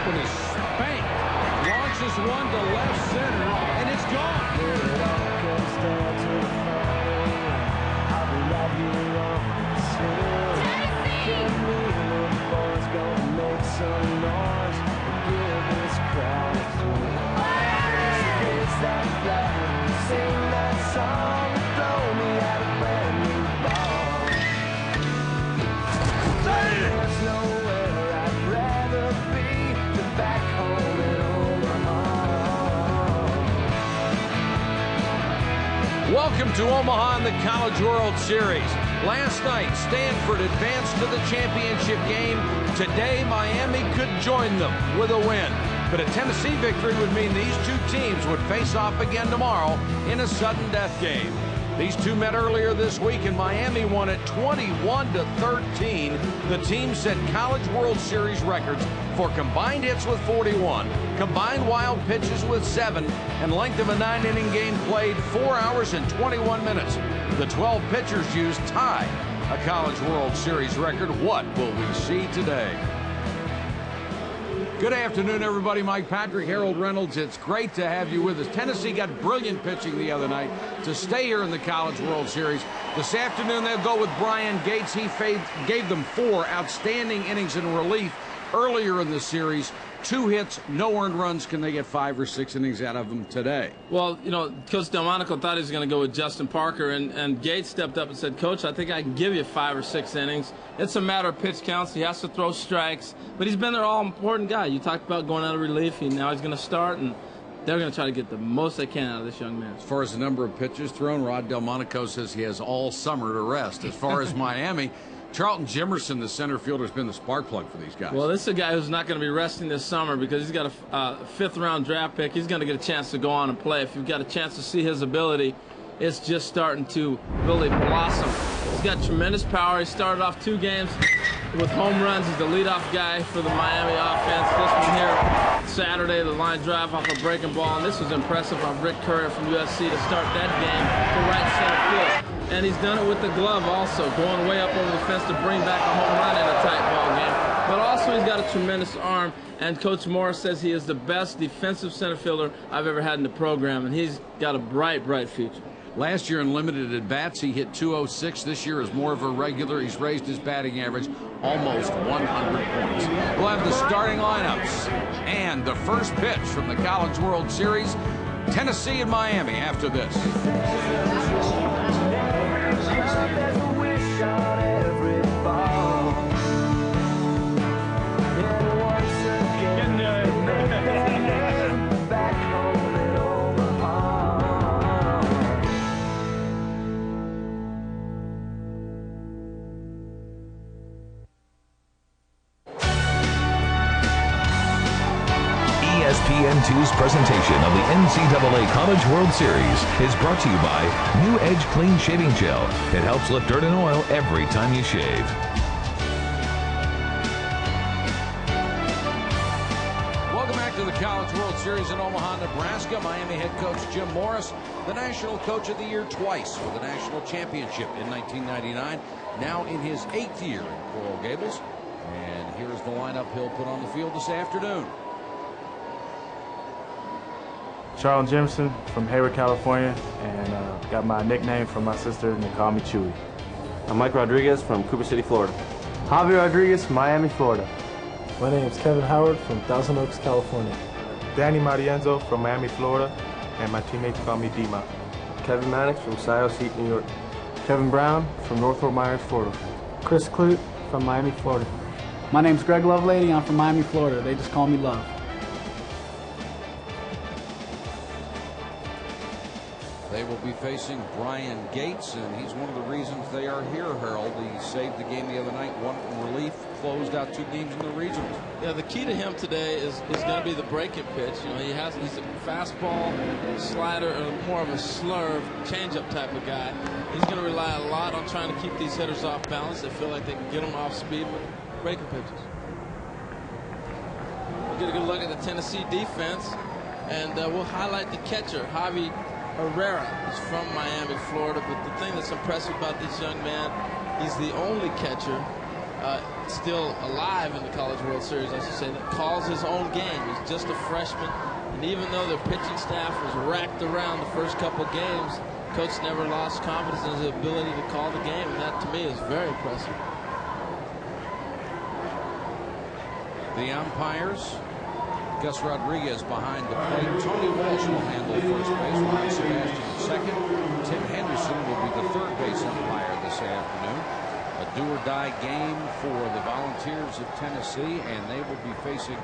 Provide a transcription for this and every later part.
and is spanked. Launches one to left center, and it's gone. Welcome to Omaha in the College World Series. Last night, Stanford advanced to the championship game. Today, Miami could join them with a win. But a Tennessee victory would mean these two teams would face off again tomorrow in a sudden death game. These two met earlier this week, and Miami won it 21-13. The team set College World Series records for combined hits with 41, combined wild pitches with 7, and length of a 9-inning game played 4 hours and 21 minutes. The 12 pitchers used tie a College World Series record. What will we see today? Good afternoon, everybody. Mike Patrick, Harold Reynolds. It's great to have you with us. Tennessee got brilliant pitching the other night to stay here in the College World Series. This afternoon, they'll go with Brian Gates. He gave them 4 outstanding innings in relief earlier in the series. 2 hits, no earned runs. Can they get 5 or 6 innings out of them today? Well, you know, Coach Delmonico thought he was going to go with Justin Parker, and Gates stepped up and said, Coach, I think I can give you 5 or 6 innings. It's a matter of pitch counts. He has to throw strikes, but he's been their all-important guy. You talked about going out of relief. Now he's going to start, and they're going to try to get the most they can out of this young man. As far as the number of pitches thrown, Rod Delmonico says he has all summer to rest. As far as Miami, Charlton Jimerson, the center fielder, has been the spark plug for these guys. Well, this is a guy who's not going to be resting this summer because he's got a 5th-round draft pick. He's going to get a chance to go on and play. If you've got a chance to see his ability, it's just starting to really blossom. He's got tremendous power. He started off 2 games with home runs. He's the leadoff guy for the Miami offense. This one here, Saturday, the line drive off a breaking ball, and this was impressive on Rick Courier from USC to start that game to right center field. And he's done it with the glove also, going way up over the fence to bring back a home run in a tight ball game. But also he's got a tremendous arm, and Coach Morris says he is the best defensive center fielder I've ever had in the program, and he's got a bright, bright future. Last year in limited at-bats, he hit 206. This year is more of a regular. He's raised his batting average almost 100 points. We'll have the starting lineups and the first pitch from the College World Series. Tennessee and Miami after this. ESPN2's presentation of the NCAA College World Series is brought to you by New Edge Clean Shaving Gel. It helps lift dirt and oil every time you shave. Welcome back to the College World Series in Omaha, Nebraska. Miami head coach Jim Morris, the National Coach of the Year twice with a national championship in 1999, now in his 8th year in Coral Gables. And here's the lineup he'll put on the field this afternoon. Charlton Jimerson from Hayward, California, and got my nickname from my sister, and they call me Chewy. I'm Mike Rodriguez from Cooper City, Florida. Javi Rodriguez from Miami, Florida. My name is Kevin Howard from Thousand Oaks, California. Danny Marienzo from Miami, Florida, and my teammates call me D-Ma. Kevin Mannix from Sios Heat, New York. Kevin Brown from North Fort Myers, Florida. Chris Clute from Miami, Florida. My name's Greg Lovelady. I'm from Miami, Florida. They just call me Love. They will be facing Brian Gates, and he's one of the reasons they are here, Harold. He saved the game the other night, 1 in relief, closed out 2 games in the regionals. Yeah, the key to him today is going to be the breaking pitch. You know, he's a fastball, slider, and more of a slurve, changeup type of guy. He's going to rely a lot on trying to keep these hitters off balance. They feel like they can get them off speed with breaking pitches. We'll get a good look at the Tennessee defense, and we'll highlight the catcher, Javi Herrera. He's from Miami, Florida, but the thing that's impressive about this young man, he's the only catcher still alive in the College World Series, I should say, that calls his own game. He's just a freshman, and even though their pitching staff was racked around the first couple games, Coach never lost confidence in his ability to call the game, and that to me is very impressive. The umpires, Gus Rodriguez behind the plate. Tony Walsh will handle first base. Ron Sebastian second. Tim Henderson will be the third base umpire this afternoon. A do-or-die game for the Volunteers of Tennessee, and they will be facing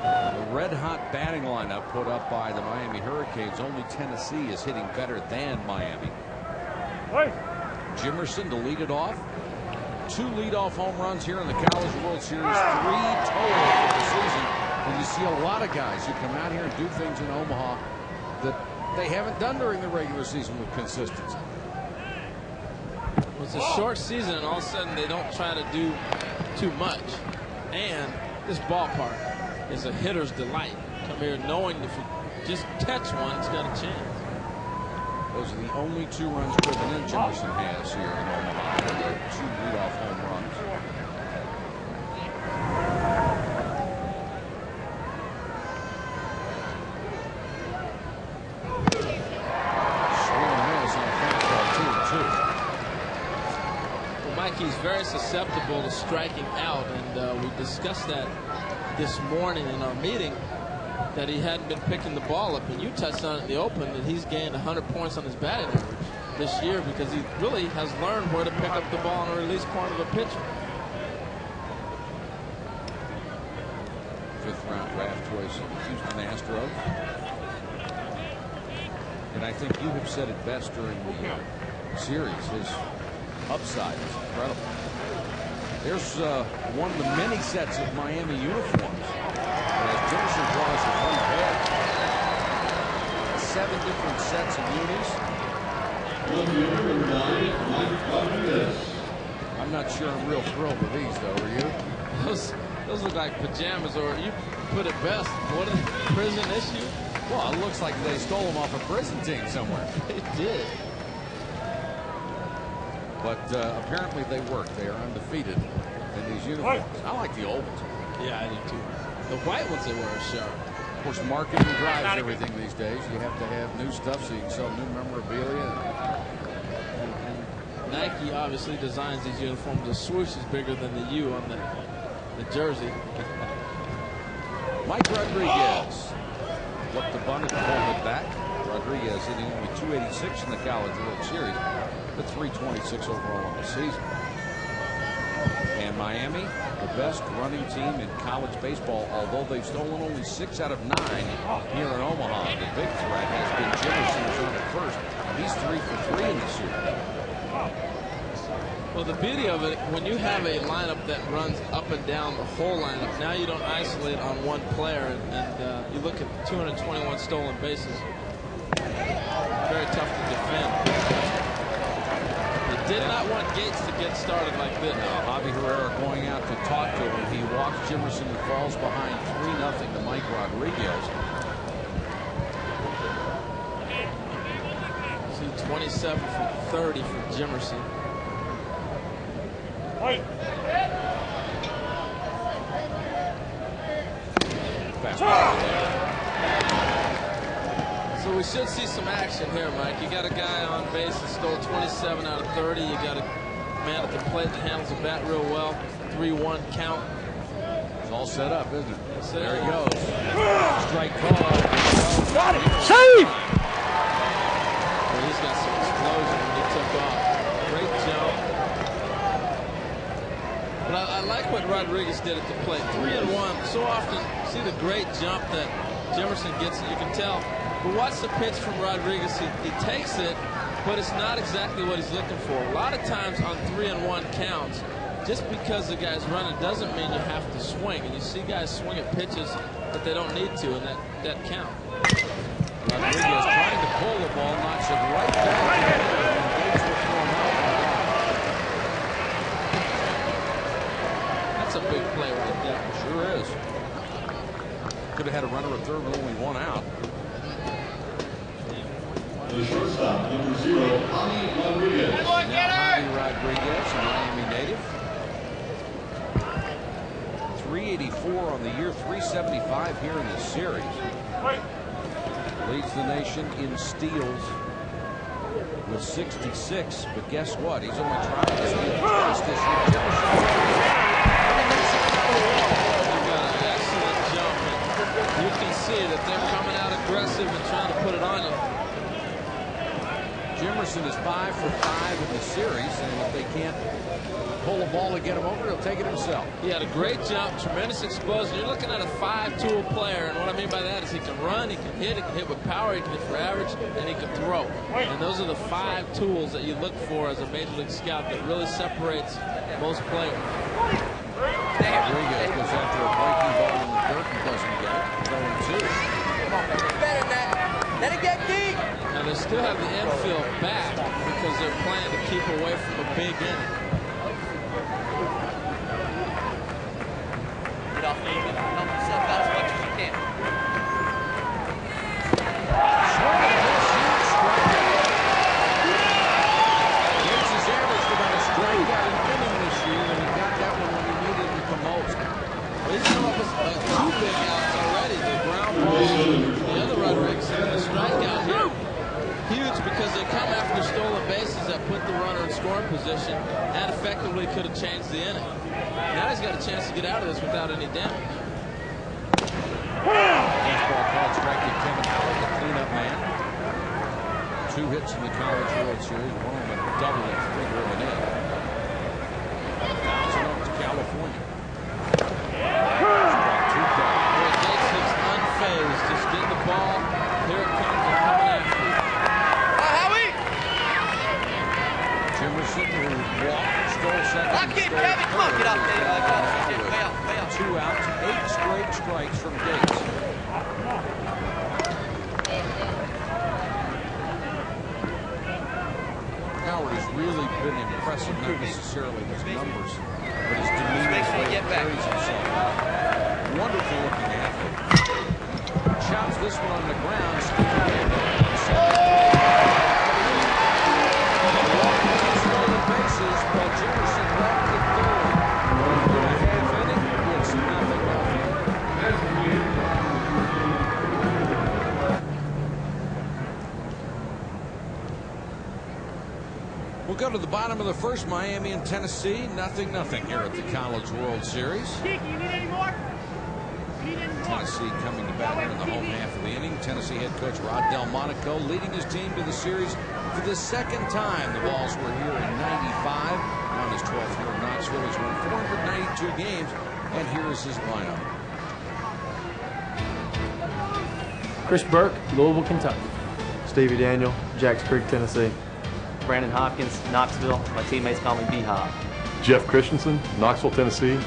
the red-hot batting lineup put up by the Miami Hurricanes. Only Tennessee is hitting better than Miami. Jimerson to lead it off. 2 leadoff home runs here in the College World Series, 3 total for the season. And you see a lot of guys who come out here and do things in Omaha that they haven't done during the regular season with consistency. Well, it's a short season, and all of a sudden they don't try to do too much. And this ballpark is a hitter's delight. Come here knowing if you just catch one, it's got a chance. Those are the only 2 runs driven in Jimerson has here in Omaha. And they're 2 leadoff home runs. Swing and a miss on a fastball, 2-2. Well, Mike, he's very susceptible to striking out, and we discussed that this morning in our meeting, that he hadn't been picking the ball up, and you touched on it in the open, that he's gained 100 points on his batting average this year because he really has learned where to pick up the ball on a release point of a pitcher. 5th round draft choice of the Houston Astros. And I think you have said it best during the series. His upside is incredible. There's one of the many sets of Miami uniforms. As Jimerson draws the front head. 7 different sets of unis. I'm not sure I'm real thrilled with these, though. Are you? Those look like pajamas, or you put it best. What a prison issue. Well, it looks like they stole them off a prison team somewhere. They did. But apparently they work. They are undefeated in these uniforms. I like the old ones. Yeah, I do too. The white ones they wear are sharp. Of course, marketing drives everything these days. You have to have new stuff so you can sell new memorabilia. And Nike obviously designs these uniforms. The swoosh is bigger than the U on the jersey. Mike Rodriguez looked to bunt it and pulled it back. Rodriguez hitting only .286 in the College World Series, but .326 overall on the season. And Miami, the best running team in college baseball, although they've stolen only 6 out of 9 here in Omaha. The big threat has been Jimerson, who's on at first. He's 3 for 3 in this year. Well, the beauty of it, when you have a lineup that runs up and down the whole lineup, now you don't isolate on one player, and you look at 221 stolen bases. Very tough to defend. They did not want Gates to get started like this. Javi Herrera going out to talk to him. He walks Jimerson and falls behind 3-0 to Mike Rodriguez. See, 27 from 30 for Jimerson. So we should see some action here, Mike. You got a guy on base that stole 27 out of 30. You got a man at the plate that handles the bat real well. 3-1 count. It's all set up, isn't it? There he goes. Strike call. Got it. Save! Well, he's got some explosion when he took off. Great jump. But I like what Rodriguez did at the plate. 3-1. So often, see the great jump that Jimerson gets, and you can tell. But watch the pitch from Rodriguez. He takes it, but it's not exactly what he's looking for. A lot of times on 3-1 counts, just because the guy's running doesn't mean you have to swing. And you see guys swing at pitches that they don't need to, and that count. Rodriguez trying to pull the ball, knocks it right back. That's a big play right there. Sure is. Could have had a runner at third with only 1 out. The shortstop, number 0, Javi Rodriguez. Now Javi Rodriguez, a Miami native. 384 on the year, 375 here in the series. Leads the nation in steals with 66, but guess what? He's only trying to steal twice this year. They've got an excellent jump, and you can see that they're coming out aggressive and trying to put it on you. Jimerson is 5 for 5 in the series, and if they can't pull a ball to get him over, he'll take it himself. He had a great jump, tremendous explosion. You're looking at a 5-tool player, and what I mean by that is he can run, he can hit with power, he can hit for average, and he can throw. And those are the 5 tools that you look for as a major league scout that really separates most players. Rodriguez goes after a breaking ball in the dirt and doesn't get it. Going 2. Come on, better than that. Let it get deep. Now they still have the infield back because they're playing to keep away from a big inning. Get off the inning. Help yourself out as much as you can. Gates has averaged about a strikeout an inning this year, and he got that one when he needed it the most. Well, he's come up with 2 big outs already. The ground ball, the other Rodriguez, and the strikeout here. Huge because they come after stolen bases that put the runner in scoring position and effectively could have changed the inning. Now he's got a chance to get out of this without any damage. Baseball called strike to Kevin Howard, the cleanup man. 2 hits in the College World Series, one of them a double and 3 driven in. 1,000 up to California. Strike 2 call. Gates looks unfazed, just getting the ball. Here it comes and coming after you. Jimerson, who walked, stole second. Lock in, Kevin. Come on, get up there. Way out, way out. 2 outs, 8 straight strikes from Gates. Howard has really been impressive, not necessarily his numbers, but his demeanor, the way he carries himself. Wonderful looking athlete. Chops this one on the ground. Stolen bases, but Jimerson left the third. Half inning, it's 0-0. We'll go to the bottom of the first. Miami and Tennessee, 0-0 here at the College World Series. Tennessee coming to bat here in the home half of the inning. Tennessee head coach Rod Delmonico leading his team to the series for the 2nd time. The Vols were here in '95. On his 12th year in Knoxville, he's won 492 games, and here is his lineup. Chris Burke, Louisville, Kentucky. Stevie Daniel, Jacks Creek, Tennessee. Brandon Hopkins, Knoxville. My teammates call me B-Hop. Jeff Christensen, Knoxville, Tennessee.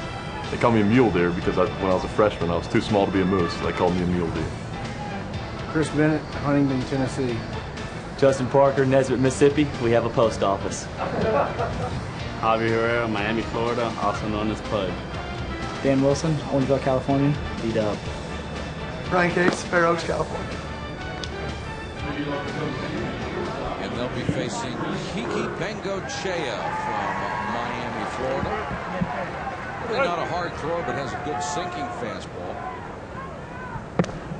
They call me a mule deer because when I was a freshman, I was too small to be a moose, so they called me a mule deer. Chris Bennett, Huntington, Tennessee. Justin Parker, Nesbitt, Mississippi. We have a post office. Javier Herrera, Miami, Florida, also known as Pud. Dan Wilson, Orangeville, California. D-Dub. Ryan Cates, Fair Oaks, California. And they'll be facing Kiki Bengochea from Miami, Florida. Really not a hard throw, but has a good sinking fastball.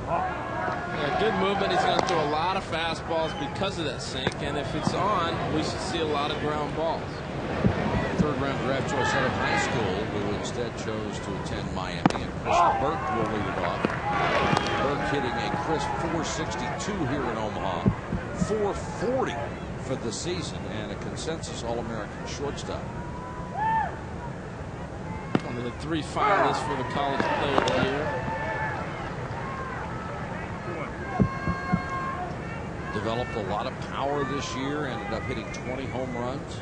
Yeah, good movement. He's going to throw a lot of fastballs because of that sink, and if it's on, we should see a lot of ground balls. 3rd-round draft choice out of high school, who instead chose to attend Miami, and Chris Burke will lead it off. Burke hitting a crisp .462 here in Omaha, .440 for the season, and a consensus All-American shortstop. One of the 3 finalists for the College Player of the Year. Developed a lot of power this year, ended up hitting 20 home runs.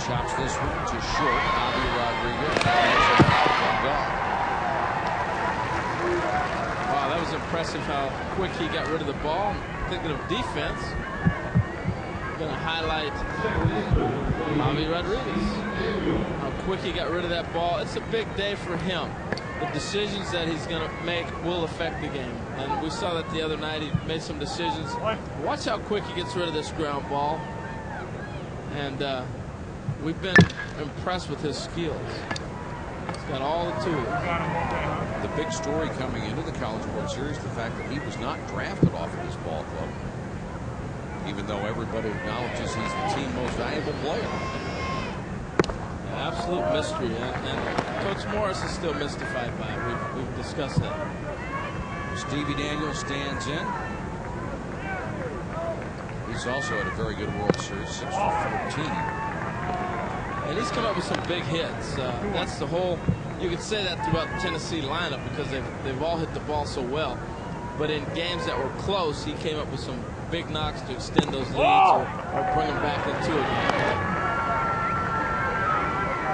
Chops this one to short. Javier Rodriguez. Wow, that was impressive how quick he got rid of the ball. Thinking of defense, going to highlight Javier Rodriguez. How quick he got rid of that ball. It's a big day for him. The decisions that he's going to make will affect the game. And we saw that the other night. He made some decisions. Watch how quick he gets rid of this ground ball. And we've been impressed with his skills. got all the tools. The big story coming into the College World Series, the fact that he was not drafted off of this ball club, even though everybody acknowledges he's the team most valuable player. Absolute mystery, and Coach Morris is still mystified by it. We've discussed that. Stevie Daniels stands in. He's also had a very good World Series, 6 for 14. And he's come up with some big hits. That's the whole. You could say that throughout the Tennessee lineup because they've all hit the ball so well. But in games that were close, he came up with some big knocks to extend those leads or bring them back into a game.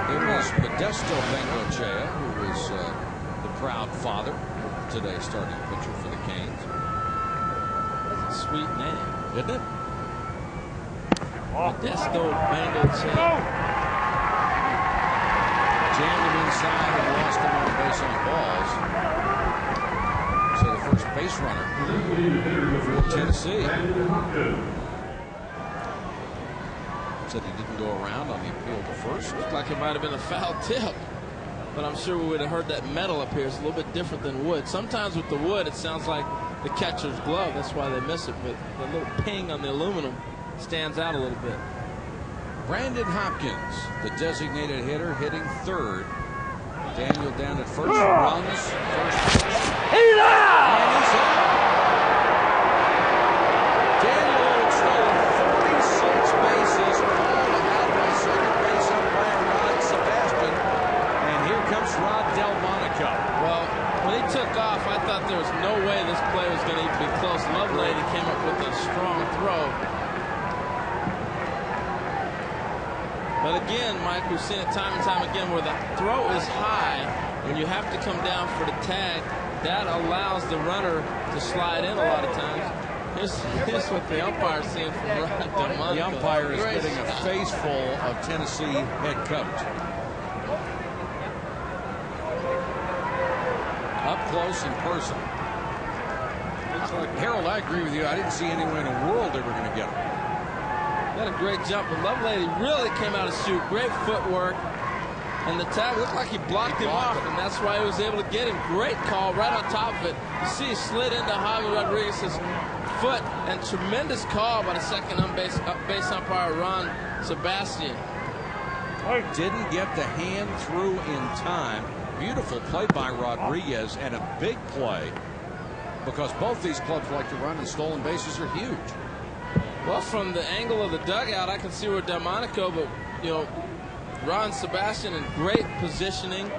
It was Modesto Bengochea who was the proud father of today's starting pitcher for the Canes. That's a sweet name, isn't it? Modesto Bengochea. Jammed him inside and lost him on base on balls. So the first base runner for Tennessee. Said he didn't go around on the appeal to first. Looked like it might have been a foul tip, but I'm sure we would have heard that metal up here. It's a little bit different than wood. Sometimes with the wood, it sounds like the catcher's glove. That's why they miss it. But the little ping on the aluminum stands out a little bit. Brandon Hopkins, the designated hitter, hitting third. Daniel down at first, runs first. And he's out. Daniel had stolen 46 bases, all out by second base umpire Rod Sebastian. And here comes Rod Delmonico. Well, when he took off, I thought there was no way this play was going to even be close. Lovelady came up with a strong throw. But again, Mike, we've seen it time and time again where the throw is high and you have to come down for the tag. That allows the runner to slide in a lot of times. Here's what the umpire's seeing from Rod Delmonico. The umpire is getting a face full of Tennessee head coach. Up close and personal. Harold, I agree with you. I didn't see anyone in the world ever going to get him. Got a great jump, but Lovelady really came out to shoot. Great footwork. And the tag looked like he blocked him off, and that's why he was able to get him. Great call right on top of it. You see he slid into Javi Rodriguez's foot, and tremendous call by the second base umpire, Ron Sebastian. Didn't get the hand through in time. Beautiful play by Rodriguez, and a big play because both these clubs like to run, and stolen bases are huge. Well, from the angle of the dugout, I can see where Delmonico, but, you know, Ron Sebastian in great positioning.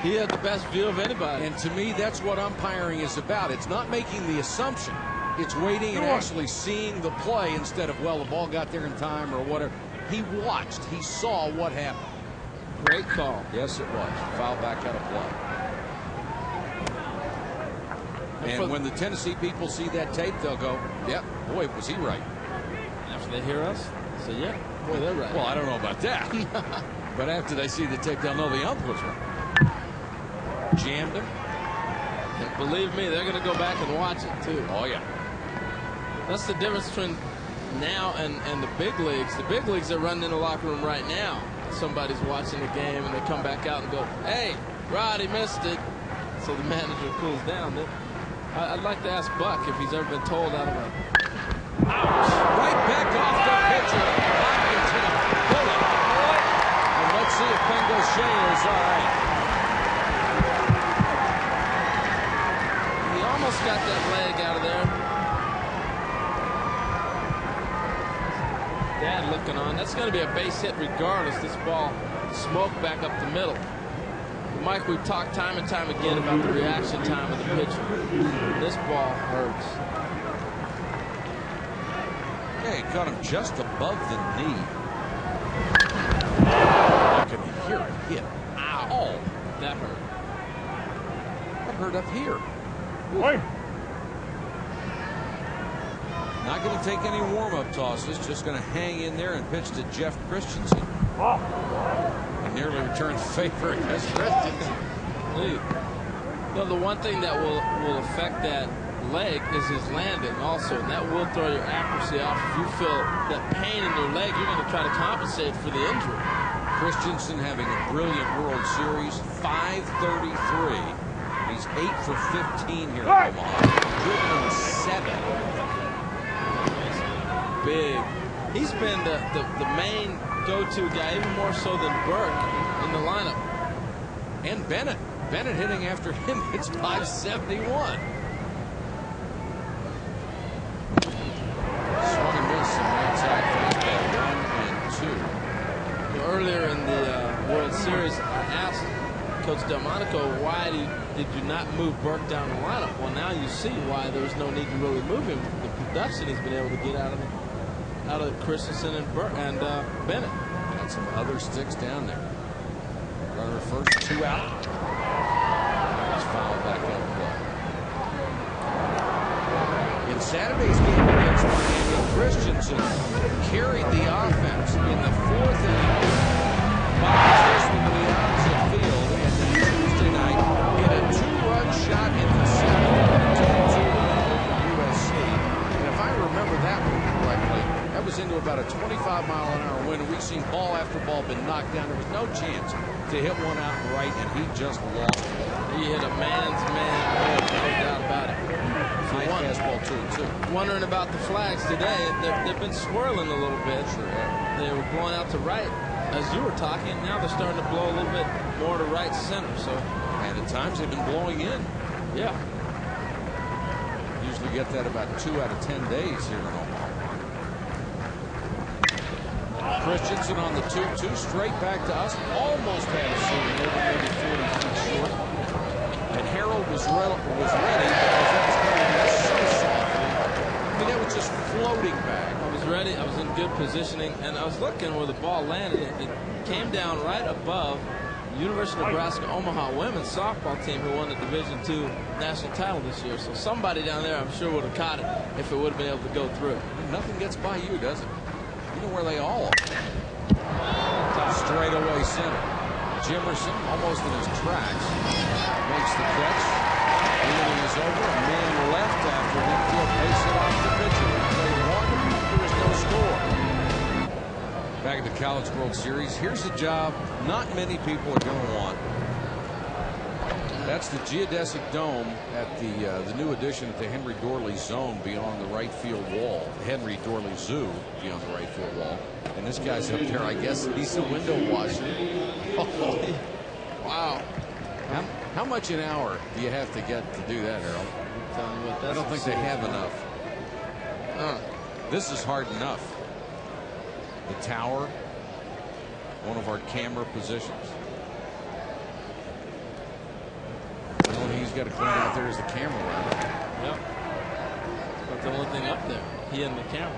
He had the best view of anybody. And to me, that's what umpiring is about. It's not making the assumption. It's waiting and actually seeing the play instead of, well, the ball got there in time or whatever. He watched. He saw what happened. Great call. Yes, it was. Foul back out of play. And when the Tennessee people see that tape, they'll go, yep, boy, was he right. After they hear us, say, yeah, boy, they're right. Well, I don't know about that. But after they see the tape, they'll know the ump was right. Jammed him. And believe me, they're going to go back and watch it, too. Oh, yeah. That's the difference between now and the big leagues. The big leagues are running in the locker room right now. Somebody's watching the game, and they come back out and go, hey, Rod, he missed it. So the manager cools down. I'd like to ask Buck if he's ever been told out of a... Ouch! Right back off the pitcher. Hopkins hit a bullet. And let's see if Bengochea is all right. He almost got that leg out of there. Dad looking on. That's going to be a base hit regardless. This ball smoked back up the middle. Mike, we've talked time and time again about the reaction time of the pitcher. This ball hurts. Yeah, he caught him just above the knee. Can you hear it hit? Ow! That hurt. That hurt up here. Not going to take any warm-up tosses. Just going to hang in there and pitch to Jeff Christensen. He nearly returned favor against Christensen. You know, the one thing that will affect that leg is his landing also, and that will throw your accuracy off. If you feel that pain in your leg, you're going to try to compensate for the injury. Christensen having a brilliant World Series, 533. He's 8 for 15 here in Omaha. Driven on 7. Big. He's been the main go-to guy, even more so than Burke in the lineup. And Bennett. Bennett hitting after him. It's 571. Swung and missed some outside fastball. 1 and 2. Earlier in the World Series, I asked Coach Delmonico, why did you not move Burke down the lineup? Well, now you see why there was no need to really move him. The production he's been able to get out of Christensen and Bennett. Got some other sticks down there. Runner first, 2 out. He's fouled back up play. In Saturday's game against Miami, Christensen carried the offense in the 4th inning. Bombs this one to the opposite field, and then Tuesday night hit a 2-run shot in the 7th, 10-2 over USC. And if I remember that one correctly, that was into about a 25-mile-an-hour wind. We've seen ball after ball been knocked down. There was no chance to hit one out right, and he just lost it. He hit a man's man, no doubt about it. High fastball 2-2. Wondering about the flags today. They've been swirling a little bit. Sure have. They were blowing out to right as you were talking. Now they're starting to blow a little bit more to right center. So, and at times they've been blowing in. Yeah. Usually get that about 2 out of 10 days here in Omaha. Christensen on the 2-2, straight back to us. Almost had a swing over, maybe 40 feet short. And Harold was ready because that was coming in so softly. I mean, that was just floating back. I was ready. I was in good positioning, and I was looking where the ball landed. It came down right above University of Nebraska Omaha women's softball team, who won the Division II national title this year. So somebody down there, I'm sure, would have caught it if it would have been able to go through. Nothing gets by you, does it? You know where they all are. Straight away center. Jimerson almost in his tracks. Makes the catch. The inning is over. A man left after Winfield pace it off the pitcher. Played 1. There is no score. Back at the College World Series. Here's a job not many people are going to want. That's the geodesic dome at the new addition at the Henry Dorley Zone beyond the right field wall. Henry Dorley Zoo beyond the right field wall. And this guy's up there. I guess he's the window washer. Oh, wow. How much an hour do you have to get to do that, Harold? I don't think they have enough. This is hard enough. The tower, one of our camera positions. The only thing he's got to clean out there is the camera ladder. Yep. That's the only thing up there. He and the camera.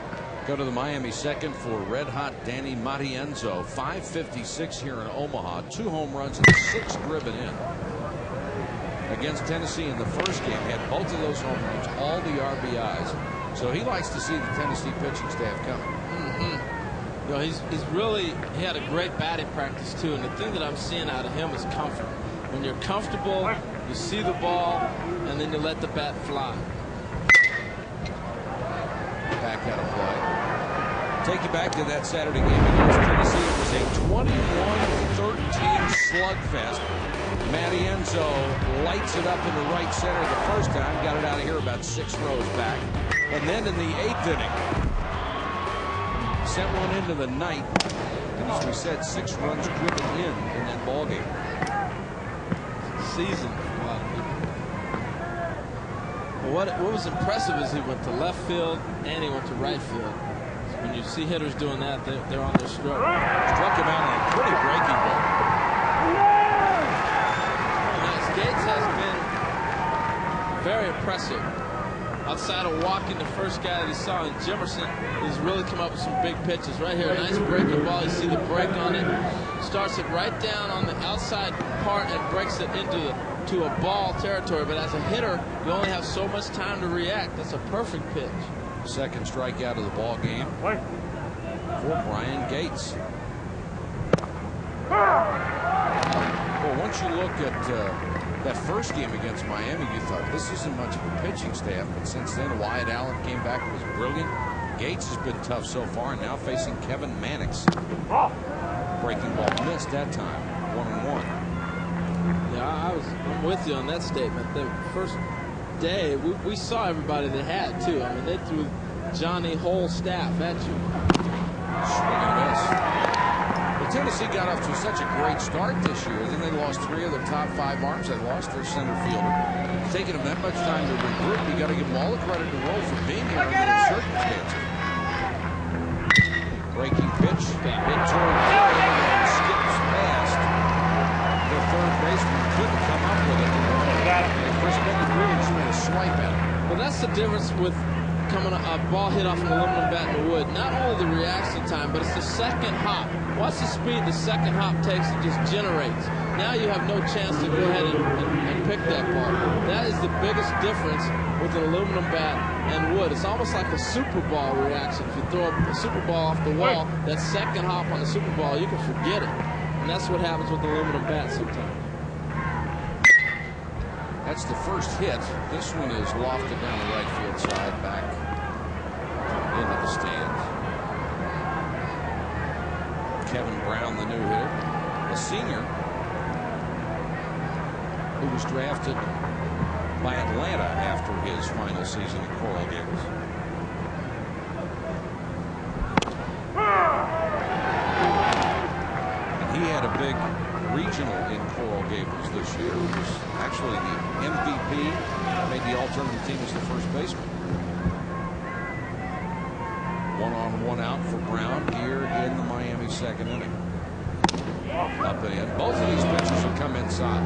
Go to the Miami second for red hot Danny Matienzo. 5:56 here in Omaha. 2 home runs and 6 driven in. Against Tennessee in the first game, had both of those home runs, all the RBIs. So he likes to see the Tennessee pitching staff coming. You know, he had a great batting practice too, and the thing that I'm seeing out of him is comfort. When you're comfortable, you see the ball, and then you let the bat fly. Back out of play. Take you back to that Saturday game against Tennessee. It was a 21-13 slugfest. Matienzo lights it up in the right center the first time. Got it out of here about 6 rows back. And then in the 8th inning, sent one into the night. And as we said, 6 runs driven in that ball game. Season for a lot of people. But what was impressive is he went to left field and he went to right field. When you see hitters doing that, they're on their stroke. Struck him out on a pretty breaking ball. Nice. Gates has been very impressive. Outside of walking the first guy that he saw in Jimerson, he's really come up with some big pitches. Right here, nice breaking ball. You see the break on it. Starts it right down on the outside part and breaks it into a ball territory. But as a hitter, you only have so much time to react. That's a perfect pitch. Second strikeout of the ball game for Brian Gates. Well, once you look at that first game against Miami, you thought this isn't much of a pitching staff, but since then Wyatt Allen came back and was brilliant. Gates has been tough so far, and now facing Kevin Mannix. breaking ball missed that time. 1-1. Yeah, I'm with you on that statement. The first day, we saw everybody they had, too. I mean, they threw Johnny whole staff at you. Swing and a miss. Well, Tennessee got off to such a great start this year. Then they lost 3 of their top 5 arms. They lost their center fielder. It's taken them that much time to regroup. You got to give them all the credit in the world for being here under those circumstances. Breaking pitch, hit toward third, and skips past the third baseman. Couldn't come up with it. And Chris Bennett really just made a swipe at it. Well, that's the difference with coming a ball hit off an aluminum bat in the wood. Not only the reaction time, but it's the second hop. Watch the speed the second hop takes. It just generates. Now you have no chance to go ahead and pick that ball. That is the biggest difference with an aluminum bat and wood. It's almost like a Super Ball reaction. If you throw a Super Ball off the wall, that second hop on the Super Ball, you can forget it. And that's what happens with aluminum bats sometimes. That's the first hit. This one is lofted down the right field side, back into the stands. Kevin Brown, the new hitter, a senior who was drafted by Atlanta after his final season at Coral Gables. And he had a big regional in Coral Gables this year. He was actually the MVP, made the all-tournament team as the first baseman. 1 on 1 out for Brown here in the Miami second inning. Up and in. Both of these pitchers will come inside.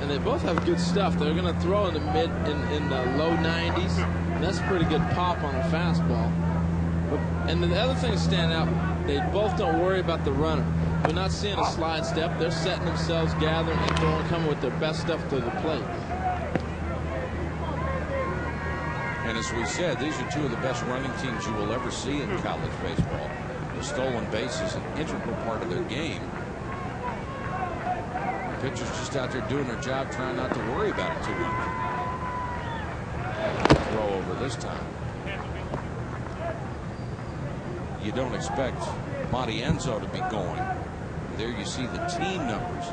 And they both have good stuff. They're going to throw in the in the low 90s. And that's a pretty good pop on a fastball. And the other thing to stand out, they both don't worry about the runner. We're not seeing a slide step. They're setting themselves, gathering, and throwing, coming with their best stuff to the plate. And as we said, these are 2 of the best running teams you will ever see in college baseball. The stolen base is an integral part of their game. Pitchers just out there doing their job, trying not to worry about it too much. Throw over this time. You don't expect Matienzo to be going. There you see the team numbers,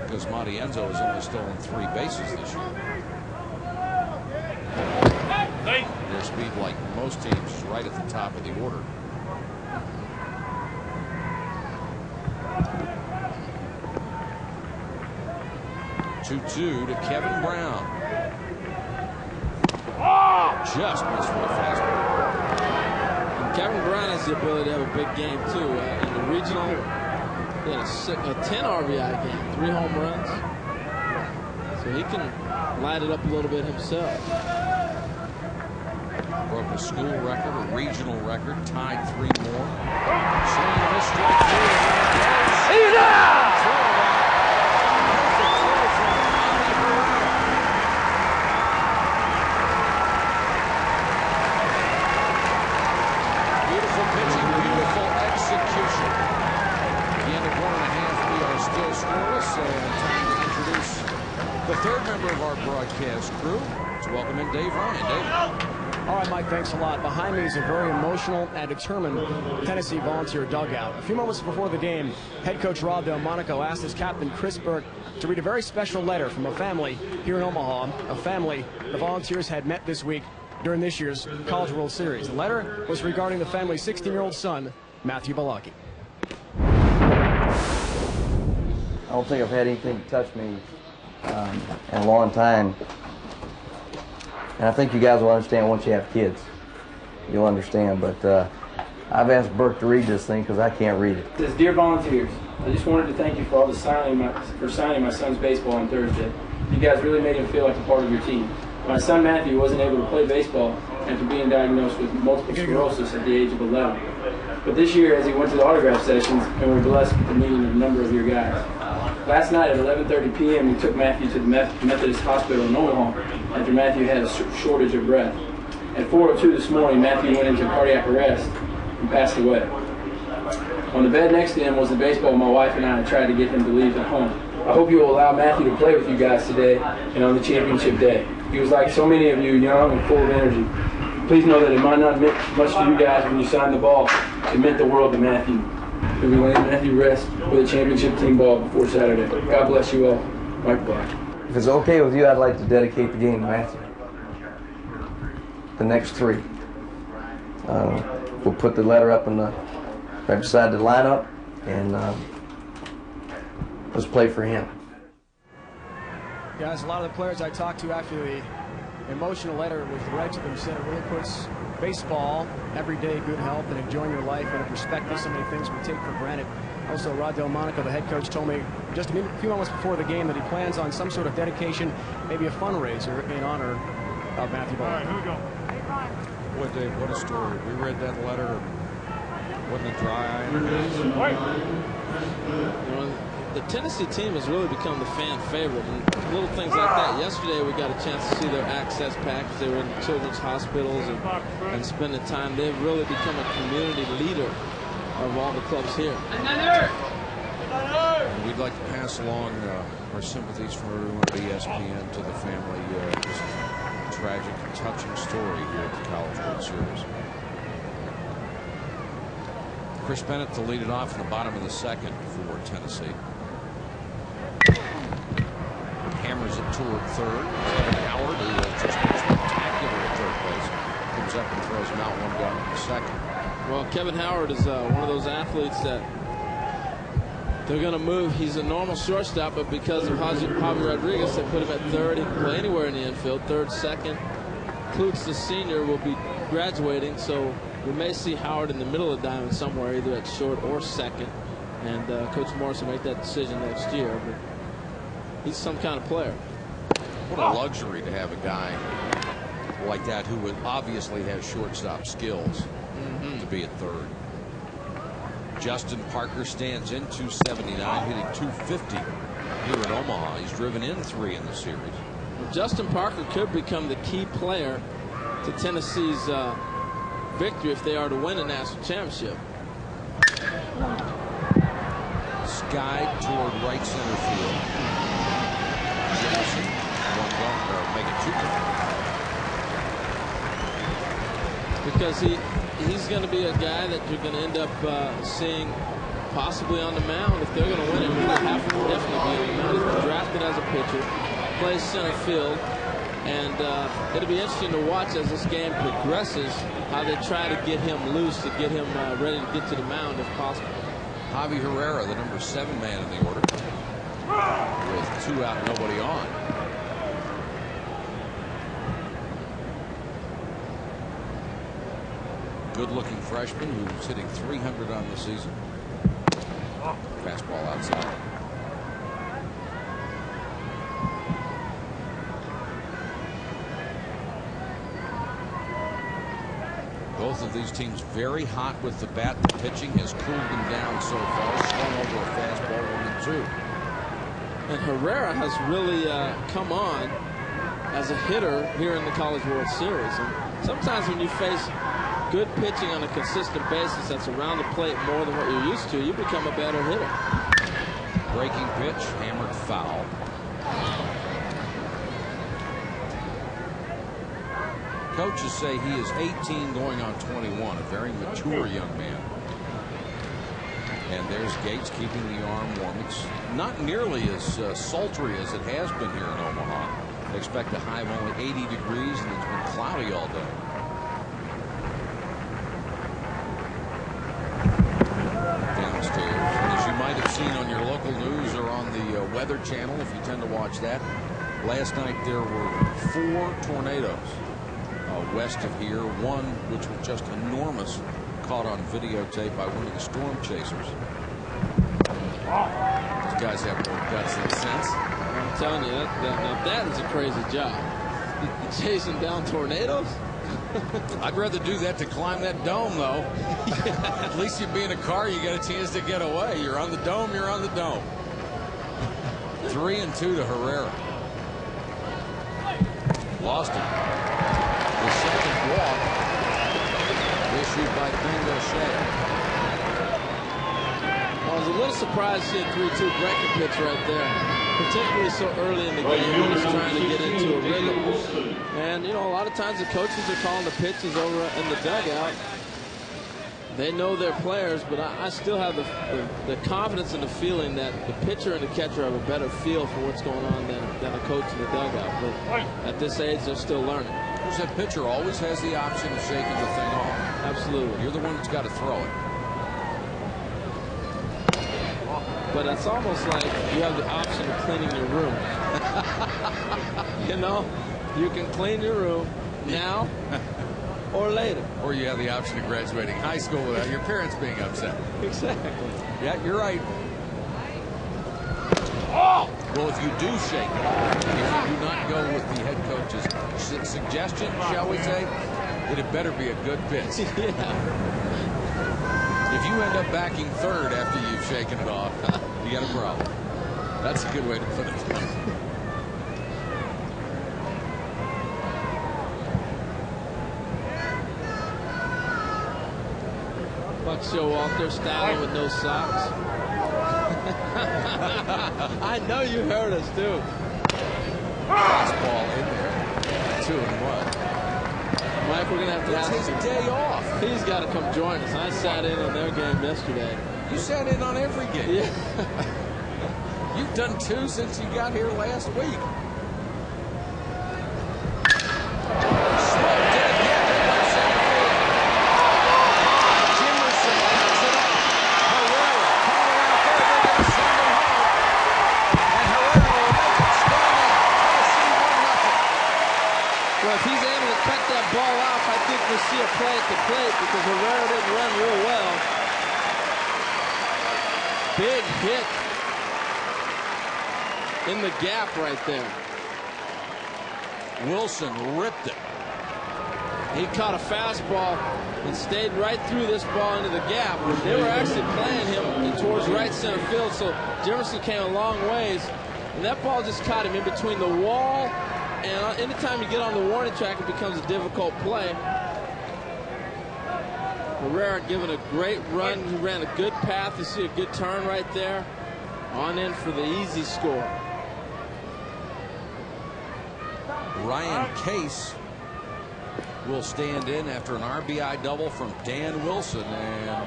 because Matienzo has only stolen 3 bases this year. Their speed, like most teams, is right at the top of the order. Two to Kevin Brown. Just missed with a fastball. And Kevin Brown has the ability to have a big game too. In the regional, he had a 10 RBI game, 3 home runs. So he can light it up a little bit himself. Broke a school record, a regional record, tied 3 more. Swing and a strike 3. He's out! Beautiful pitching, beautiful execution. At the end of 1.5, we are still scoreless, so time to introduce the 3rd member of our broadcast crew. Let's welcome in Dave Ryan. Dave. All right, Mike, thanks a lot. Behind me is a very emotional and determined Tennessee Volunteer dugout. A few moments before the game, head coach Rob Delmonico asked his captain, Chris Burke, to read a very special letter from a family here in Omaha, a family the Volunteers had met this week during this year's College World Series. The letter was regarding the family's 16-year-old son, Matthew Balaki. I don't think I've had anything touch me in a long time. And I think you guys will understand once you have kids. You'll understand, but I've asked Burke to read this thing because I can't read it. It says, Dear Volunteers, I just wanted to thank you for all the signing my son's baseball on Thursday. You guys really made him feel like a part of your team. My son Matthew wasn't able to play baseball after being diagnosed with multiple sclerosis at the age of 11. But this year, as he went to the autograph sessions, and we were blessed with the meeting of a number of your guys. Last night at 11:30 p.m., we took Matthew to the Methodist Hospital in Omaha after Matthew had a shortage of breath. At 4:02 this morning, Matthew went into cardiac arrest and passed away. On the bed next to him was the baseball my wife and I tried to get him to leave at home. I hope you will allow Matthew to play with you guys today and on the championship day. He was like so many of you, young and full of energy. Please know that it might not mean much to you guys when you signed the ball. It meant the world to Matthew. that we laying Matthew rest with a championship team ball before Saturday. God bless you all. Mike Black. If it's okay with you, I'd like to dedicate the game to Matthew. The next 3. We'll put the letter up right beside the lineup, and let's play for him. Guys, a lot of the players I talked to after the emotional letter was read to them said it really puts baseball, everyday good health, and enjoying your life in perspective. So many things we take for granted. Also, Rod Delmonico, the head coach, told me just a few moments before the game that he plans on some sort of dedication, maybe a fundraiser in honor of Matthew Ball. All right, here we go. Boy, Dave, what a story. We read that letter. Wasn't it dry eye? You know, the Tennessee team has really become the fan favorite, and little things like that. Yesterday we got a chance to see their access package. They were in children's hospitals and spending time. They've really become a community leader of all the clubs here. And we'd like to pass along our sympathies from everyone at ESPN to the family. Just a tragic, touching story here at the College World Series. Chris Bennett to lead it off in the bottom of the second for Tennessee. Hammers it toward third. Kevin Howard, who has just been spectacular at third base, comes up and throws him out 1 down in the second. Well, Kevin Howard is one of those athletes that they're going to move. He's a normal shortstop, but because of Javi Rodriguez, they put him at third. He can play anywhere in the infield, third, second. Klutz, the senior, will be graduating, so we may see Howard in the middle of the diamond somewhere, either at short or second. And Coach Morris will make that decision next year. But he's some kind of player. What a luxury to have a guy like that who obviously has shortstop skills to be at third. Justin Parker stands in 279, hitting 250 here at Omaha. He's driven in 3 in the series. Well, Justin Parker could become the key player to Tennessee's victory if they are to win a national championship. Skied toward right center field. Jefferson, 1 run, or make it 2 run. Because he's going to be a guy that you're going to end up seeing possibly on the mound. If they're going to win it, he'll have to definitely be on the mound. He's been drafted as a pitcher, plays center field, and it'll be interesting to watch as this game progresses how they try to get him loose, to get him ready to get to the mound if possible. Javi Herrera, the number 7 man in the order, with 2 out, nobody on. Good-looking freshman who's hitting 300 on the season. Fastball outside. Both of these teams very hot with the bat. The pitching has cooled them down so far. Swung over a fastball 1-2. And Herrera has really come on as a hitter here in the College World Series. And sometimes when you face good pitching on a consistent basis that's around the plate more than what you're used to, you become a better hitter. Breaking pitch, hammered foul. Coaches say he is 18 going on 21, a very mature young man. And there's Gates keeping the arm warm. It's not nearly as sultry as it has been here in Omaha. They expect a high of only 80 degrees, and it's been cloudy all day. Downstairs, and as you might have seen on your local news or on the Weather Channel, if you tend to watch that, last night there were 4 tornadoes west of here. One, which was just enormous, caught on videotape by one of the storm chasers. These guys have more guts than sense. I'm telling you, that is a crazy job. Chasing down tornadoes? I'd rather do that to climb that dome, though. At least you'd be in a car, you get a chance to get away. You're on the dome, you're on the dome. 3-2 to Herrera. Lost it. The second walk issued by Bingo Shea. I was a little surprised to see a 3-2 breaking pitch right there, particularly so early in the game when he's trying to get into a rhythm. And, you know, a lot of times the coaches are calling the pitches over in the dugout. They know their players, but I still have the confidence and the feeling that the pitcher and the catcher have a better feel for what's going on than a coach in the dugout. But at this age, they're still learning. Because that pitcher always has the option of shaking the thing off. Absolutely. You're the one that's got to throw it. But it's almost like you have the option of cleaning your room. You know, you can clean your room now or later. Or you have the option of graduating high school without your parents being upset. Exactly. Yeah, you're right. Oh! Well, if you do shake it, if you do not go with the head coach's suggestion, shall we say, then it better be a good pitch. Yeah. If you end up backing third after you've shaken it off, you got a problem. That's a good way to put it. Buck Showalter styling with no socks. I know you heard us too. Fastball in there. 2-1. Mike, we're gonna have to ask him. It's his day off. He's got to come join us. I sat in on their game yesterday. You sat in on every game. Yeah. You've done 2 since you got here last week. We'll see a play at the plate because Herrera didn't run real well. Big hit in the gap right there. Wilson ripped it. He caught a fastball and stayed right through this ball into the gap. They were actually playing him towards right center field, so Jefferson came a long ways, and that ball just caught him in between the wall, and anytime you get on the warning track, it becomes a difficult play. Herrera given a great run. He ran a good path. You see a good turn right there. On in for the easy score. Ryan Case will stand in after an RBI double from Dan Wilson. And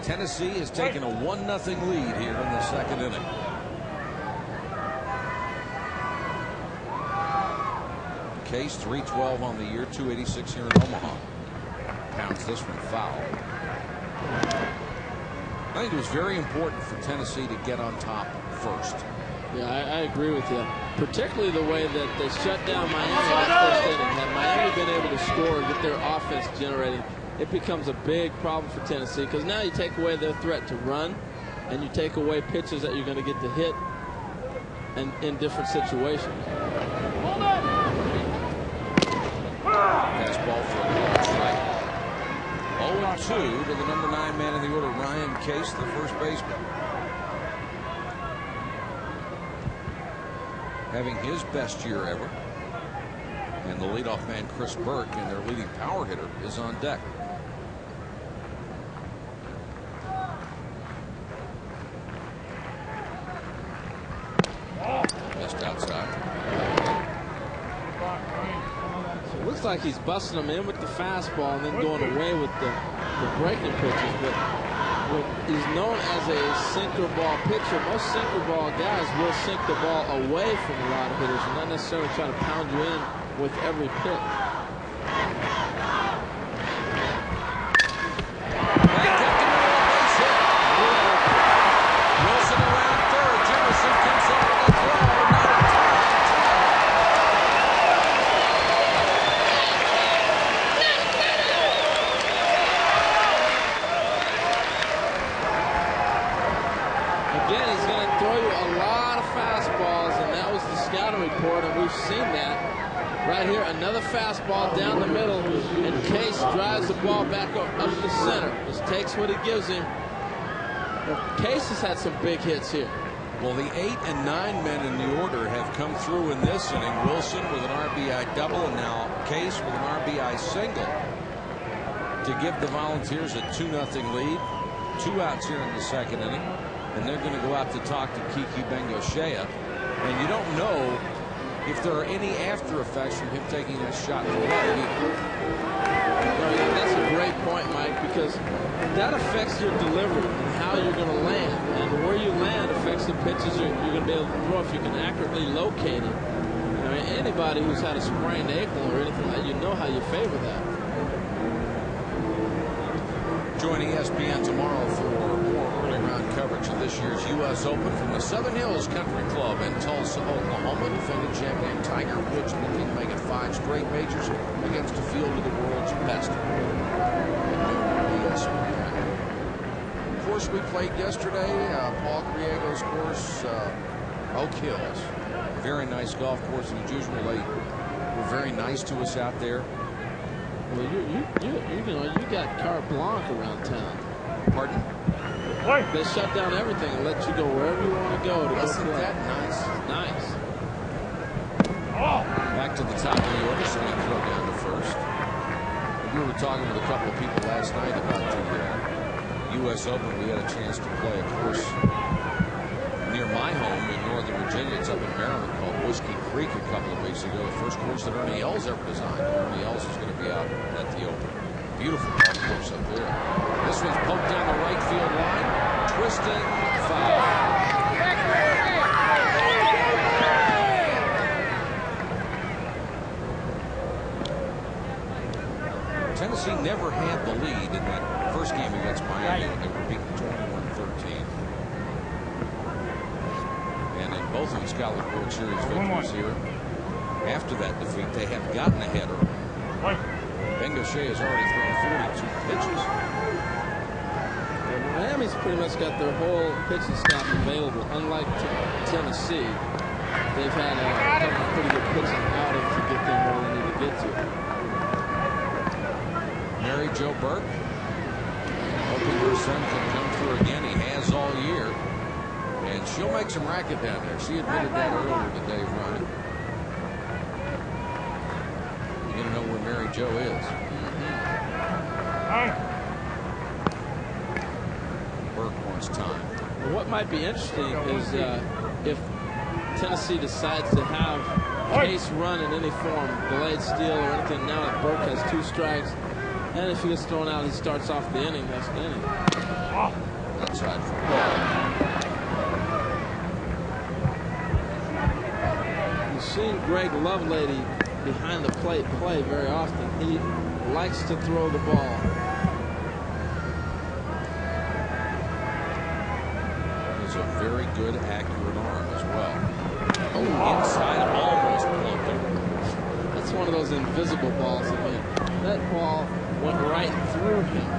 Tennessee has taken a 1-0 lead here in the second inning. Case 312 on the year, 286 here in Omaha. Pounds this one foul. I think it was very important for Tennessee to get on top first. Yeah, I agree with you. Particularly the way that they shut down Miami that first inning. Had Miami been able to score and get their offense generating, it becomes a big problem for Tennessee because now you take away their threat to run and you take away pitches that you're going to get to hit and in different situations. Fastball for a ball strike. 0-2 to the number 9 man in the order, Ryan Case, the first baseman. Having his best year ever. And the leadoff man, Chris Burke, and their leading power hitter is on deck. Missed outside. It looks like he's busting them in with the fastball and then going away with the breaking pitches. But he's known as a sinker ball pitcher. Most sinker ball guys will sink the ball away from a lot of hitters and not necessarily try to pound you in with every pitch. Wilson around third. Jefferson comes up with a throw. Again, he's going to throw you a lot of fastballs, and that was the scouting report, and we've seen that. Right here, another fastball down the middle, and Case drives the ball back up the center. Just takes what he gives him. Case has had some big hits here. Well, the 8 and 9 men in the order have come through in this inning. Wilson with an RBI double, and now Case with an RBI single to give the Volunteers a 2-0 lead. 2 outs here in the second inning, and they're going to go out to talk to Kiki Bengochea. And you don't know if there are any after effects from him taking that shot in the leg. That's a great point, Mike, because that affects your delivery and how you're going to land. And where you land affects the pitches you're going to be able to throw if you can accurately locate it. I mean, anybody who's had a sprained ankle or anything like that, you know how you favor that. Join ESPN tomorrow for more early round coverage of this year's U.S. Open from the Southern Hills Country Club in Tulsa, Oklahoma. Defending champion Tiger Woods looking to make it 5 straight majors against a field of the world's best. Of course, we played yesterday. Paul Griego's course, Oak Hills. Very nice golf course, and as usual, they were very nice to us out there. Well, you got carte blanche around town. Pardon? They shut down everything and let you go wherever you want to go. Isn't that nice? Nice. Back to the top of the order, swing throw down to first. We were talking with a couple of people last night about the U.S. Open. We had a chance to play a course near my home in Northern Virginia. It's up in Maryland, called Whiskey Creek, a couple of weeks ago. The first course that Ernie Els ever designed. Ernie Els is going to be out at the Open. Beautiful golf course up there. This one's poked down the right field line. Twisting foul. Tennessee never had the lead in that first game against Miami when they were beaten 21-13. And in both of these College World Series victories here, after that defeat, they have gotten ahead early. Ben Gaucher has already thrown 42 pitches. Well, Miami's pretty much got their whole pitching staff available. Unlike Tennessee, they've had a couple of pretty good pitching outings to get them where they need to get to. Mary Jo Burke, hoping her son can come through again. He has all year. And she'll make some racket down there. She admitted that earlier to Dave Ryan. You're going to know where Mary Jo is. Burke wants time. Well, what might be interesting is if Tennessee decides to have Case run in any form, delayed steal or anything, now that Burke has 2 strikes. And if he gets thrown out, he starts off the inning next inning. Outside for ball. You've seen Greg Lovelady behind the plate play very often. He likes to throw the ball. Has a very good, accurate arm as well. Oh, inside, almost plunked him. That's one of those invisible balls again. That ball went right through him.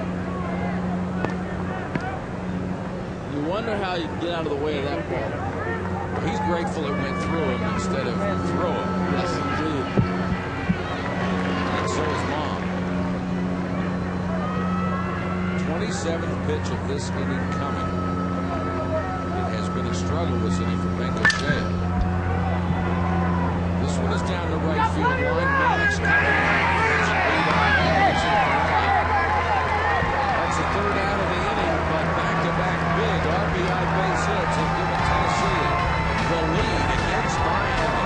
You wonder how you get out of the way of that ball. Well, he's grateful it went through him instead of through him. Yes, indeed. And so is Mom. 27th pitch of this inning coming. It has been a struggle this inning for Ben Gaucher. This one is down the right field line. Maddox coming. That's the 3rd out of the inning, but back-to-back big RBI base hits have given Tennessee the lead against Miami.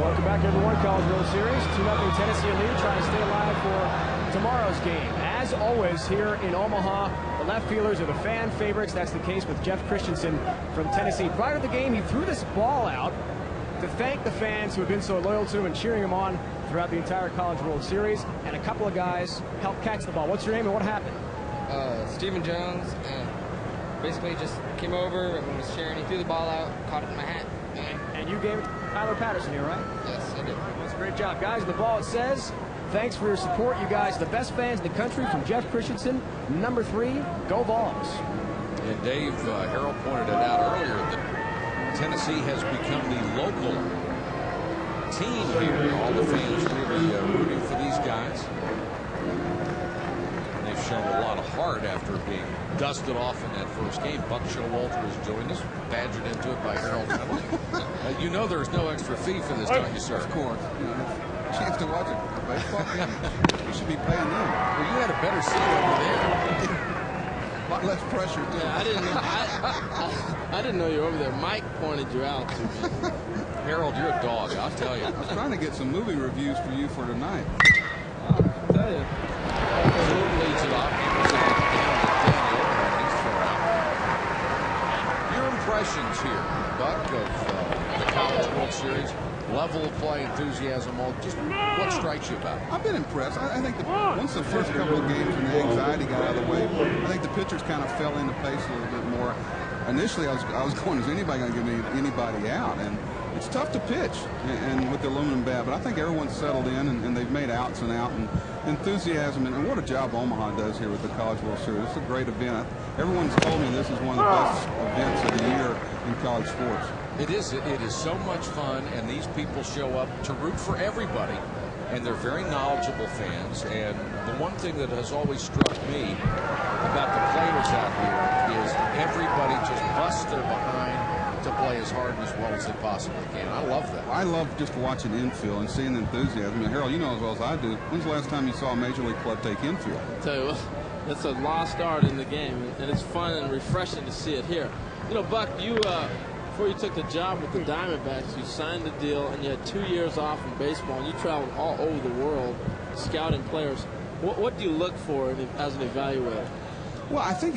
Welcome back, everyone. College World Series, 2-0 Tennessee lead, trying to stay alive for tomorrow's game. As always, here in Omaha, the left fielders are the fan favorites. That's the case with Jeff Christensen from Tennessee. Prior to the game, he threw this ball out to thank the fans who have been so loyal to him and cheering him on throughout the entire College World Series. And a couple of guys helped catch the ball. What's your name and what happened? Stephen Jones. Basically just came over and was cheering. He threw the ball out, caught it in my hat. And you gave it to Tyler Patterson here, right? Yes, I did. That's a great job, guys. The ball, it says, thanks for your support, you guys. The best fans in the country from Jeff Christensen. Number 3, go Vols. And Dave Harold pointed it out earlier that Tennessee has become the local team here. All the fans really rooting for these guys. And they've shown a lot of heart after being dusted off in that first game. Buck Showalter has joined us, badgered into it by Harold Huntley. You know there's no extra fee for this, don't you, sir? Of course. Chance to watch a baseball game. You should be paying them. Well, you had a better seat over there. lot less pressure, too. Yeah, I didn't know you were over there. Mike pointed you out to me. Harold, you're a dog, I'll tell you. I was trying to get some movie reviews for you for tonight. I'll tell you. Fluke leads it off. He presents it down to Daniel, and he's thrown out. Your impressions here, Buck, of the College World Series? Level of play, enthusiasm, all just what strikes you about it? I've been impressed. I think once the first couple of games and the anxiety got out of the way, I think the pitchers kind of fell into pace a little bit more. Initially, I was going, is anybody going to give anybody out? And it's tough to pitch and with the aluminum bat, but I think everyone's settled in and they've made outs and out and enthusiasm. And what a job Omaha does here with the College World Series. It's a great event. Everyone's told me this is one of the best events of the year in college sports. It is so much fun, and these people show up to root for everybody, and they're very knowledgeable fans. And the one thing that has always struck me about the players out here is everybody just busts their behind to play as hard and as well as they possibly can. I love that. I love just watching infield and seeing the enthusiasm. I mean, Harold, you know as well as I do, when's the last time you saw a Major League club take infield? I'll tell you what, that's a lost art in the game, and it's fun and refreshing to see it here. You know, Buck, before you took the job with the Diamondbacks, you signed the deal and you had 2 years off in baseball, and you traveled all over the world scouting players. What do you look for as an evaluator? Well, I think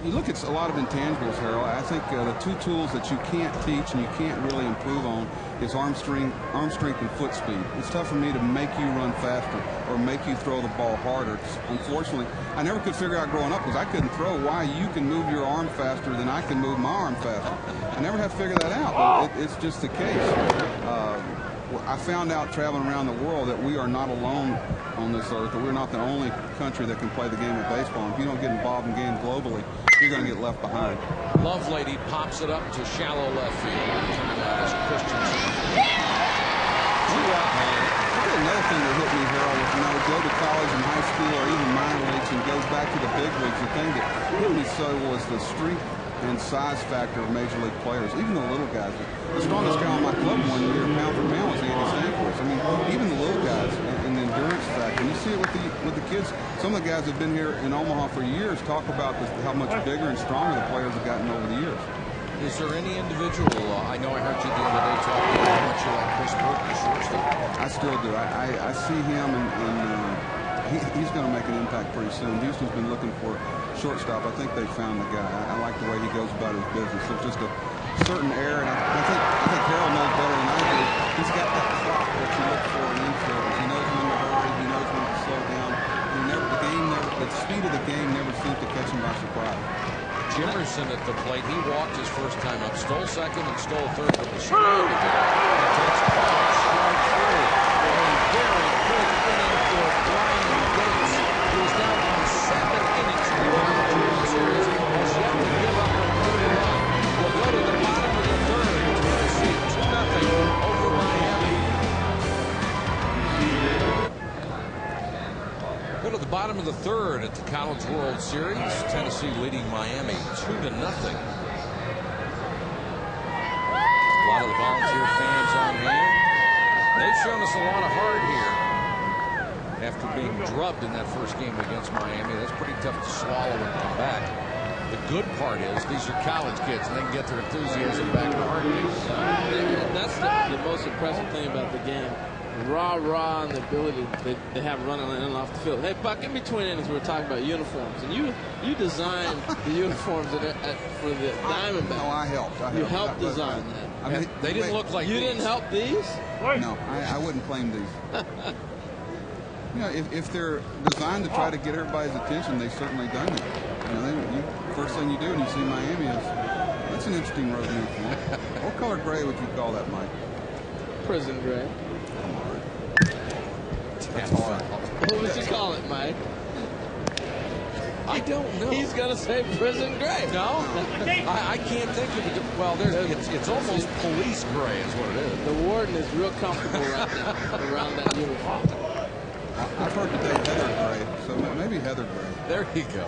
you look at a lot of intangibles, Harold. I think the two tools that you can't teach and you can't really improve on is arm strength and foot speed. It's tough for me to make you run faster or make you throw the ball harder. Unfortunately, I never could figure out growing up because I couldn't throw why you can move your arm faster than I can move my arm faster. I never have figured that out, but it's just the case. I found out traveling around the world that we are not alone on this earth, that we're not the only country that can play the game of baseball. And if you don't get involved in games globally, you're going to get left behind. Lovelady pops it up to shallow left field. Turned out as Christensen. Another thing that hit me, Harold, is go to college and high school or even minor leagues and goes back to the big leagues. The thing that hit me so was the strength and size factor of Major League players, even the little guys. The strongest guy on my club one year, pound for pound, was Andy Stanford. I mean, even the little guys and the endurance factor. And you see it with the kids. Some of the guys that have been here in Omaha for years talk about how much bigger and stronger the players have gotten over the years. Is there any individual, I know I heard you the other day talking about how much you like Chris Burke, the shortstop. I still do. I see him, and he's going to make an impact pretty soon. Houston's been looking for shortstop. I think they found the guy. I like the way he goes about his business. There's just a certain air, and I think Harold knows better than I do. He's got that clock that you look for in infielders. He knows when to hurry. He knows when to slow down. The speed of the game never seems to catch him by surprise. Jimerson at the plate. He walked his first time up, stole second and stole third with the strike. He takes strike three. A very good inning for Brian Gates, who is now on 7 innings in the College World Series. Has yet to give up a third run. We'll go to the bottom of the third. Tennessee 2-0 over Miami. Go to the bottom of the third at the College World Series. Tennessee leading Miami 2-0. A lot of the volunteer fans on hand. They've shown us a lot of heart here after being drubbed in that first game against Miami. That's pretty tough to swallow and come back. The good part is these are college kids and they can get their enthusiasm back in a heartbeat. That's the most impressive thing about the game. Rah and the ability they have running in and off the field. Hey, Buck, in between innings, we were talking about uniforms, and you designed the uniforms for the Diamondbacks. No, I helped. You helped design that. I mean, they didn't look like you didn't help these. No, I wouldn't claim these. You know, if they're designed to try to get everybody's attention, they've certainly done it. First thing you do when you see Miami is that's an interesting road uniform. What color gray would you call that, Mike? Prison gray. What would you call it, Mike? I don't know. He's going to say prison gray. No? I can't think of it. Well, it's almost police gray is what it is. The warden is real comfortable right now around that uniform. I've heard today heather gray, so maybe heather gray. There you go.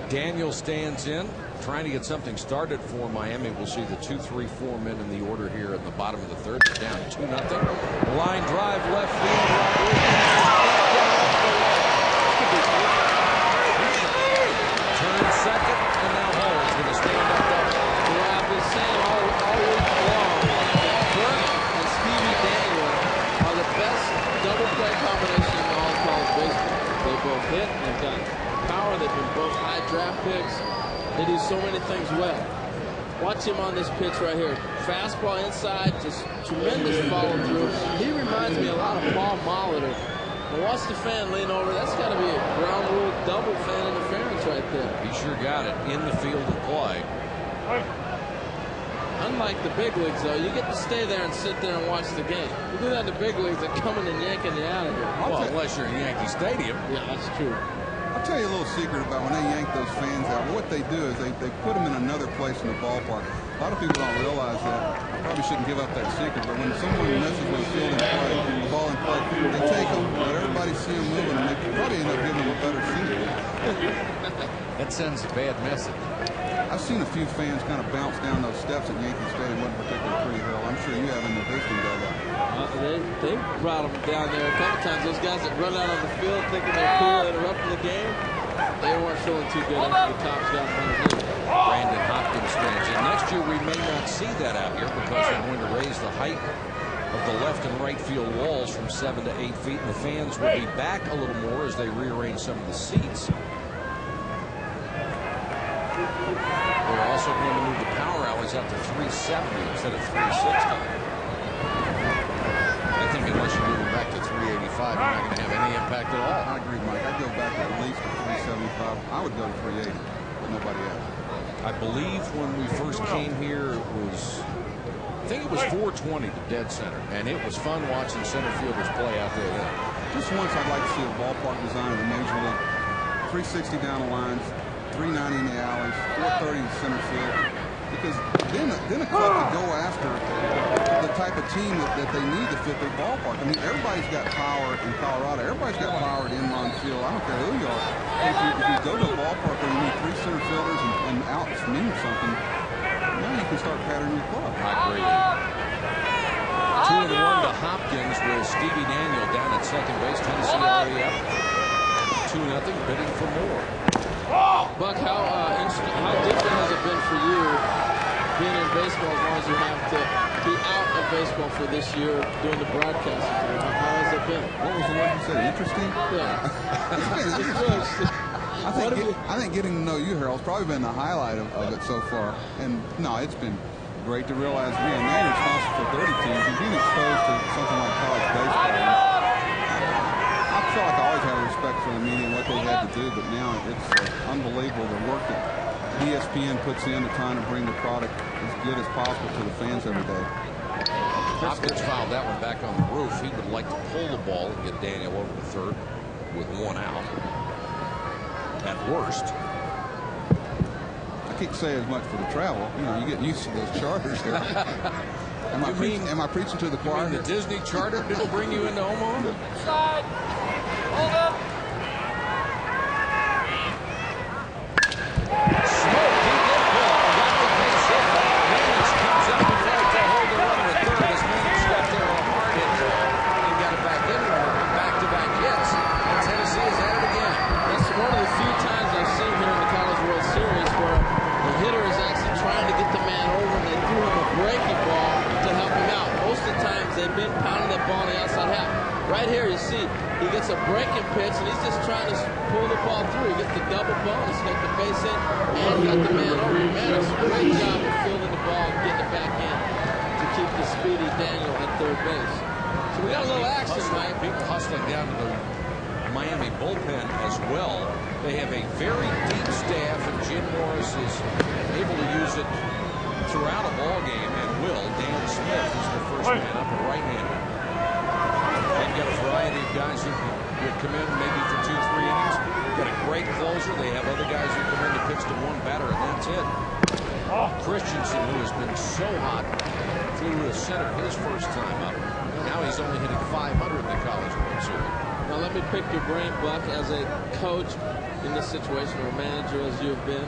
Daniel stands in, trying to get something started for Miami. We'll see the 2, 3, 4 men in the order here at the bottom of the third. They're down 2-0. Line drive left field. in second, and now Hall's going to stand up double. Well, I've been saying all week long, Burke and Stevie Daniel are the best double play combination in all of college baseball. They both hit, they've got power, they've been both high draft picks. They do so many things well. Watch him on this pitch right here. Fastball inside, just tremendous follow through. He reminds me a lot of Paul Molitor. And watch the fan lean over. That's got to be a ground rule double fan interference right there. He sure got it in the field of play. Unlike the big leagues, though, you get to stay there and sit there and watch the game. You do that in the big leagues, they're coming and yanking you out of here. Well, unless you're in Yankee Stadium. Yeah, that's true. I'll tell you a little secret about when they yank those fans out. What they do is they put them in another place in the ballpark. A lot of people don't realize that. I probably shouldn't give up that secret, but when someone messes with a field in play, the ball in play, they take them, let everybody see them moving, and they probably end up giving them a better seat. That sends a bad message. I've seen a few fans kind of bounce down those steps at Yankee Stadium. Wasn't particularly pretty, Hill. I'm sure you have in the visiting dugout. They brought them down there a couple times. Those guys that run out on the field thinking they're cool, interrupting the game, they weren't feeling too good after the tops got underneath. Brandon Hopkins stands in. Next year we may not see that out here because they're going to raise the height of the left and right field walls from 7 to 8 feet, and the fans will be back a little more as they rearrange some of the seats. They're also going to move the power alleys up to 370 instead of 360. I think unless you move them back to 385, you're not going to have any impact at all. I agree, Mike. I'd go back at least to 375. I would go to 380, but nobody else. I believe when we first came here, it was, I think it was 420 to dead center, and it was fun watching center fielders play out there then. Just once I'd like to see a ballpark design in the Major League. 360 down the lines, 390 in the alleys, 430 in center field. Because then a club could go after the type of team that they need to fit their ballpark. I mean, everybody's got power in Colorado. Everybody's got power at Inman Field. I don't care who you are. If you go to a ballpark where you need 3 center fielders and outs mean something, now you can start patterning your club. I agree. 2-1 to Hopkins with Stevie Daniel down at second base. Tennessee already up 2-0, bidding for more. Buck, how different has it been for you being in baseball as long as you have to be out of baseball for this year doing the broadcasting? How has it been? What was the word you said? Interesting? Yeah. I think getting to know you, Harold, has probably been the highlight of it so far. And no, it's been great to realize, man, now you're responsible for 30 teams and being exposed to something like college baseball. I feel like I always had a respect for the media and what they had to do, but now it's unbelievable the work that ESPN puts in to trying to bring the product as good as possible to the fans every day. Hopkins fouled that one back on the roof. He would like to pull the ball and get Daniel over to third with 1 out. At worst. I can't say as much for the travel. You know, you get used to those charters there. Am I preaching to the choir? You mean the Disney charter didn't bring you into Omaha? Side. Hold up. Smoke, he did pull. Got the base hit. Manage comes up and tries to hold the runner at third. As Manage got there on a hard hit. He got it back in there. Back-to-back hits. And Tennessee has had it again. That's one of the few times I've seen here in the College World Series where the hitter is actually trying to get the man over and they threw him a breaking ball to help him out. Most of the times they've been pounding that ball on the outside half. Right here you see he gets a breaking pitch and he's just trying to pull the ball through. He gets the double bonus, got the base hit, and got the man over. Man, it's a great job of fielding the ball and getting it back in to keep the speedy Daniel at third base. So we got a little action, Mike. People hustling down to the Miami bullpen as well. They have a very deep staff, and Jim Morris is able to use it throughout a ball game, and will. Dan Smith is the first man up, a right-hander. They've got a variety of guys who come in maybe for 2-3 innings. Got a great closer. They have other guys who come in to pitch to one batter, and that's it. Christensen, who has been so hot, flew to center his first time up. Now he's only hitting 500 in the College World Series. Now let me pick your brain, Buck, as a coach in this situation, or a manager as you have been.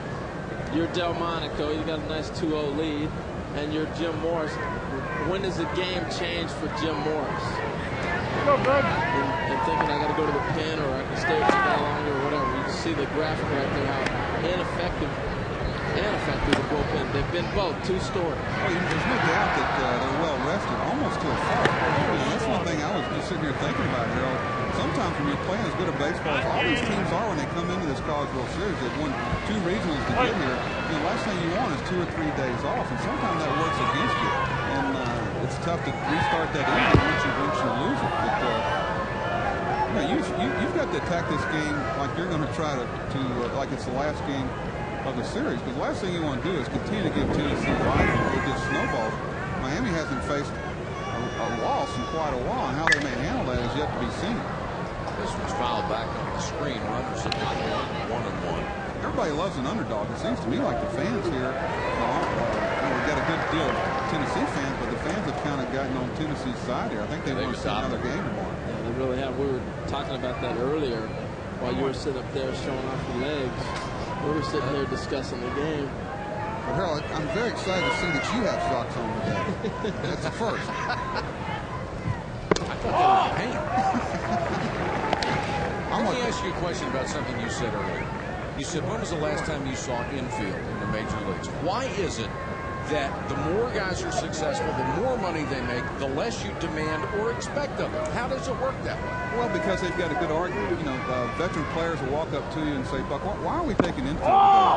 You're Delmonico. You got a nice 2-0 lead, and you're Jim Morris. When does the game change for Jim Morris? And thinking I got to go to the pen, or I can stay with you a little longer, or whatever. You can see the graphic right there how ineffective and effective the bullpen. They've been both two-story. Well, there's no doubt that they're well rested, almost to a fault. That's one thing I was just sitting here thinking about, Harold. Sometimes when you're playing as good a baseball as all these teams are when they come into this College World Series, they've won 2 regionals to get here. The last thing you want is 2 or 3 days off, and sometimes that works against you. And it's tough to restart that engine once you lose it. But you've got to attack this game like you're going to try to like it's the last game of the series, because the last thing you want to do is continue to give Tennessee life and it just snowballs. Miami hasn't faced a loss in quite a while, and how they may handle that is yet to be seen. This one's fouled back on the screen. Runners at 1-1. Everybody loves an underdog. It seems to me like the fans here, we've got a good deal of Tennessee fans, but the fans have kind of gotten on Tennessee's side here. I think they want to see another game tomorrow. Yeah, they really have. We were talking about that earlier while you were sitting up there showing off your legs. We were sitting there discussing the game. But Harold, I'm very excited to see that you have socks on today. That's the first. I thought that was paint. Let me ask you a question about something you said earlier. You said, when was the last time you saw infield in the major leagues? Why is it that the more guys are successful, the more money they make, the less you demand or expect of them? How does it work that way? Well, because they've got a good argument. Veteran players will walk up to you and say, Buck, why are we taking infield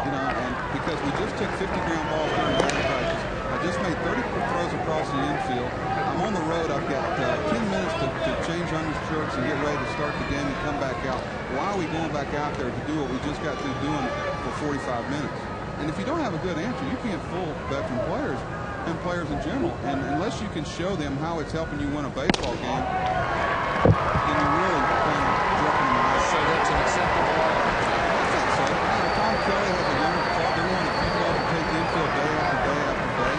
today? And because we just took 50 ground balls during batting practice. I just made 30 throws across the infield. I'm on the road. I've got 10 minutes to change understrokes and get ready to start the game and come back out. Why are we going back out there to do what we just got through doing for 45 minutes? And if you don't have a good answer, you can't fool veteran players and players in general. And unless you can show them how it's helping you win a baseball game, then you're really kind of dropping them out. So that's an acceptable argument. I think so. Tom Kelly has a younger club. They want to people to take the infield day after day after day.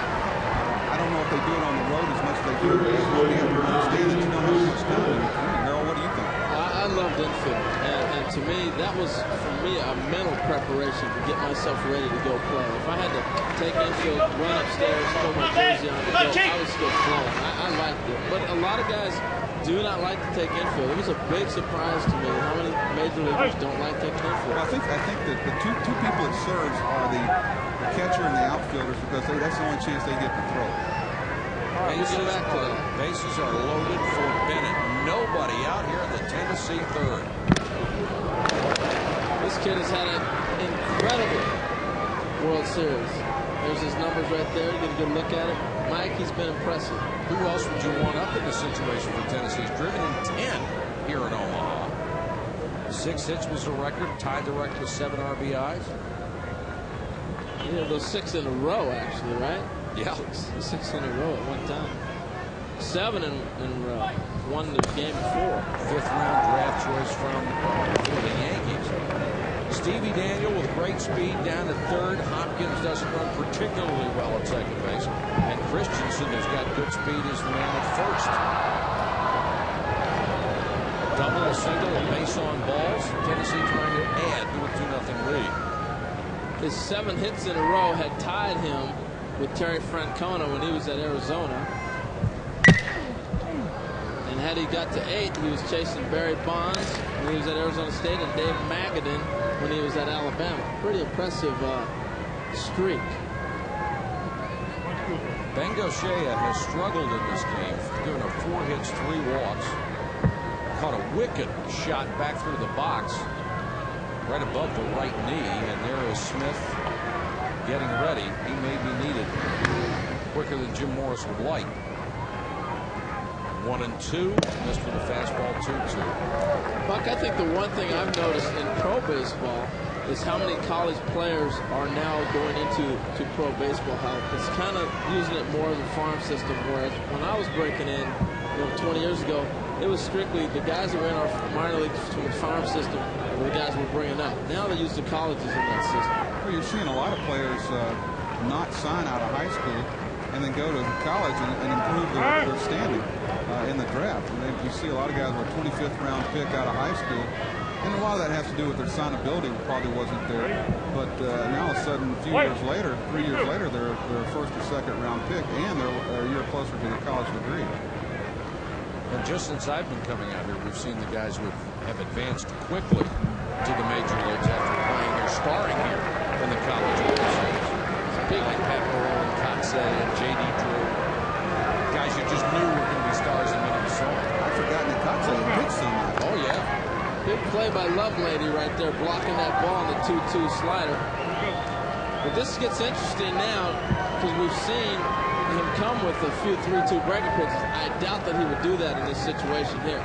I don't know if they do it on the road as much as they do at baseball. You have to understand that you don't have much time in between. Harold, what do you think? I loved infield, and to me, that was, for me, a mental preparation to get myself ready to go play. If I had to take infield, run upstairs, throw my jersey on, and go, I was still flowing. I liked it. But a lot of guys do not like to take infield. It was a big surprise to me how many major leaguers don't like taking infield. Well, I think that the two people it serves are the catcher and the outfielders, because that's the only chance they get to throw. All right, Bases, get back to that. Bases are loaded for Bennett. Nobody out here in the Tennessee third. This kid has had an incredible World Series. There's his numbers right there. You get a good look at it. Mike, he's been impressive. Who else would you want up in this situation for Tennessee? He's driven in 10 here in Omaha. 6 hits was the record, tied the record with 7 RBIs. Yeah, those 6 in a row, actually, right? Yeah. 6 in a row at one time. 7 in a row. Won the game before. 5th round draft choice for the Yankees. Stevie Daniel with great speed down at third. Hopkins doesn't run particularly well at second base. And Christensen has got good speed as the man at first. A double, a single, a base on balls. Tennessee trying to add to a 2-0 lead. His 7 hits in a row had tied him with Terry Francona when he was at Arizona. And had he got to 8, he was chasing Barry Bonds when he was at Arizona State and Dave Magadan when he was at Alabama. Pretty impressive streak. Bengochea has struggled in this game, giving up 4 hits, 3 walks. Caught a wicked shot back through the box, right above the right knee, and there is Smith getting ready. He may be needed quicker than Jim Morris would like. 1-2, missed with a fastball, 2-2. Buck, I think the one thing I've noticed in pro baseball is how many college players are now going into pro baseball. How it's kind of using it more as a farm system, whereas when I was breaking in 20 years ago, it was strictly the guys that were in our minor leagues from the farm system were the guys we're bringing up. Now they use the colleges in that system. Well, you're seeing a lot of players not sign out of high school and then go to college and improve their standing in the draft. And then you see a lot of guys with a 25th round pick out of high school, and a lot of that has to do with their signability probably wasn't there. But now all of a sudden, a few years later, 3 years later, they're a 1st or 2nd round pick, and they're a year closer to their college degree. And just since I've been coming out here, we've seen the guys who have advanced quickly to the major leagues after playing their starring here in the College World Series. Big like Pat Burrell and Kotze and J.D. Drew. Guys you just knew were going to be stars the minute you saw them. I've forgotten that Kotze had pitched so much. Oh, yeah. Big play by Lovelady right there, blocking that ball on the 2-2 slider. But this gets interesting now because we've seen him come with a few 3-2 breaking pitches. I doubt that he would do that in this situation here.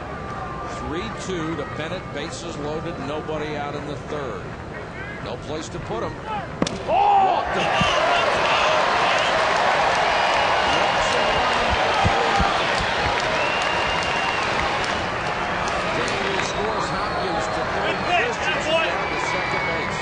3-2 to Bennett, bases loaded, nobody out in the third. No place to put him. Walked him. Daniel scores Hopkins to third. Christensen down to second base.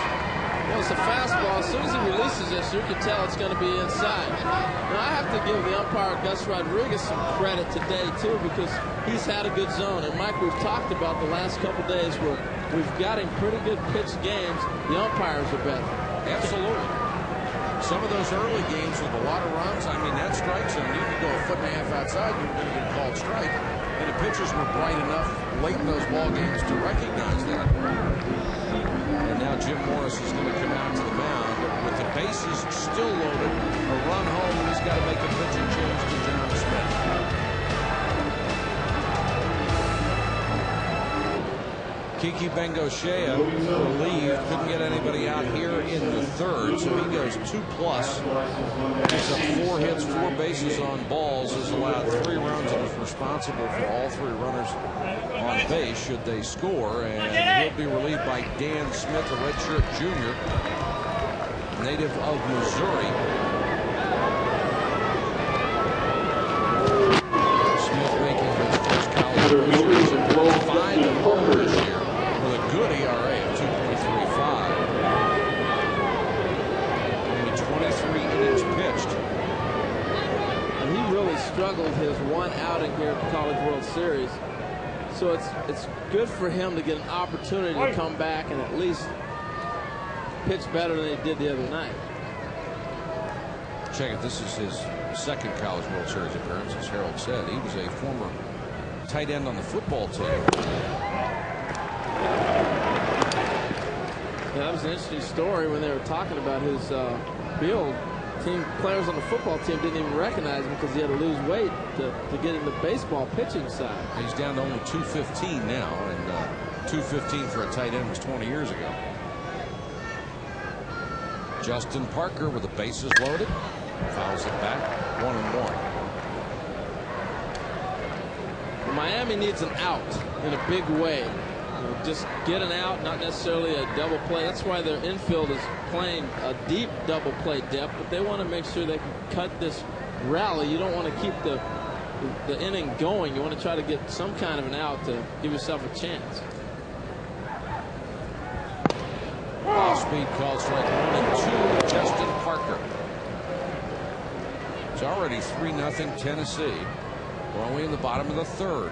Well, it's a fastball. As soon as he releases this, you can tell it's going to be inside. Now, I have to give the umpire, Gus Rodriguez, some credit today, too, because he's had a good zone. And, Mike, we've talked about the last couple days where we've got him pretty good pitched games. The umpires are better. Absolutely. Some of those early games with a lot of runs, I mean, that strike zone, you could go a foot and a half outside, you were going to get a called strike. And the pitchers were bright enough late in those ball games to recognize that. And now Jim Morris is going to come out to the mound with the bases still loaded. A run home, and he's got to make a pitching change to John Smith. Kiki Bengochea relieved, couldn't get anybody out here in the third, so he goes 2+. He's up 4 hits, 4 bases on balls, has allowed 3 runs and is responsible for all 3 runners on base should they score, and he'll be relieved by Dan Smith, a redshirt junior, native of Missouri. Smith making his first college World Series appearance, 5 home this year. Good ERA of 2.35. Only 23 innings pitched. And he really struggled his one outing here at the College World Series. So it's good for him to get an opportunity to come back and at least pitch better than he did the other night. Check it. This is his second College World Series appearance, as Harold said. He was a former tight end on the football team. Yeah, that was an interesting story when they were talking about his build. Team players on the football team didn't even recognize him because he had to lose weight to get in the baseball pitching side. He's down to only 215 now, and 215 for a tight end was 20 years ago. Justin Parker with the bases loaded, fouls it back, 1-1. Well, Miami needs an out in a big way. Just get an out, not necessarily a double play. That's why their infield is playing a deep double play depth, but they want to make sure they can cut this rally. You don't want to keep the inning going. You want to try to get some kind of an out to give yourself a chance. Off-speed call strike 1 and 2. Justin Parker. It's already 3-0 Tennessee. We're only in the bottom of the third.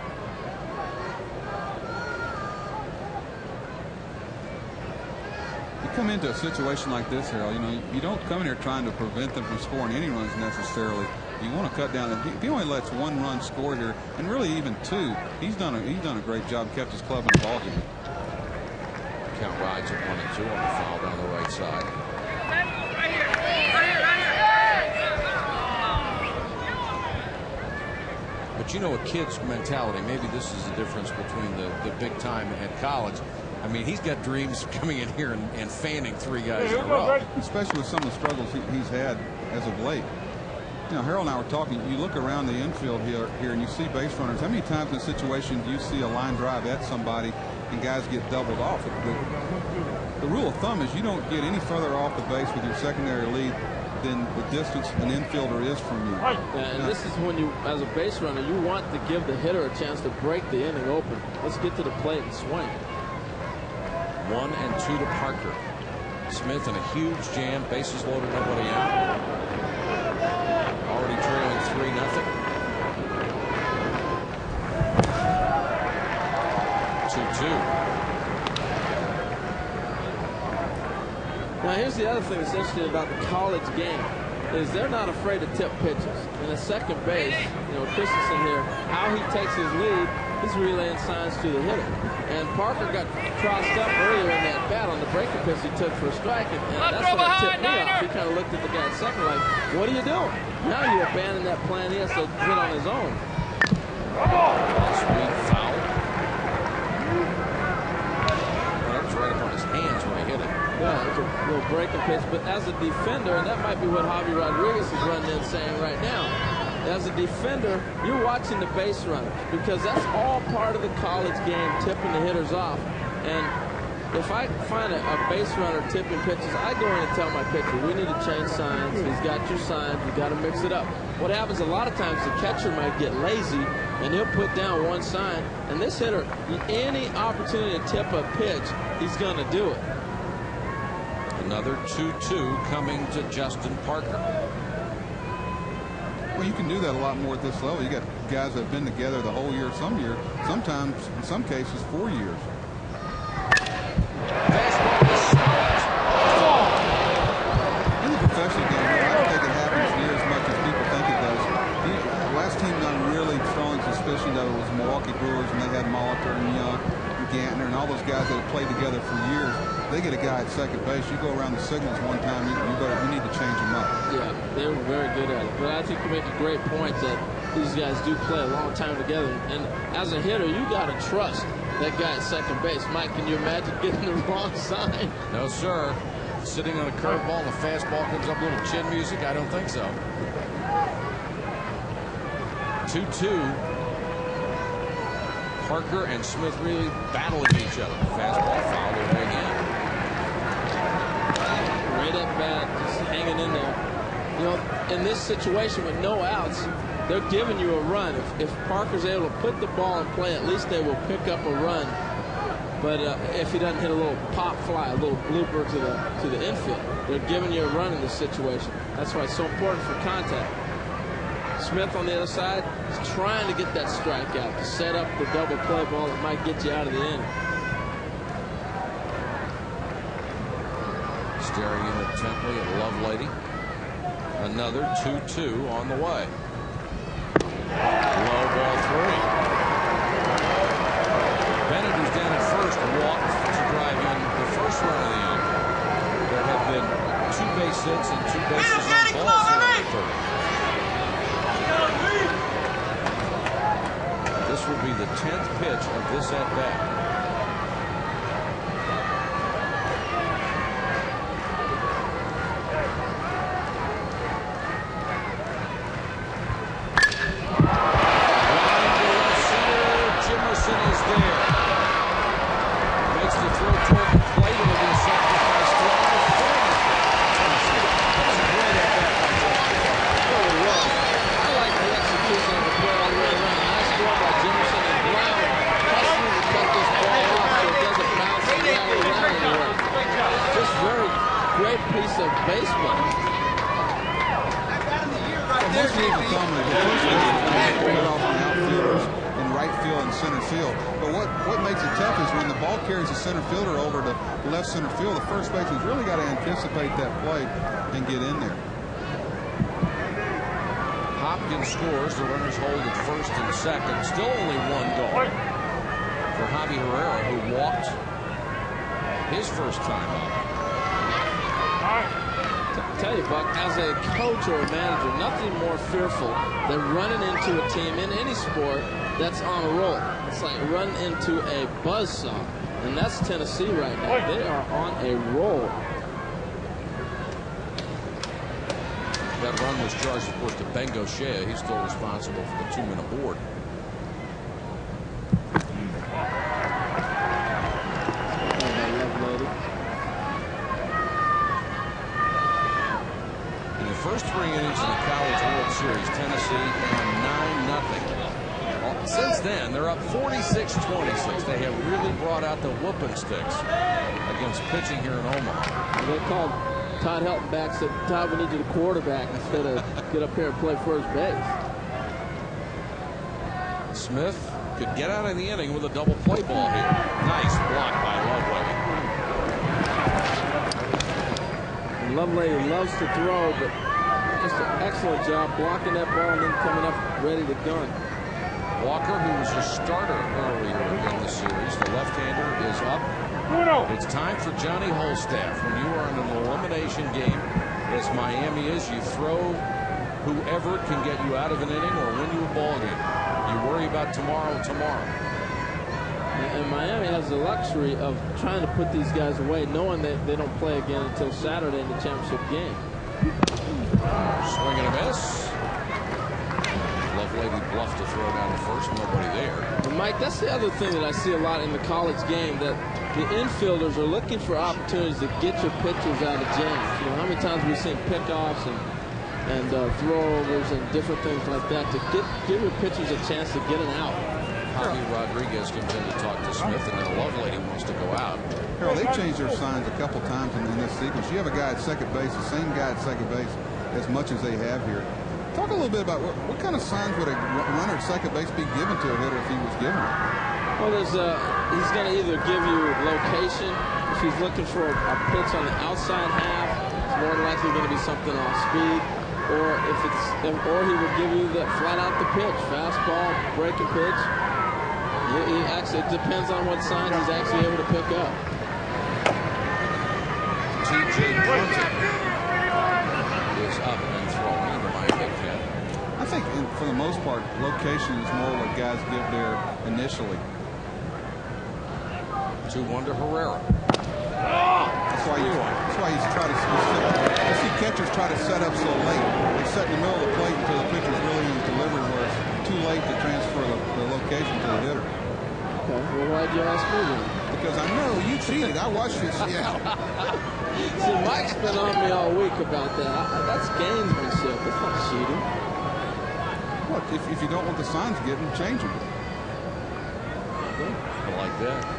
You come into a situation like this, Harold, you know, you don't come in here trying to prevent them from scoring any runs necessarily. You want to cut down. If he only lets 1 run score here, and really even 2, he's done a great job, kept his club in the ballgame. Count rides at 1 and 2 on the foul down the right side. But you know, a kid's mentality, maybe this is the difference between the big time and college. I mean, he's got dreams of coming in here and fanning 3 guys in a row. Especially with some of the struggles he's had as of late. You know, Harold and I were talking, you look around the infield here and you see base runners. How many times in a situation do you see a line drive at somebody and guys get doubled off? The rule of thumb is you don't get any further off the base with your secondary lead than the distance an infielder is from you. Yeah, and this is when you, as a base runner, you want to give the hitter a chance to break the inning open. Let's get to the plate and swing. 1 and 2 to Parker. Smith in a huge jam, bases loaded, nobody out. Already trailing 3-0. 2-2. Now here's the other thing that's interesting about the college game is they're not afraid to tip pitches. In a second base, you know, Christensen here, how he takes his lead he's relaying signs to the hitter. And Parker got crossed up earlier in that bat on the breaking pitch he took for a strike, and that's what tipped me off. He kind of looked at the guy at second like, what are you doing? Now you abandon that plan. He has to hit on his own. Off-speed foul. That was right up on his hands when he hit it. Yeah, it was a little breaking pitch, but as a defender, and that might be what Javi Rodriguez is running in saying right now, as a defender, you're watching the base runner because that's all part of the college game, tipping the hitters off. And if I find a base runner tipping pitches, I go in and tell my pitcher, we need to change signs. He's got your signs. You got to mix it up. What happens a lot of times, the catcher might get lazy and he'll put down one sign. And this hitter, any opportunity to tip a pitch, he's going to do it. Another 2-2 coming to Justin Parker. Well, you can do that a lot more at this level. You got guys that have been together the whole year, sometimes, in some cases, 4 years. In the professional game, I don't think it happens near as much as people think it does. The last team done really strong suspicion of it was Milwaukee Brewers, and they had Molitor and Young and Gantner and all those guys that have played together for years. They get a guy at second base. You go around the signals one time, you need to change them up. Yeah, they were very good at it. But I think you make a great point that these guys do play a long time together. And as a hitter, you got to trust that guy at second base. Mike, can you imagine getting the wrong sign? No, sir. Sitting on a curveball and the fastball comes up, a little chin music? I don't think so. 2-2. Parker and Smith really battling each other. Fastball fouled away again. Right at bat, just hanging in there. You know, in this situation with no outs, they're giving you a run. If Parker's able to put the ball in play, at least they will pick up a run. But if he doesn't hit a little pop fly, a little blooper to the infield, they're giving you a run in this situation. That's why it's so important for contact. Smith on the other side is trying to get that strikeout to set up the double play ball that might get you out of the inning. Staring in intently at Lovelady. Another 2-2 on the way. Low ball 3. Bennett, who's down at first, walked to drive in the first run of the inning. There have been 2 base hits and 2 bases on balls here in the third. This will be the 10th pitch of this at-bat. Center field, the first baseman's really got to anticipate that play and get in there. Hopkins scores. The runners hold at first and second. Still only 1 gone for Javi Herrera, who walked his first time up. I tell you, Buck, as a coach or a manager, nothing more fearful than running into a team in any sport that's on a roll. It's like running into a buzzsaw. And that's Tennessee right now. They are on a roll. That run was charged, of course, to Ben Gaucher. He's still responsible for the 2-man aboard. In the first 3 innings in the College World Series, Tennessee down 9-0. Since then, they're up 46-26. They have really brought out the whooping sticks against pitching here in Omaha. They called Todd Helton back, said, Todd, we need you to quarterback instead of get up here and play first base. Smith could get out of the inning with a double play ball here. Nice block by Lovelady. Lovelady loves to throw, but just an excellent job blocking that ball and then coming up ready to gun. Walker, who was a starter earlier in the series, the left-hander, is up. It's time for Johnny Holstaff. When you are in an elimination game, as Miami is, you throw whoever can get you out of an inning or win you a ball game. You worry about tomorrow. And Miami has the luxury of trying to put these guys away, knowing that they don't play again until Saturday in the championship game. Swing and a miss. Lovelady bluffed to throw down the first. Nobody there. And Mike, that's the other thing that I see a lot in the college game, that the infielders are looking for opportunities to get your pitchers out of jams. You know, how many times we've seen pickoffs and throwovers and different things like that to give your pitchers a chance to get an out. Javi Rodriguez comes in to talk to Smith, and then Lovelady wants to go out. Harold, they've changed their signs a couple times in this sequence. You have a guy at second base, the same guy at second base as much as they have here. Talk a little bit about what kind of signs would a runner at second base be given to a hitter if he was given it? Well, he's going to either give you location. If he's looking for a pitch on the outside half, it's more than likely going to be something off speed. Or he would give you the flat out the pitch, fastball, breaking pitch. It depends on what signs he's actually able to pick up. T.J. Brunton is up and throwing in the Miami pen. I think, for the most part, location is more what guys give there initially. 2-1 to Herrera. That's why you try to see catchers try to set up so late. They set in the middle of the plate until the pitcher's really in delivery, where it's too late to transfer the location to the hitter. Okay, well, why'd you ask me then? Because I know you cheated. I watched this. Yeah. See, Mike's been on me all week about that. That's gamesmanship. It's not cheating. What? If you don't want the signs getting, change them. I like that.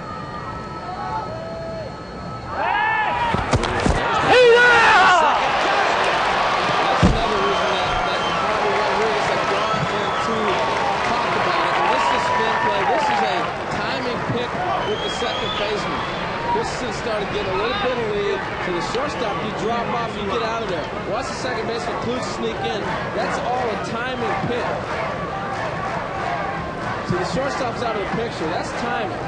Second baseman. Christensen started getting a little bit of lead. To the shortstop, you drop off, you get out of there. Watch the second baseman Klutz sneak in. That's all a timing pick. So the shortstop's out of the picture. That's timing.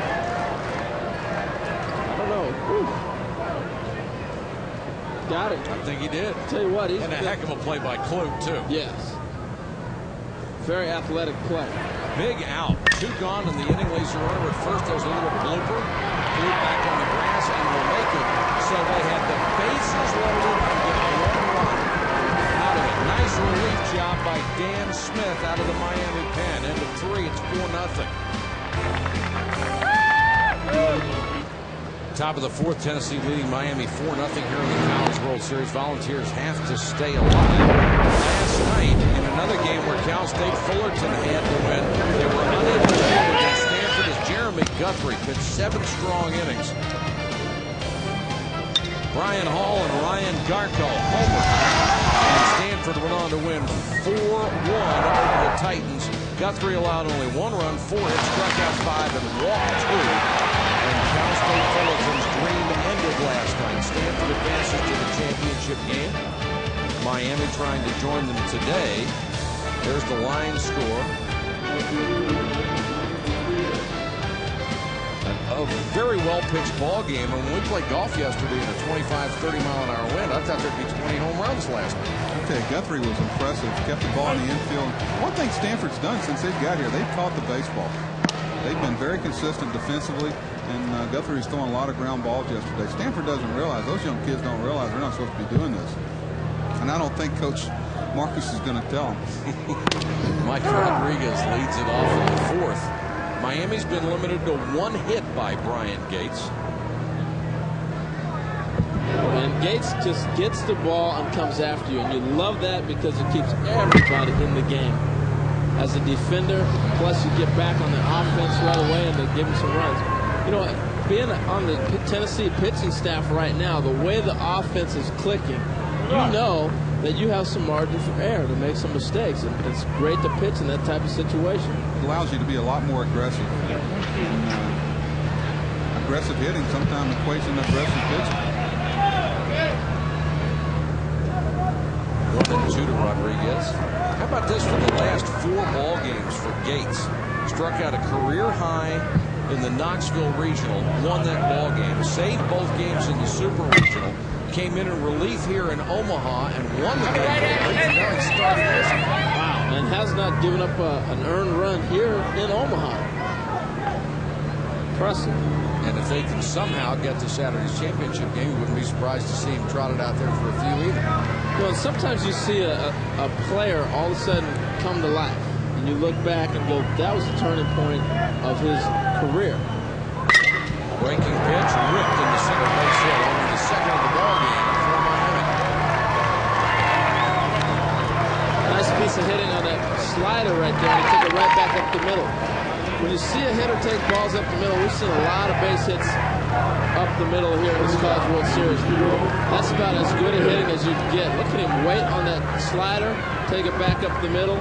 I don't know. Ooh. Got it. I think he did. Tell you what, he's and a heck of a play by Klutz too. Yes. Very athletic play. Big out. 2 gone in the inning. Lays a runner at first. There's a little blooper. Flew back on the grass and will make it. So they had the bases loaded and get 1 run out of it. Nice relief job by Dan Smith out of the Miami pen. End of 3. It's 4-0. Top of the 4th, Tennessee leading Miami 4-0 here in the College World Series. Volunteers have to stay alive. Last night, in another game where Cal State Fullerton had to win, they were unable to win against Stanford as Jeremy Guthrie pitched 7 strong innings. Brian Hall and Ryan Garko homered, and Stanford went on to win 4-1 over the Titans. Guthrie allowed only 1 run, 4 hits, struck out 5, and walked 2. Cal State Fullerton's dream ended last night. Stanford advances to the championship game. Miami trying to join them today. There's the line score. A very well-pitched ball game. And when we played golf yesterday in a 25-30 mile-an-hour wind, I thought there'd be 20 home runs last night. I tell you, Guthrie was impressive. Kept the ball in the infield. One thing Stanford's done since they've got here, they've taught the baseball. They've been very consistent defensively, and Guthrie's throwing a lot of ground balls yesterday. Stanford doesn't realize, those young kids don't realize they're not supposed to be doing this. And I don't think Coach Marcus is going to tell them. Mike Rodriguez leads it off in the 4th. Miami's been limited to 1 hit by Brian Gates. And Gates just gets the ball and comes after you, and you love that because it keeps everybody in the game. As a defender, plus you get back on the offense right away and they give him some runs. You know, being on the Tennessee pitching staff right now, the way the offense is clicking, you know that you have some margin for error to make some mistakes, and it's great to pitch in that type of situation. It allows you to be a lot more aggressive. And, aggressive hitting sometimes equates in aggressive pitching. 1-2 to Rodriguez. How about this for the last 4 ball games for Gates? struck out a career high in the Knoxville Regional, won that ball game, saved both games in the Super Regional, came in relief here in Omaha and won the game. Now he's starting this. Wow, and has not given up an earned run here in Omaha. Impressive. And if they can somehow get to Saturday's championship game, we wouldn't be surprised to see him trotted out there for a few either. Well, sometimes you see a player all of a sudden come to life, and you look back and go, that was the turning point of his career. Breaking pitch ripped into center base hit, only the second of the ball game for Miami. Nice piece of hitting on that slider right there. He took it right back up the middle. When you see a hitter take balls up the middle, we've seen a lot of base hits up the middle here in this College World Series. That's about as good a hitting as you can get. Look at him wait on that slider, take it back up the middle.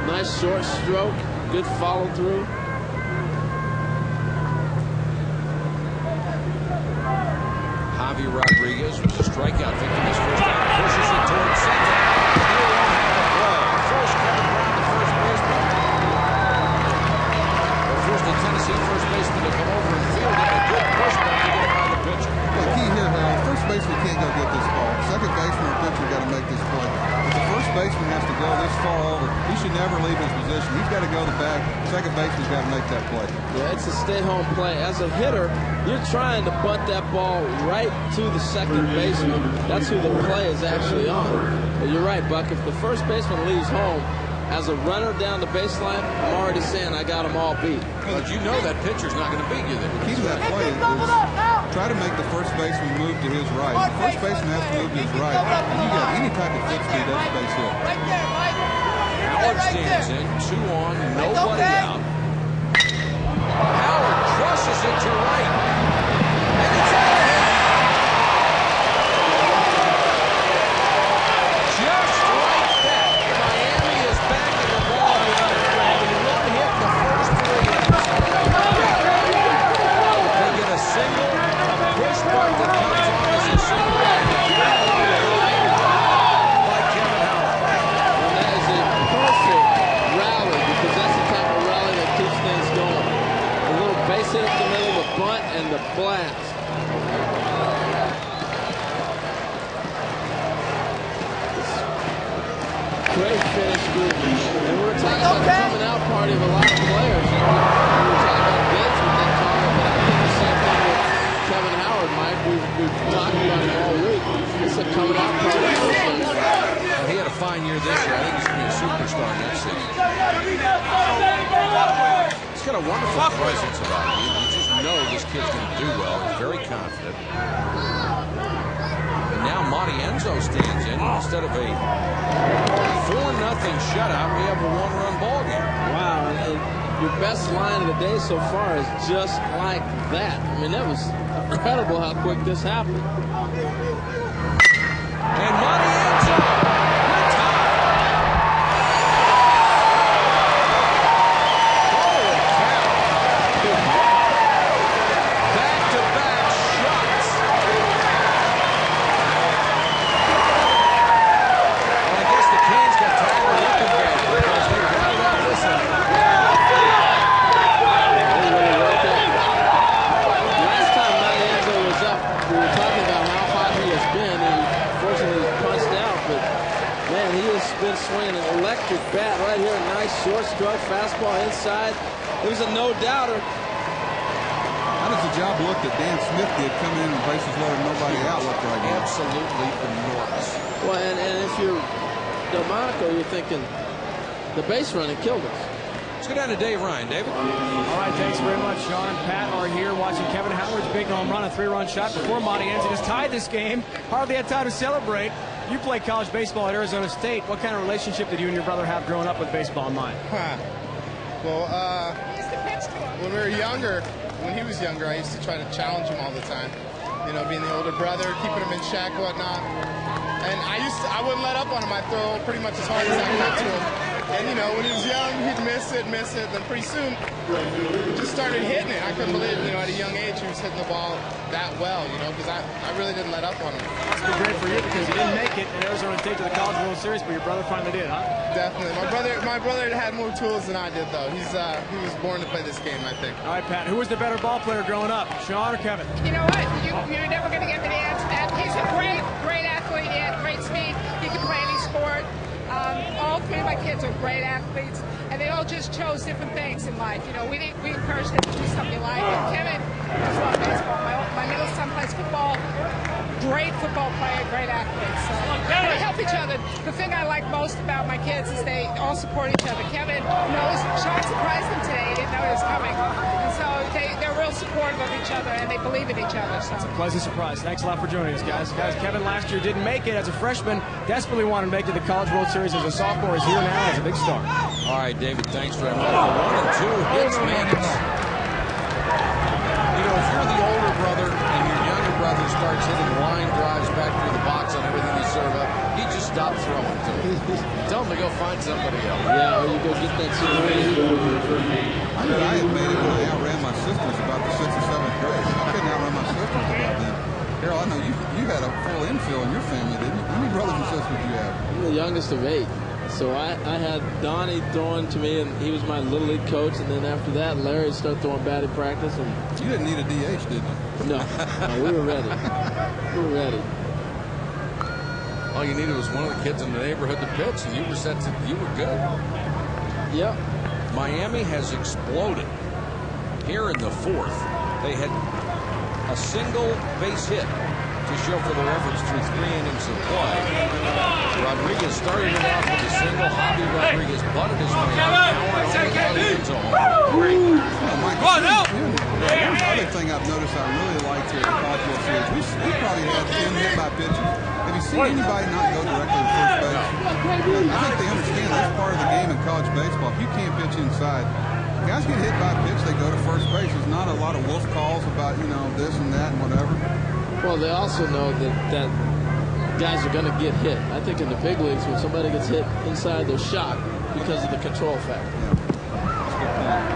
Nice short stroke, good follow through. Javi Rodriguez was a strikeout victim his first time. Pushes it towards second. First coming around the first baseman. First the Tennessee first baseman to come over and field it. A good pushback to get it by the pitcher. Well, key here, Harold. First baseman can't go get this ball. Second baseman or pitcher got to make this play. If the first baseman has to go this far over, he should never leave his position. He's got to go the bag. Second baseman's got to make that play. Yeah, it's a stay-home play. As a hitter, you're trying to butt that ball right to the second baseman. That's who the play is actually on. But you're right, Buck. If the first baseman leaves home, as a runner down the baseline, I'm already saying I got them all beat. But you know that pitcher's not going to beat you then. The key to that play is try to make the first baseman move to his right. The first baseman has to move to his right, and you got any type of foot speed, that's a base hit. Howard stands in, 2 on, nobody out. Howard crushes it to right. And it's out of here. Just like that, Miami is back in the ball game. Having one hit in the first 3 innings. They get a single, a push part that comes on as a single. By Kevin Howard. And that is a perfect rally, because that's the type of rally that keeps things going. A little base hit up the middle, the bunt, and the blast. Great finish, group. And we were talking about the coming out party of a lot of players. You know, we were talking about Vince with that comment, but I think the same thing with Kevin Howard, Mike. We've talked about him all week. It's a coming out party. He had a fine year this year. I think he's going to be a superstar next season. He's got a wonderful presence about him. You just know this kid's going to do well. He's very confident. And now Monty Enzo stands in. Instead of a 4-0 shutout, we have a 1-run ball game. Wow. And your best line of the day so far is just like that. I mean, that was incredible how quick this happened. And Monty Enzo, we're tied. Holy cow. Back-to-back shots. Well, I guess the Canes got tired of looking bad because they got it out this end. Last time Monty Enzo was up, we were talking about how hot he has been. Fortunately, he's punched out, but man, he has been swinging an electric bat right here. A nice short stroke, fastball inside. It was a no-doubter. How does the job look that Dan Smith did coming in and bases loaded, nobody out look right now? Absolutely enormous. Well, and if you're Delmonico, you're thinking the base running killed us. Let's go down to Dave Ryan. David? All right, thanks very much, Sean. Pat are here watching Kevin Howard's big home run, a 3-run shot before Monty Enzo just tied this game. Hardly had time to celebrate. You played college baseball at Arizona State. What kind of relationship did you and your brother have growing up with baseball in mind? Well, when we were younger, when he was younger, I used to try to challenge him all the time. You know, being the older brother, keeping him in check, whatnot. And I wouldn't let up on him. I'd throw pretty much as hard as I could to him. And, you know, when he was young, he'd miss it. Then pretty soon, he just started hitting it. I couldn't believe, you know, at a young age, he was hitting the ball that well, you know, because I really didn't let up on him. It's been great for you because you didn't make it in Arizona State to the College World Series, but your brother finally did, huh? Definitely. My brother had more tools than I did, though. He was born to play this game, I think. All right, Pat, who was the better ball player growing up, Sean or Kevin? You know what? You're never going to get me to answer that. He's a great athlete. He had great speed. He could play any sport. All three of my kids are great athletes, and they all just chose different things in life. You know, we encouraged them to do something you like. And Kevin just loved baseball. My middle son plays football. Great football player, great athlete. So they help each other. The thing I like most about my kids is they all support each other. Kevin knows, Sean surprised him today. He didn't know he was coming. And so they're real supportive of each other, and they believe in each other. So. It's a pleasant surprise. Thanks a lot for joining us, guys. Kevin last year didn't make it as a freshman. Desperately wanted to make it to the College World Series as a sophomore. Is here now as a big star. All right, David, thanks very much. 1 and 2 hits, man. You know, if you're the older brother and your younger brother starts hitting line drives back through the box on everything you serve up, he just stopped throwing to him. Tell him to go find somebody else. Yeah, or you go get that situation. I admit it when I outran my sisters about the 6th or 7th grade. I couldn't outrun my sisters about then. Harold, I know you had a full infill in your family, didn't you? How many brothers and sisters do you have? I'm the youngest of 8. So I had Donnie throwing to me, and he was my Little League coach. And then after that, Larry started throwing batting practice. And you didn't need a DH, did you? No, we were ready. We were ready. All you needed was one of the kids in the neighborhood to pitch, and you were set to, you were good. Yep. Miami has exploded. Here in the 4th, they had a single base hit to show for their efforts through 3 innings of play. Rodriguez started it off with a single. Javi Rodriguez butted his way out. Here's another thing I've noticed I really liked here at the College World Series. We probably had 10 hit by pitches. Have you seen anybody not go directly to first base? I think they understand that's part of the game in college baseball. If you can't pitch inside, guys get hit by a pitch, they go to first base. There's not a lot of wolf calls about, you know, this and that and whatever. Well, they also know that guys are going to get hit. I think in the big leagues, when somebody gets hit inside, they're shocked because of the control factor. Yeah. That's a good point.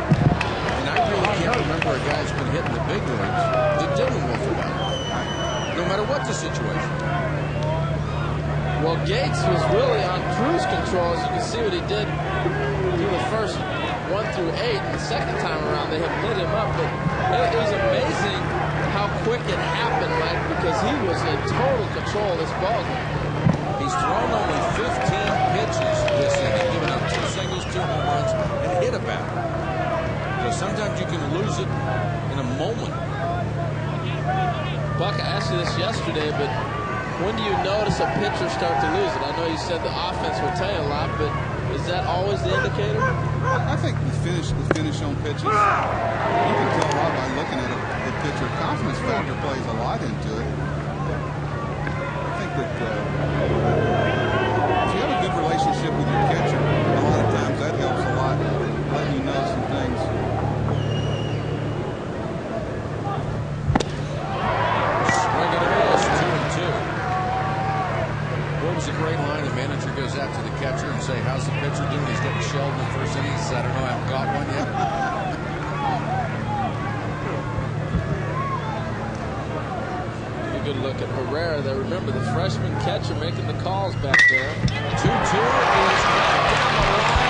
And I really can't remember a guy who's been hit in the big leagues that didn't wolf about it, no matter what the situation. Well, Gates was really on cruise control. As you can see what he did through the first 1 through 8. And the second time around, they have lit him up. But it was amazing how quick it happened, Mike, because he was in total control of this ball game. He's thrown only 15 pitches this inning, given up 2 singles, 2 home runs, and hit a bat. So sometimes you can lose it in a moment. Buck, I asked you this yesterday, but when do you notice a pitcher start to lose it? I know you said the offense will tell you a lot, but is that always the indicator? I think the finish on pitches, you can tell a lot by looking at the pitcher. Confidence factor plays a lot into it. I think that if you have a good relationship with your catcher, a lot of times that helps a lot, letting you know some things. Swing and a miss, 2 and 2. What was a great line? The manager goes out to the catcher and say, "How's the pitcher doing?" He's getting shelled in the first inning. He said, "I don't know, I haven't got one yet." Good look at Herrera there. Remember the freshman catcher making the calls back there. 2-2 is back down the line.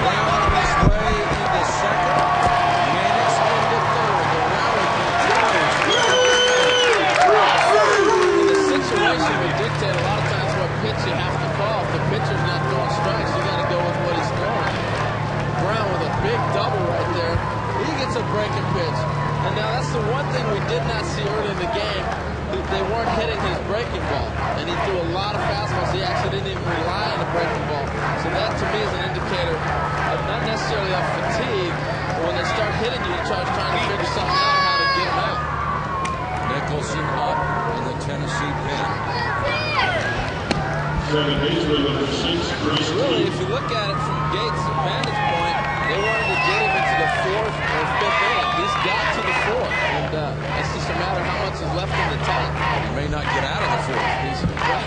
Brown on his way into second. Mannix into third. The rally continues. And the situation would dictate a lot of times what pitch you have to call. If the pitcher's not throwing strikes, you got to go with what he's throwing. Brown with a big double right there. He gets a breaking pitch. And now that's the one thing we did not see early in the game. They weren't hitting his breaking ball. And he threw a lot of fastballs. He actually didn't even rely on the breaking ball. So that to me is an indicator of not necessarily of fatigue, but when they start hitting you, you're trying to figure something out how to get them out. Nicholson up in the Tennessee pen. Really, if you look at it from Gates' vantage point, they wanted to get him into the 4th or 5th inning. He's got to the 4th, and it's just a matter of how much is left in the tank. He may not get out of the 4th. He's right.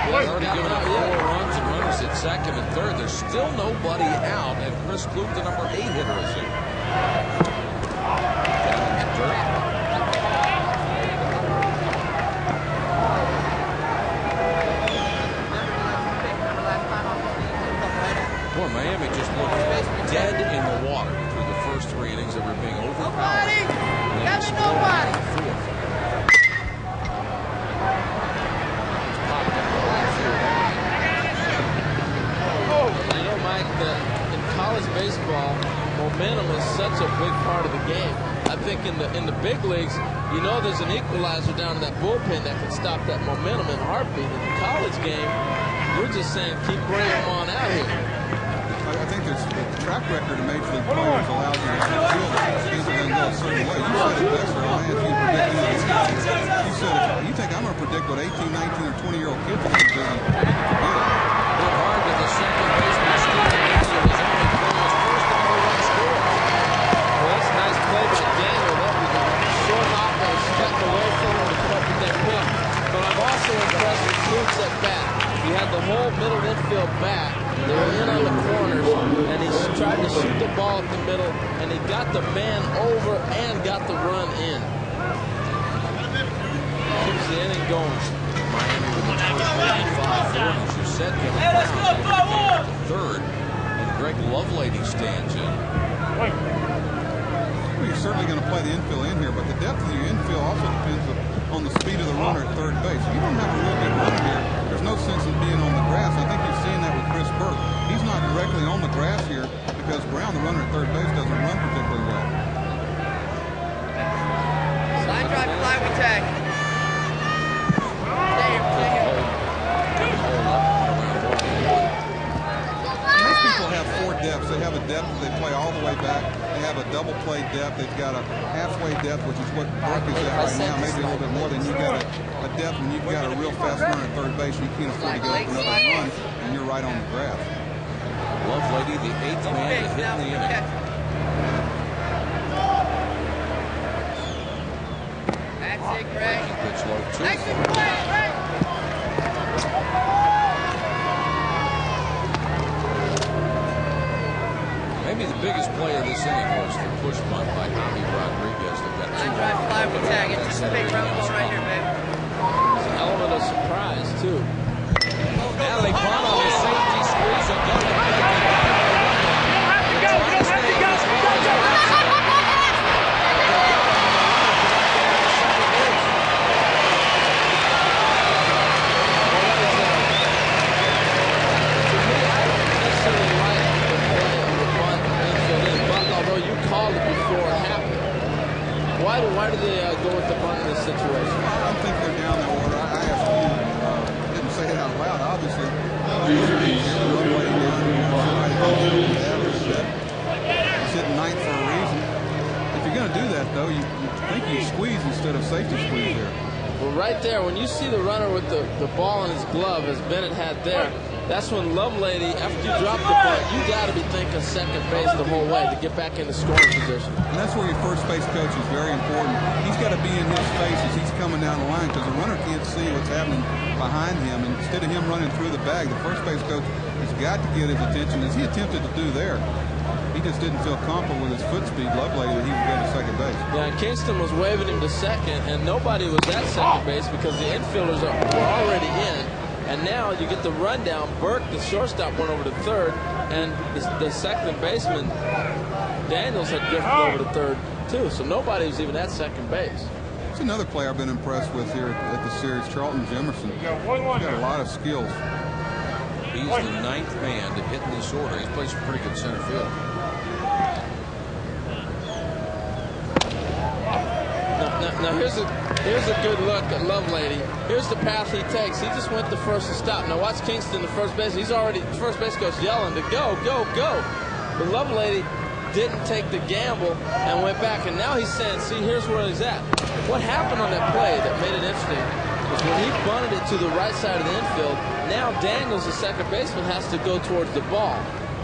He's already given up 4 runs. runners at second and third. There's still nobody out, and Chris Klug, the number 8 hitter, is in. Boy, Miami just looked dead in the water through the first 3 innings. They were being overpowered. You know, Mike, in college baseball, momentum is such a big part of the game. I think in the big leagues, you know, there's an equalizer down in that bullpen that can stop that momentum in a heartbeat. In the college game, you're just saying keep bringing them on out here. I think there's the track record of Major League players allows you to feel that things are going to go a certain way. You said it best, Earl. I asked you to predict anything. You said, if you think I'm going to predict what 18, 19, or 20-year-old kids are going to do, forget it. Hit hard with the second baseman, Steve Daniel, was only playing his first and only run score. Well, that's a nice play by Daniel. That was a short hop that was stepped away from him to come up with that pick. But I'm also impressed with Klug's at bat. He had the whole middle infield back. They were in on the corners, and he tried to shoot the ball at the middle, and he got the man over and got the run in. Keeps the inning going. Miami with the first 35 as you said, Kevin Brown third, and Greg Lovelady stands in. Well, you're certainly going to play the infield in here, but the depth of the infield also depends on the speed of the runner at third base. If you don't have a real good runner here, there's no sense in being on the grass. I think you've seen that with Chris Burke. He's not directly on the grass here because Brown, the runner at third base, doesn't run particularly well. Line drive, fly, we tag. Most people have 4 depths. They have a depth that they play all the way back. They have a double play depth. They've got a halfway depth, which is what Burke is at right now, maybe a little bit more than you got a depth when you've got a real fast runner at third base. You can't afford to go for another run, and you're right on the grass. Lovelady, the 8th man to hit in the inning. That's it, Greg. Pitch low 2. Maybe the biggest play of this inning was the push bunt by Javi Rodriguez. They've got 2 Line drive, fly, we tag. It's just a big round ball right here, baby. It's an element of surprise, too. Natalie Bono, the safety squeeze, and go to the plate. Why do they go with the bunt in this situation? I don't think they're down the order. I asked you, didn't say it out loud, obviously. He's hitting 9th for a reason. If you're going to do that, though, you think you squeeze instead of safety squeeze there. Well, right there, when you see the runner with the ball in his glove, as Bennett had there, that's when Lovelady, after you drop the bunt, you got to be thinking second base the whole way to get back in the scoring position. And that's where your first base coach is very important. He's got to be in his face as he's coming down the line because the runner can't see what's happening behind him. And instead of him running through the bag, the first base coach has got to get his attention, as he attempted to do there. He just didn't feel comfortable with his foot speed, Lovelady, that he would go to second base. Yeah, and Kingston was waving him to second, and nobody was at second base because the infielders were already in. And now you get the rundown. Burke, the shortstop, went over to third, and the second baseman, Daniels, had drifted over to third, too. So nobody was even at second base. It's another player I've been impressed with here at the series, Charlton Jemerson. He's got a lot of skills. He's the 9th man to hit in this order. He plays pretty good center field. Now here's a good look at Lovelady. Here's the path he takes. He just went the first to stop. Now watch Kingston, the first base. He's already, the first base coach yelling to go, go, go. But Lovelady didn't take the gamble and went back. And now he's saying, see, here's where he's at. What happened on that play that made it interesting was when he bunted it to the right side of the infield, now Daniels, the second baseman, has to go towards the ball.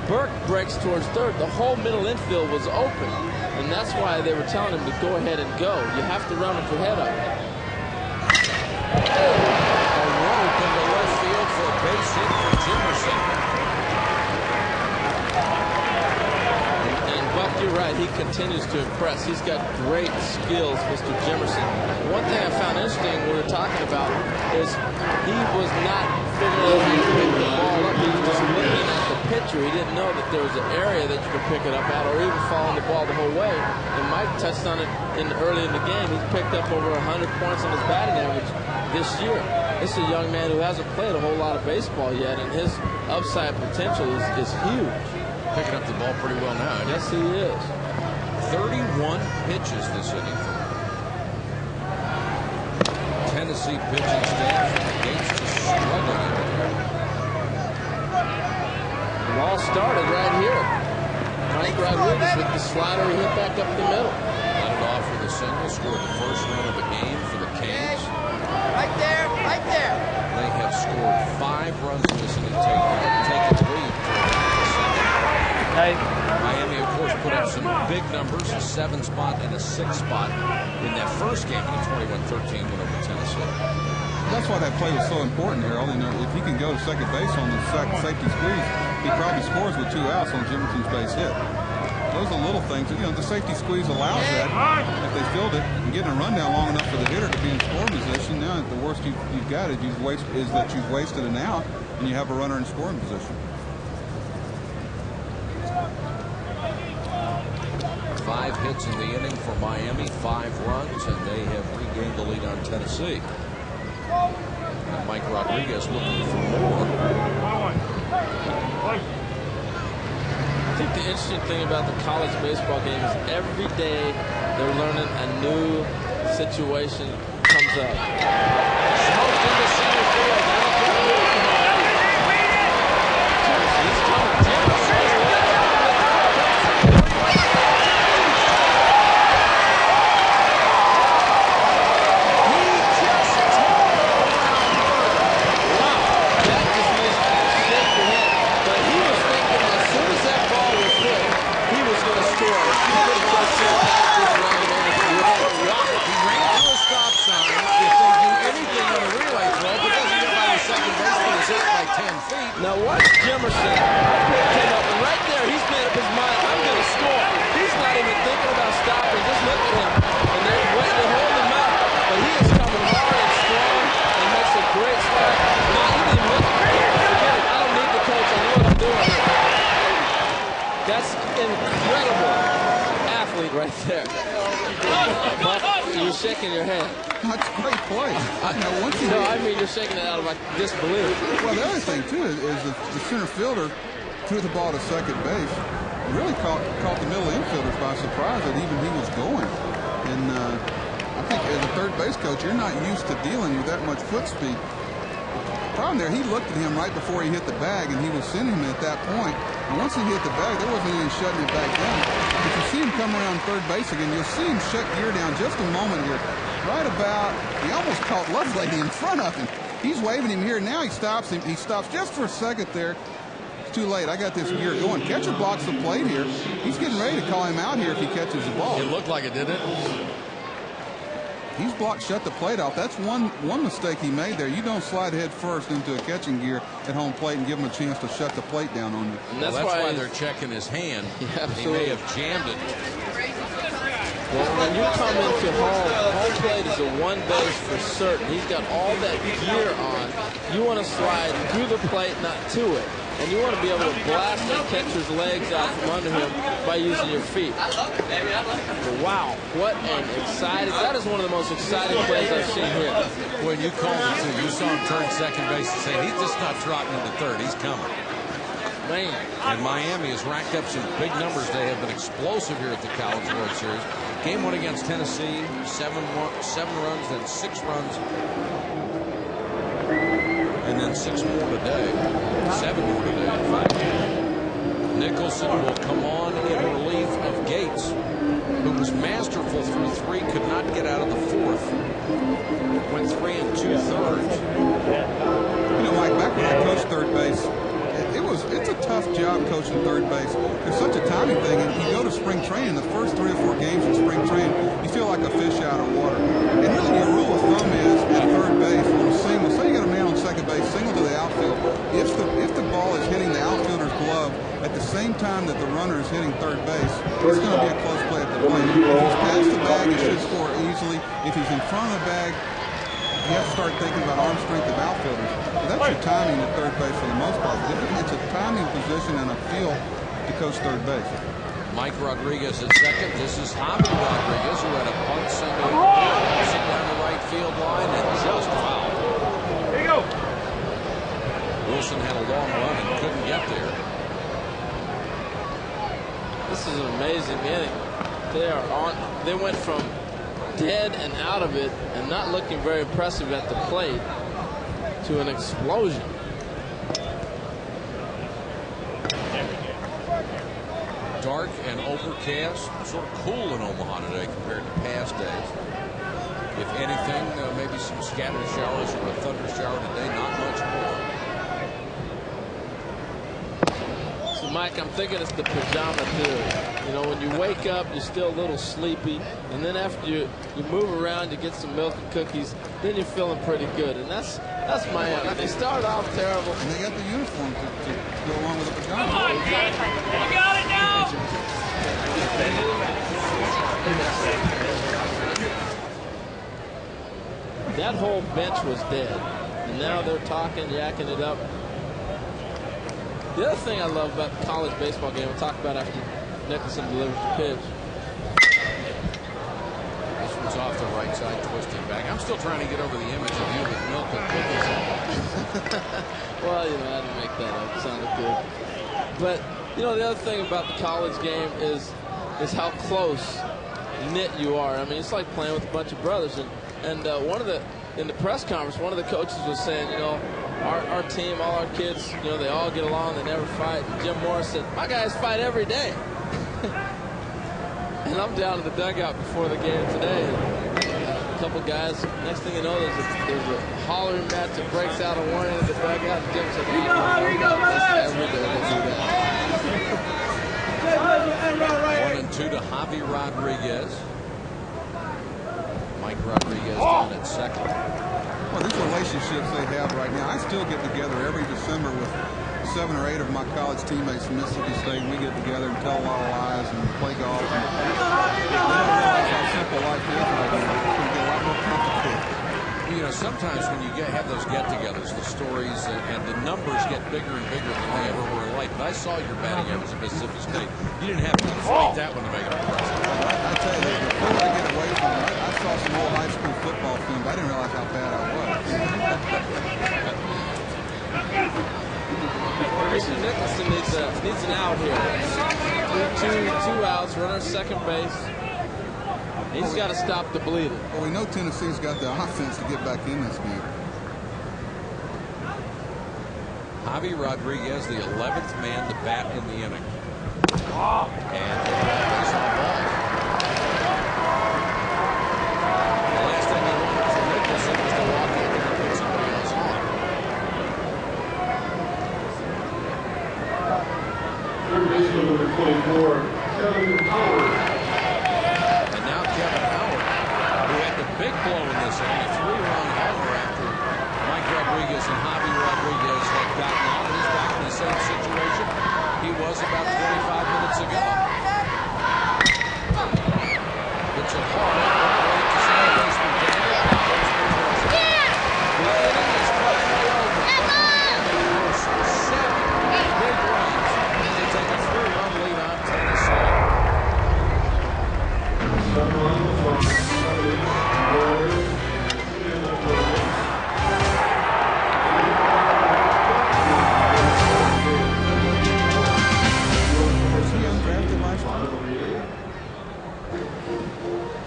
Burke breaks towards third. The whole middle infield was open. And that's why they were telling him to go ahead and go. You have to run with your head up. A rope into left field for a base hit for Jemerson. continues to impress. He's got great skills, Mr. Jimerson. One thing I found interesting we were talking about is he was not figuring out how to pick the ball up. He was just looking at the pitcher. He didn't know that there was an area that you could pick it up at or even following the ball the whole way. And Mike touched on it early in the game. He's picked up over 100 points on his batting average this year. This is a young man who hasn't played a whole lot of baseball yet, and his upside potential is huge. Picking up the ball pretty well now. Yes, he is. 31 pitches this inning for Tennessee pitching staff. Gates just struggling in there. The ball started right here. Mike Rodriguez with the slider, he hit back up the middle. Led it off with a single, scored the first run of the game for the Canes. Right there, right there. They have scored 5 runs in this inning, taking the lead. Miami, of course, put up some big numbers, a 7 spot and a 6 spot in that first game in a 21-13 win over Tennessee. That's why that play was so important, Harold. You know, if he can go to second base on the safety squeeze, he probably scores with 2 outs on Jimerson's base hit. Those are little things. You know, the safety squeeze allows that. If they filled it and getting a rundown long enough for the hitter to be in scoring position, now the worst you've got is that you've wasted an out and you have a runner in scoring position. 5 hits in the inning for Miami, 5 runs, and they have regained the lead on Tennessee. And Mike Rodriguez looking for more. I think the interesting thing about the college baseball game is every day they're learning a new situation comes up. Smoked into center field. Now watch Jimerson pick him up, and right there he's made up his mind. I'm going to score. He's not even thinking about stopping. Just look at him, and they're waiting to hold him up. But he is coming hard and strong and makes a great start. Now he didn't look at me. Forget it. I don't need the coach. I know what I'm doing here. That's incredible athlete right there. You're shaking your head. That's a great play. No, I mean you're shaking it out of like disbelief. Well, the other thing too is the center fielder threw the ball to second base. Really caught the middle infielders by surprise that even he was going. And I think as a third base coach, you're not used to dealing with that much foot speed. The problem there, he looked at him right before he hit the bag, and he was sending him at that point. And once he hit the bag, there wasn't any shutting it back down. If you see him come around third base again, you'll see him shut gear down just a moment here. Right about, he almost caught Lovelady in front of him. He's waving him here. Now he stops him. He stops just for a second there. It's too late. I got this gear going. Catcher blocks the plate here. He's getting ready to call him out here if he catches the ball. It looked like it, didn't it? He's blocked, shut the plate off. That's one mistake he made there. You don't slide head first into a catching gear at home plate and give him a chance to shut the plate down on you. And that's why they're checking his hand. He may have jammed it. Well, when you come into home plate is a 1 base for certain. He's got all that gear on. You want to slide through the plate, not to it. And you want to be able to blast the catcher's legs out from under him by using your feet. Wow, what an exciting, that is one of the most exciting plays I've seen here. When you called it too, you saw him turn second base and say, he's just not trotting into third, he's coming. Man. And Miami has racked up some big numbers. They have been explosive here at the College World Series. Game 1 against Tennessee, 7 runs, then 6 runs. And then 6 more today. 7 more today, in fact. Nicholson will come on in relief of Gates, who was masterful through 3, could not get out of the 4th. Went 3 2/3. You know, Mike, back when I coached third base, it's a tough job coaching third base. There's such a timing thing. And you go to spring training, the first 3 or 4 games in spring training, you feel like a fish out of water. And really, your rule of thumb is at third base, on a single, say you got a man on second base, single to the outfield. If the ball is hitting the outfielder's glove at the same time that the runner is hitting third base, it's going to be a close play at the play. If he's past the bag, he should score easily. If he's in front of the bag, you have to start thinking about arm strength of outfielders. That's your timing at third base for the most part. It's a timing position and a feel to coach third base. Mike Rodriguez at second. This is Javi Rodriguez, who had a bunt single down the right field line and just fouled. Here you go. Wilson had a long run and couldn't get there. This is an amazing inning. They went from dead and out of it and not looking very impressive at the plate to an explosion. Dark and overcast, sort of cool in Omaha today compared to past days. If anything, maybe some scattered showers or a thunder shower today, not much more. So, Mike, I'm thinking it's the pajama theory. You know, when you wake up, you're still a little sleepy, and then after you move around, you get some milk and cookies, then you're feeling pretty good. And that's Miami. They start off terrible. And they got the uniform to go along with the pajama. Come on, kid. You got it now. That whole bench was dead, and now they're talking, yakking it up. The other thing I love about the college baseball game, we'll talk about after Nicholson delivers the pitch. This one's off the right side, twisting back. I'm still trying to get over the image of you with milk and cookies. Well, you know, I didn't make that up. It sounded good. But, you know, the other thing about the college game is how close knit you are. I mean, it's like playing with a bunch of brothers. And in the press conference, one of the coaches was saying, you know, our team, all our kids, you know, they all get along, they never fight. And Jim Morris said, my guys fight every day. And I'm down in the dugout before the game today. A couple guys, next thing you know, there's a hollering match that breaks out on one end of the dugout. And Jim said, every day they do that. 1-2 to Javi Rodriguez. Mike Rodriguez down at second. Well, these relationships they have right now, I still get together every December with 7 or 8 of my college teammates from Mississippi State. We get together and tell a lot of lies and play golf. And they don't realize how simple life is right now. It's going to get a lot more complicated. You know, sometimes when you have those get-togethers, the stories and the numbers get bigger and bigger than they ever were in life. But I saw your batting average at Mississippi State. You didn't have to inflate that one to make it impressive. I tell you, before I get away from it, I saw some old high school football films. I didn't realize how bad I was. Christian Nicholson needs an out here. Two outs, runner second base. He's got to stop the bleeding. Well, we know Tennessee's got the offense to get back in this game. Javi Rodriguez, the 11th man to bat in the inning. And base on the ball. The last thing he wanted from Nicholson was to walk in there and put somebody else on. Third baseman number 24, Kevin Howard. Kevin Howard, who had the big blow in this inning, a 3-run homer after Mike Rodriguez and Javi Rodriguez had gotten out. He's back in the same situation he was about 25 minutes ago. It's a hard right to second baseman Daniel. The inning is finally over. Buckeyes 7 big runs to take a 3-run lead on Tennessee.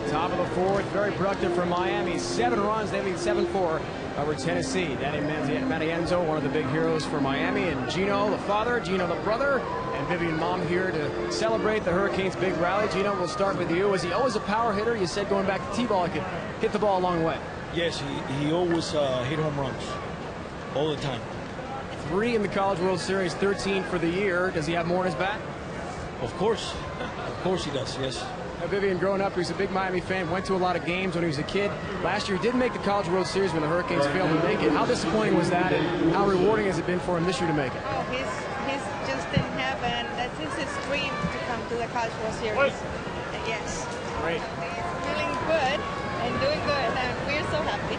Top of the fourth, very productive for Miami. 7 runs, they lead 7-4 over Tennessee. Danny Manienzo, one of the big heroes for Miami, and Gino, the father, Gino, the brother, and Vivian Mom here to celebrate the Hurricanes' big rally. Gino, we'll start with you. Was he always a power hitter? You said going back to T-ball, he could hit the ball a long way. Yes, he always hit home runs all the time. 3 in the College World Series, 13 for the year. Does he have more in his bat? Of course he does, yes. Now, Vivian, growing up, he was a big Miami fan, went to a lot of games when he was a kid. Last year, he did make the College World Series when the Hurricanes failed to make it. How disappointing was that, and how rewarding has it been for him this year to make it? Oh, he's just in heaven. That's his dream to come to the College World Series. Yes. Great. Feeling good and doing good, and we're so happy.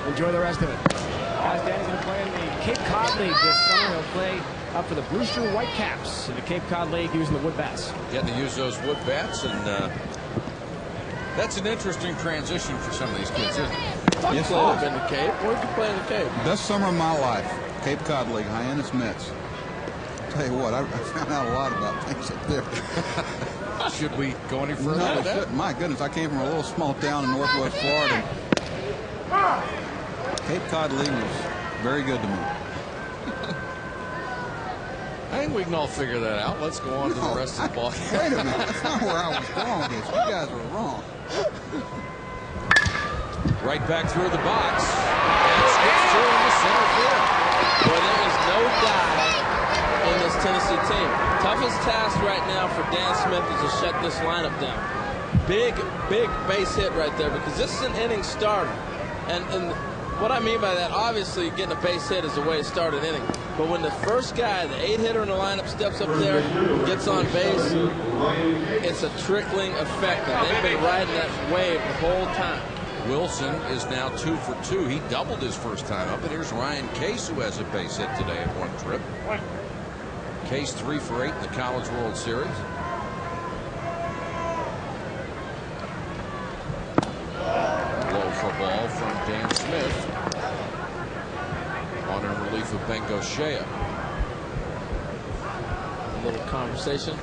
Enjoy the rest of it. Guys, Danny's going to play in the Cape Cod League this summer. He'll play up for the Brewster Whitecaps in the Cape Cod League using the wood bats. Getting to use those wood bats, and that's an interesting transition for some of these kids, isn't it? Yes, played up in the Cape. Where'd you play in the Cape? Best summer of my life. Cape Cod League, Hyannis Mets. I'll tell you what, I found out a lot about things up there. Should we go any further? No, we shouldn't. My goodness, I came from a little small town in northwest Florida. Cape Cod League was very good to me. I think we can all figure that out. Let's go on to the rest of the ball. Wait a minute, that's not where I was going with this. You guys were wrong. Right back through the box. And skips through into center field. Boy, there is no doubt in this Tennessee team. Toughest task right now for Dan Smith is to shut this lineup down. Big base hit right there, because this is an inning starter. And what I mean by that, obviously getting a base hit is the way to start an inning. But when the first guy, the 8-hitter in the lineup, steps up there, gets on base, it's a trickling effect. And they've been riding that wave the whole time. Wilson is now 2 for 2. He doubled his first time up. And here's Ryan Case, who has a base hit today at one trip. Case 3 for 8 in the College World Series. Low for ball from Dan Smith. On in relief of Bengo Shea. A little conversation.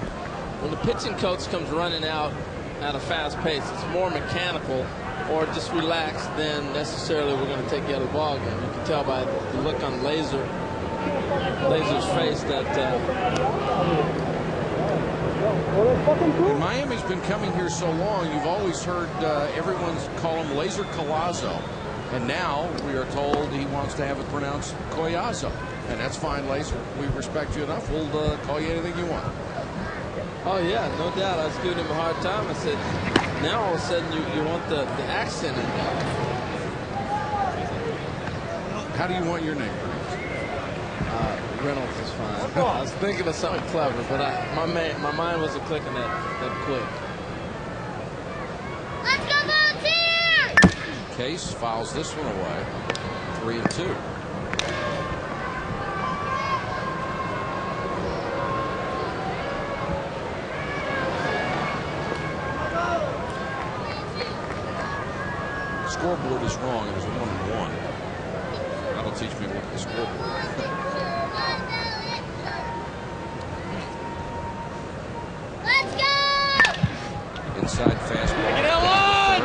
When the pitching coach comes running out at a fast pace, it's more mechanical or just relaxed than necessarily we're going to take you out of the ball game. You can tell by the look on Lazer's face that and Miami's been coming here so long, you've always heard everyone's call him Laser Collazo. And now we are told he wants to have it pronounced Collazo. And that's fine, Laser. We respect you enough. We'll call you anything you want. Oh, yeah, no doubt. I was giving him a hard time. I said, now all of a sudden you want the accent in there. How do you want your name? Reynolds is fine. I was thinking of something clever, but my mind wasn't clicking that quick. Let's go, Volunteers! Case fouls this one away. 3-2. Scoreboard is wrong. It was 1-1. That'll teach me what the scoreboard is. Let's go! Inside fastball. Get it on!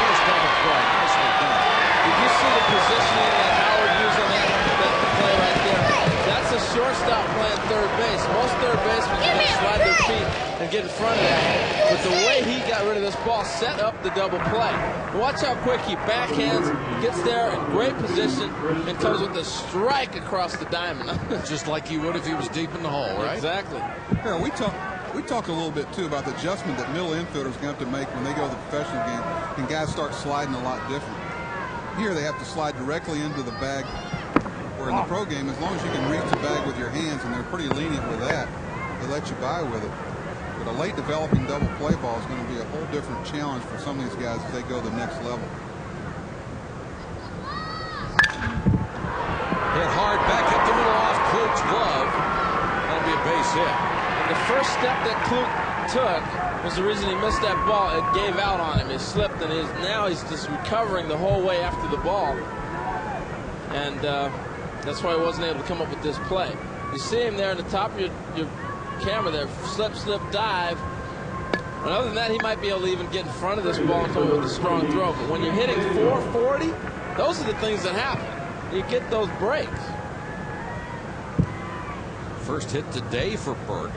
First double play. Nicely done. Did you see the positioning that Howard used on that play right there? That's a shortstop playing third base. Most third basemen can slide their feet and get in front of that. But the way he got rid of this ball set up the double play. Watch how quick he backhands, gets there in great position, and comes with a strike across the diamond. Just like he would if he was deep in the hole, right? Exactly. Yeah, we talked a little bit too about the adjustment that middle infielders going to have to make when they go to the professional game, and guys start sliding a lot different. Here they have to slide directly into the bag, where in the pro game, as long as you can reach the bag with your hands, and they're pretty lenient with that, they let you by with it. But a late developing double play ball is going to be a whole different challenge for some of these guys as they go to the next level. Hit hard back up the middle off Kluk's glove. That'll be a base hit. And the first step that Kluk took was the reason he missed that ball. It gave out on him. He slipped, and now he's just recovering the whole way after the ball. And that's why he wasn't able to come up with this play. You see him there in the top of your camera there, slip, dive. And other than that, he might be able to even get in front of this ball and come up with a strong throw. But when you're hitting 440, those are the things that happen. You get those breaks. First hit today for Burke.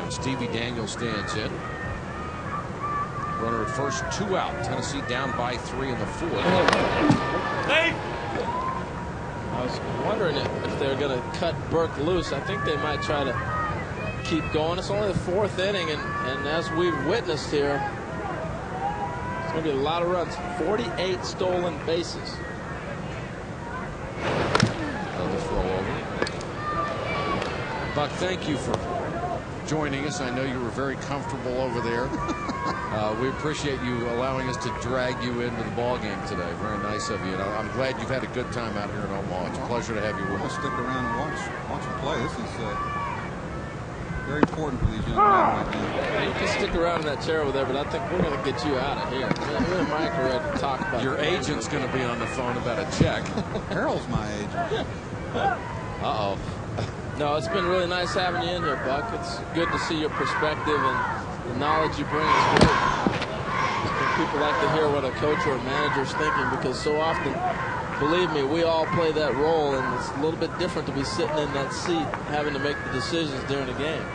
And Stevie Daniel stands in. Runner at first, 2 out. Tennessee down by 3 in the 4th. I was wondering if they're going to cut Burke loose. I think they might try to keep going. It's only the 4th inning, and as we've witnessed here, it's going to be a lot of runs. 48 stolen bases. Another throw over. Buck, thank you for joining us. I know you were very comfortable over there. We appreciate you allowing us to drag you into the ball game today. Very nice of you. And I'm glad you've had a good time out here in Omaha. It's a pleasure to have you with us. Stick around and watch them play. This is very important for these young men right now. You can stick around in that chair over there, but I think we're going to get you out of here. Me and Mike are ready to talk about your agent's going to be on the phone about a check. Harold's my agent. Uh-oh. No, it's been really nice having you in here, Buck. It's good to see your perspective, and the knowledge you bring is great. I think people like to hear what a coach or a manager's thinking, because so often, believe me, we all play that role, and it's a little bit different to be sitting in that seat having to make the decisions during a game.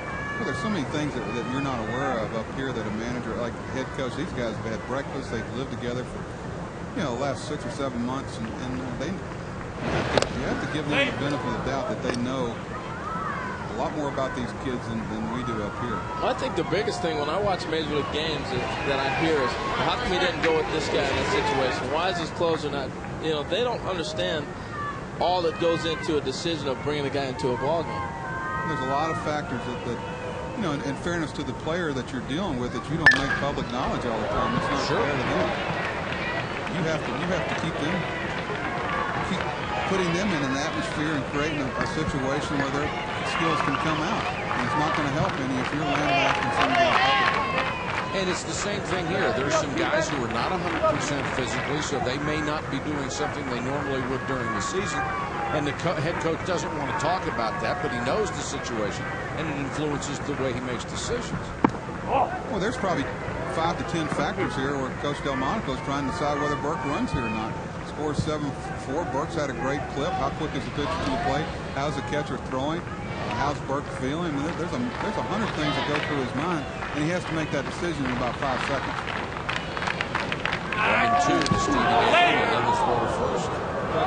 Well, there's so many things that you're not aware of up here that a manager, like head coach, these guys have had breakfast, they've lived together for, the last 6 or 7 months, and you have to give them the benefit of the doubt that they know a lot more about these kids than we do up here. Well, I think the biggest thing when I watch Major League games that I hear is, well, how come he didn't go with this guy in that situation? Why is his closer not? They don't understand all that goes into a decision of bringing a guy into a ball game. There's a lot of factors that in fairness to the player that you're dealing with, that you don't make public knowledge all the time. It's not fair to them. You have to keep putting them in an atmosphere and creating a situation where their skills can come out. And it's not going to help any if you're lambasting somebody in public. And it's the same thing here. There's some guys who are not 100% physically, so they may not be doing something they normally would during the season. And the head coach doesn't want to talk about that, but he knows the situation, and it influences the way he makes decisions. Well, there's probably 5 to 10 factors here where Coach Delmonico is trying to decide whether Burke runs here or not. Scores 7-4. Burke's had a great clip. How quick is the pitch to the plate? How's the catcher throwing? How's Burke feeling? I mean, there's 100 things that go through his mind, and he has to make that decision in about 5 seconds. 1-2 to Stevie Daniel, and then the throw to first.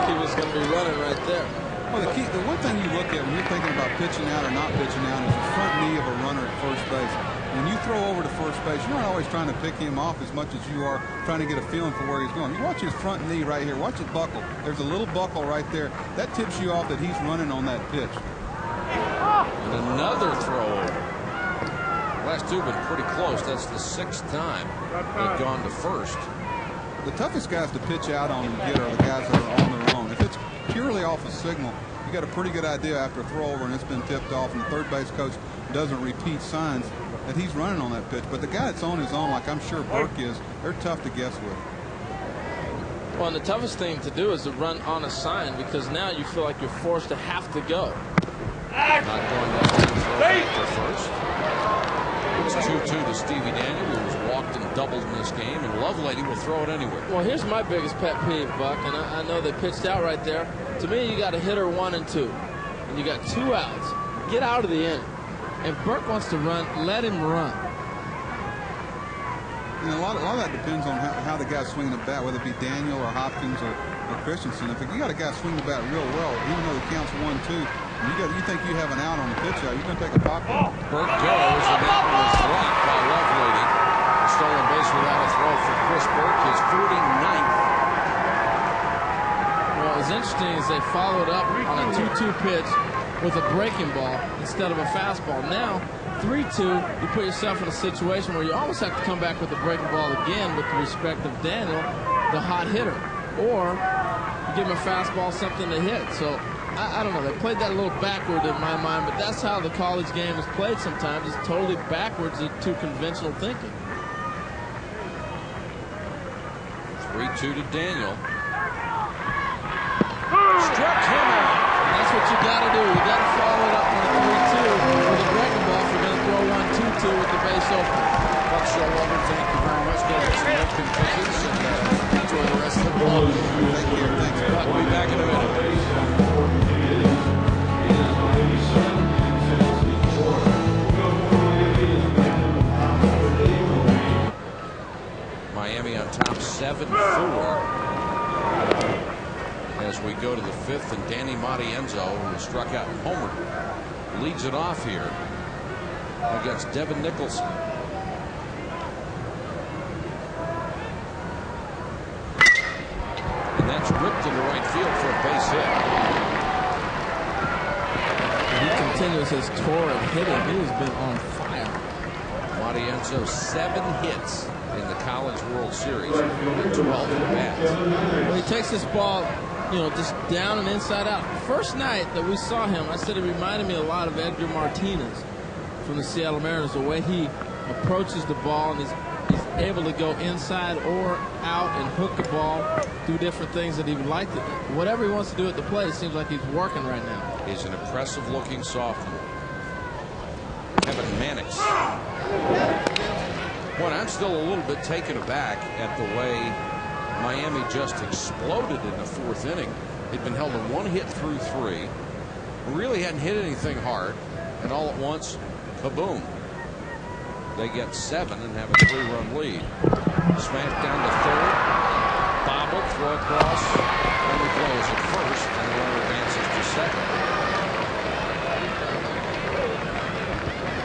He was going to be running right there. Well, the one thing you look at when you're thinking about pitching out or not pitching out is the front knee of a runner at first base. When you throw over to first base, you're not always trying to pick him off as much as you are trying to get a feeling for where he's going. You watch his front knee right here. Watch it buckle. There's a little buckle right there. That tips you off that he's running on that pitch. And another throw over. Last two have been pretty close. That's the 6th time they've gone to first. The toughest guys to pitch out on and get are the guys that are on their own. If it's purely off a signal, you got a pretty good idea after a throw over and it's been tipped off, and the third base coach doesn't repeat signs that he's running on that pitch. But the guy that's on his own, like I'm sure Burke is, they're tough to guess with. Well, and the toughest thing to do is to run on a sign, because now you feel like you're forced to have to go. Not going to throw back to first. It's 2-2 to Stevie Daniel, who was walked and doubled in this game, and Lovelady will throw it anywhere. Well, here's my biggest pet peeve, Buck, and I know they pitched out right there. To me, you got a hitter 1 and 2, and you got 2 outs. Get out of the inning. If Burke wants to run, let him run. You know, a lot of that depends on how the guy's swinging the bat, whether it be Daniel or Hopkins or Christensen. If you got a guy swinging the bat real well, even though the count's 1-2, you think you have an out on the pitch out, you're going to take a pop. Burke goes, and that was dropped by Lovelady. A stolen base without a throw for Chris Burke, his 49th. What was interesting is they followed up on a 2-2 pitch with a breaking ball instead of a fastball. Now, 3-2, you put yourself in a situation where you almost have to come back with the breaking ball again with the respect of Daniel, the hot hitter. Or you give him a fastball, something to hit. So, I don't know. They played that a little backward in my mind, but that's how the college game is played sometimes. It's totally backwards to conventional thinking. 3-2 to Daniel. Struck him out. And that's what you got to do. You got to follow it up on a 3-2 with a breaking ball if you're going to throw 1-2-2 with the base open. Buck Showalter, thank you very much. Go get some milk and cookies and enjoy the rest of the ball. Thank you. Thanks, Buck. We'll be back in a minute. Miami on top 7-4 as we go to the 5th, and Danny Matienzo, who struck out and homered, leads it off here against Devin Nicholson. And that's ripped into right field for a base hit. He continues his torrid hitting. He has been on fire. Marty Enzo, 7 hits in the College World Series and 12 at bats. Well, he takes this ball, you know, just down and inside out. First night that we saw him, I said it reminded me a lot of Edgar Martinez from the Seattle Mariners, the way he approaches the ball, and he's able to go inside or out and hook the ball, do different things that he would like to do. Whatever he wants to do at the plate, it seems like he's working right now. He's an impressive-looking sophomore. Kevin Mannix. Well, I'm still a little bit taken aback at the way Miami just exploded in the 4th inning. He'd been held to 1 hit through 3. Really hadn't hit anything hard, and all at once, kaboom. They get 7 and have a 3-run lead. Smash down to 3rd. Bobble, throw across. Only throws at 1st, and the runner advances to 2nd.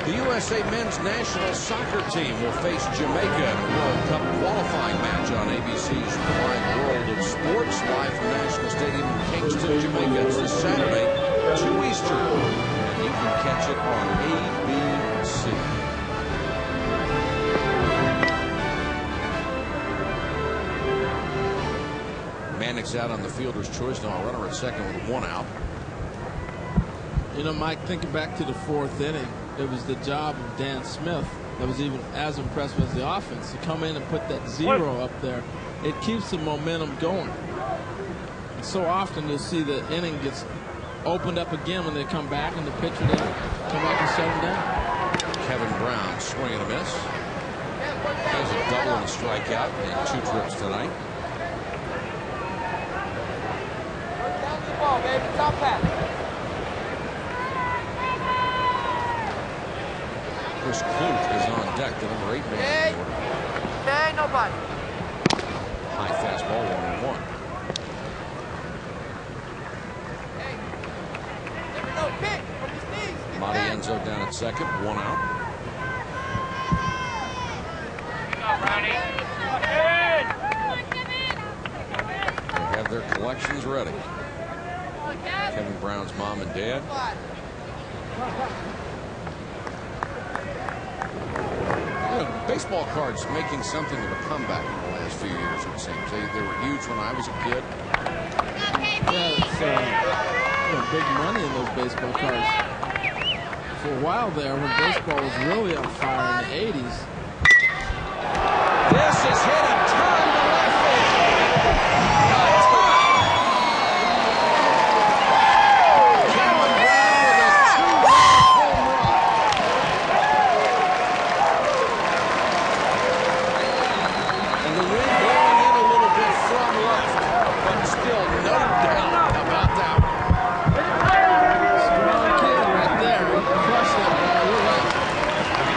The USA men's national soccer team will face Jamaica in a World Cup qualifying match on ABC's Wide World of Sports, live from National Stadium in Kingston, Jamaica. It's this Saturday, 2 Eastern, and you can catch it on ABC. Mannix out on the fielder's choice. Now a runner at 2nd with 1 out. You know, Mike, thinking back to the 4th inning, it was the job of Dan Smith that was even as impressive as the offense to come in and put that 0 up there. It keeps the momentum going. And so often you'll see the inning gets opened up again when they come back, and the pitcher then come back and shut them down. Kevin Brown swing and a miss. There's a double and a strikeout in 2 trips tonight. Ball, baby. Top hat. Chris Clute is on deck, the number 8 man. Hey, nobody. High fastball, 1-1. Marty Enzo down at 2nd, 1 out. They have their collections ready. Kevin Brown's mom and dad. You know, baseball cards making something of a comeback in the last few years, it seems. They were huge when I was a kid. Yeah, it's big money in those baseball cards. For a while there, when baseball was really on fire in the 80s. This is hit a ton to left field. Kevin Brown with a 2-run home run. And the wind blowing in a little bit from left, but still no doubt about that one. Strong kid right there. Crushed that ball. You're right.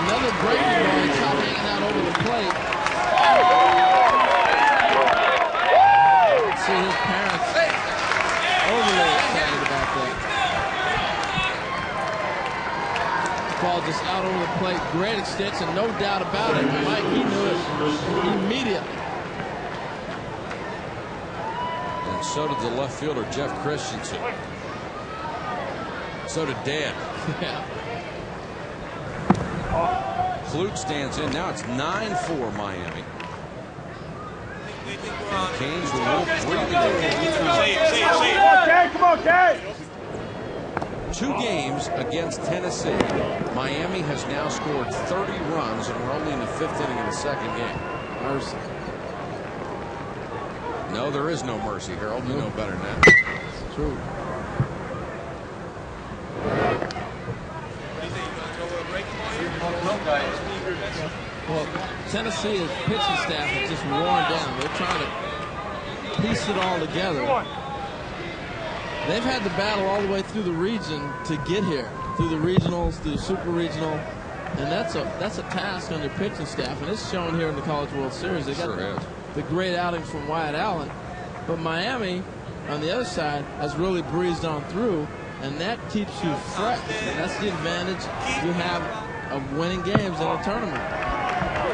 Another breaking ball. He caught hanging out over the plate. See his parents overly excited about that. Ball just out over the plate. Great extension, no doubt about it. Mike, he knew it immediately. And so did the left fielder, Jeff Christensen. So did Dad. Yeah. Clute stands in. Now it's 9-4 Miami. And Canes will move Come on, Kay! 2 games against Tennessee. Miami has now scored 30 runs, and we're only in the 5th inning of the 2nd game. Mercy. No, there is no mercy, Harold. You know better than that. It's true. Well, Tennessee's pitching staff is just worn down. They're trying to piece it all together. They've had to battle all the way through the region to get here, through the regionals, through the super regional, and that's a task on their pitching staff, and it's shown here in the College World Series. They got the great outing from Wyatt Allen, but Miami, on the other side, has really breezed on through, and that keeps you fresh, and that's the advantage you have of winning games in a tournament.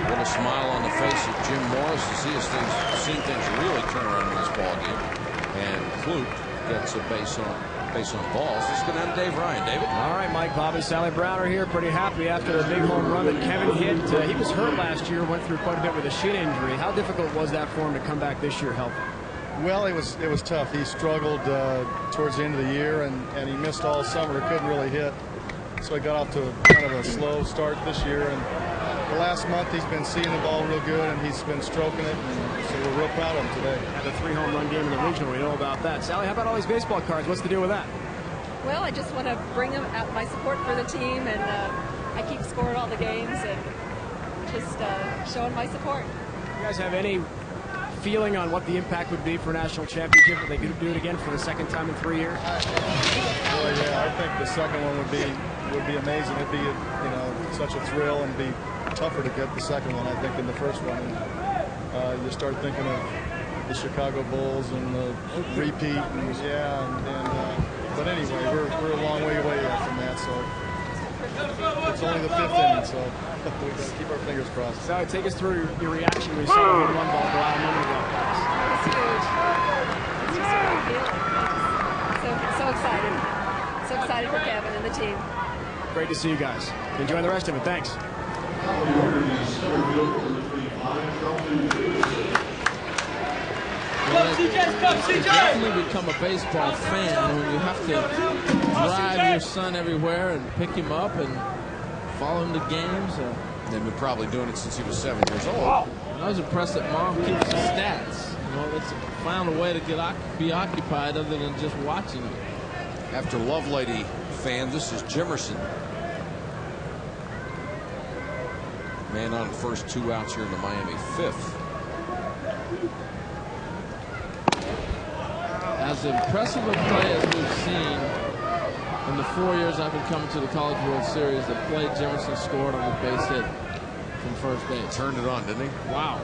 What a smile on the face of Jim Morris as he has seen things really turn around in this ball game. And Clute gets a base on. base on balls. This is going to end Dave Ryan. David? All right, Mike, Bob, and Sally Brown are here pretty happy after the big home run that Kevin hit. He was hurt last year, went through quite a bit with a shin injury. How difficult was that for him to come back this year healthy? Well, it was tough. He struggled towards the end of the year, and he missed all summer. Couldn't really hit. So he got off to kind of a slow start this year. And the last month he's been seeing the ball real good, and he's been stroking it. And so we're real proud of him today. Had a 3 home run game in the regional. We know about that. Sally, how about all these baseball cards? What's the deal with that? Well, I just want to bring them out my support for the team, and I keep scoring all the games and just showing my support. You guys have any feeling on what the impact would be for a national championship if they could do it again for the second time in 3 years? Well, yeah, I think the second one would be amazing. It'd be such a thrill, and be tougher to get the second one, I think, than the first one. And you start thinking of the Chicago Bulls and the repeat, and but anyway, we're a long way away from that, so it's only the 5th inning, so we've got to keep our fingers crossed. So take us through your reaction when you saw the home run ball go out a moment ago. It's huge. It's just a great feeling. So excited. So excited for Kevin and the team. Great to see you guys. Enjoy the rest of it. Thanks. You definitely become a baseball fan when you have to drive your son everywhere and pick him up and follow him to games. They've been probably doing it since he was 7 years old. I was impressed that Mom keeps the stats. It's found a way to be occupied other than just watching it. After Lovelady fan, this is Jimerson. Man on first, 2 outs here in the Miami 5th. As impressive a play as we've seen in the 4 years I've been coming to the College World Series, the play Jimerson scored on the base hit from first base. Turned it on, didn't he? Wow.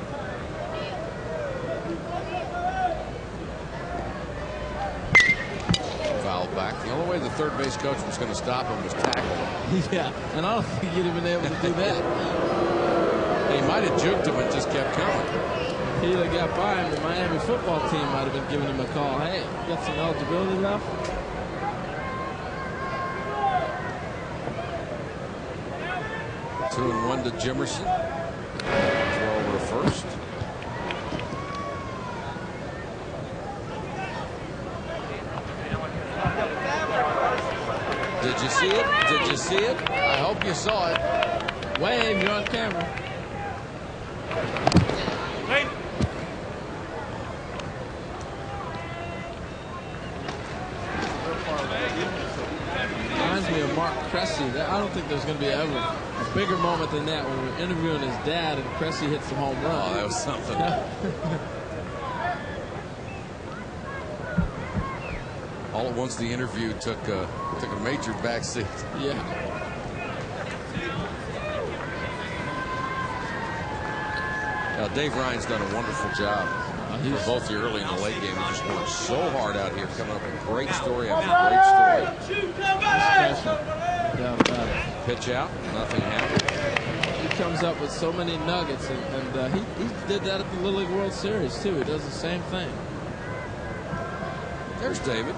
Foul back. The only way the third base coach was going to stop him was tackle him. Yeah, and I don't think he'd have been able to do that. He might have juked him and just kept coming. He'd have got by him. The Miami football team might have been giving him a call. Hey, got some eligibility left? 2-1 to Jimerson. Throw over to first. Did you see it? Did you see it? I hope you saw it. Wave, you're on camera. Wait. Reminds me of Mark Cressy. I don't think there's going to be ever a bigger moment than that when we're interviewing his dad and Cressy hits the home run. Oh, that was something. All at once, the interview took a major backseat. Yeah. Now, Dave Ryan's done a wonderful job for both the early and the late game. He just worked so hard out here, coming up with a great story after great story. Pitch out, nothing happened. He comes up with so many nuggets, and he did that at the Little League World Series too. He does the same thing. There's David.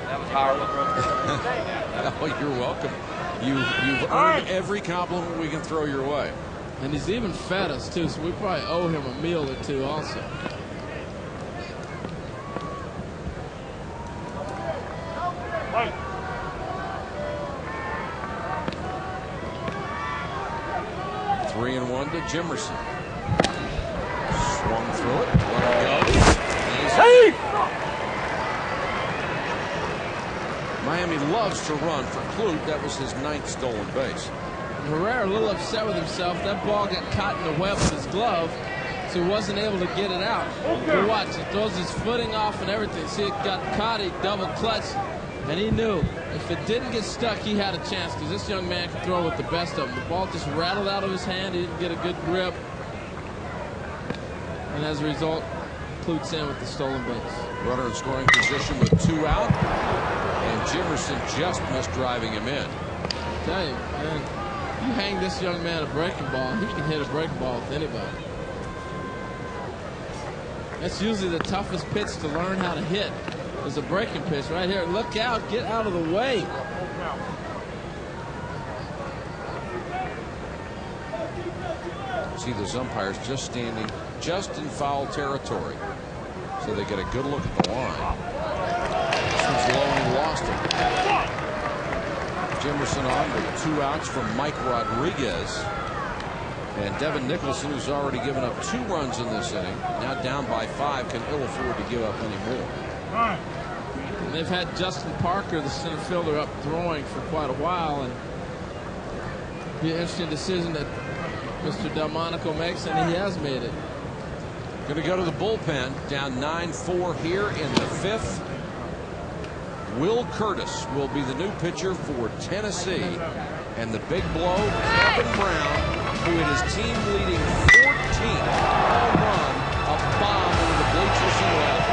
That was powerful. Oh, you're welcome. You've earned every compliment we can throw your way. And he's even fed us too, so we probably owe him a meal or two also. Three and one to Jimerson. Swung through it. Let it go. Safe! Miami loves to run. For Clute, that was his 9th stolen base. Herrera a little upset with himself. That ball got caught in the web of his glove, so he wasn't able to get it out. But watch, he throws his footing off and everything. See, it got caught, he double clutched, and he knew if it didn't get stuck, he had a chance, because this young man could throw with the best of them. The ball just rattled out of his hand. He didn't get a good grip. And as a result, Clute's in with the stolen base. Runner in scoring position with 2 out, and Jimerson just missed driving him in. I tell you, man, you hang this young man a breaking ball, he can hit a breaking ball with anybody. That's usually the toughest pitch to learn how to hit, was a breaking pitch right here. Look out, get out of the way. See those umpires just standing just in foul territory. So they get a good look at the line. This one's low and he lost it. Jimerson on with 2 outs from Mike Rodriguez. And Devin Nicholson, who's already given up 2 runs in this inning, now down by 5, can ill afford to give up any more. And they've had Justin Parker, the center fielder, up throwing for quite a while, and be an interesting decision that Mr. Delmonico makes, and he has made it. Going to go to the bullpen, down 9-4 here in the 5th. Will Curtis will be the new pitcher for Tennessee, and the big blow, Kevin Brown, who in his team-leading 14th home run, a bomb into the bleachers and left.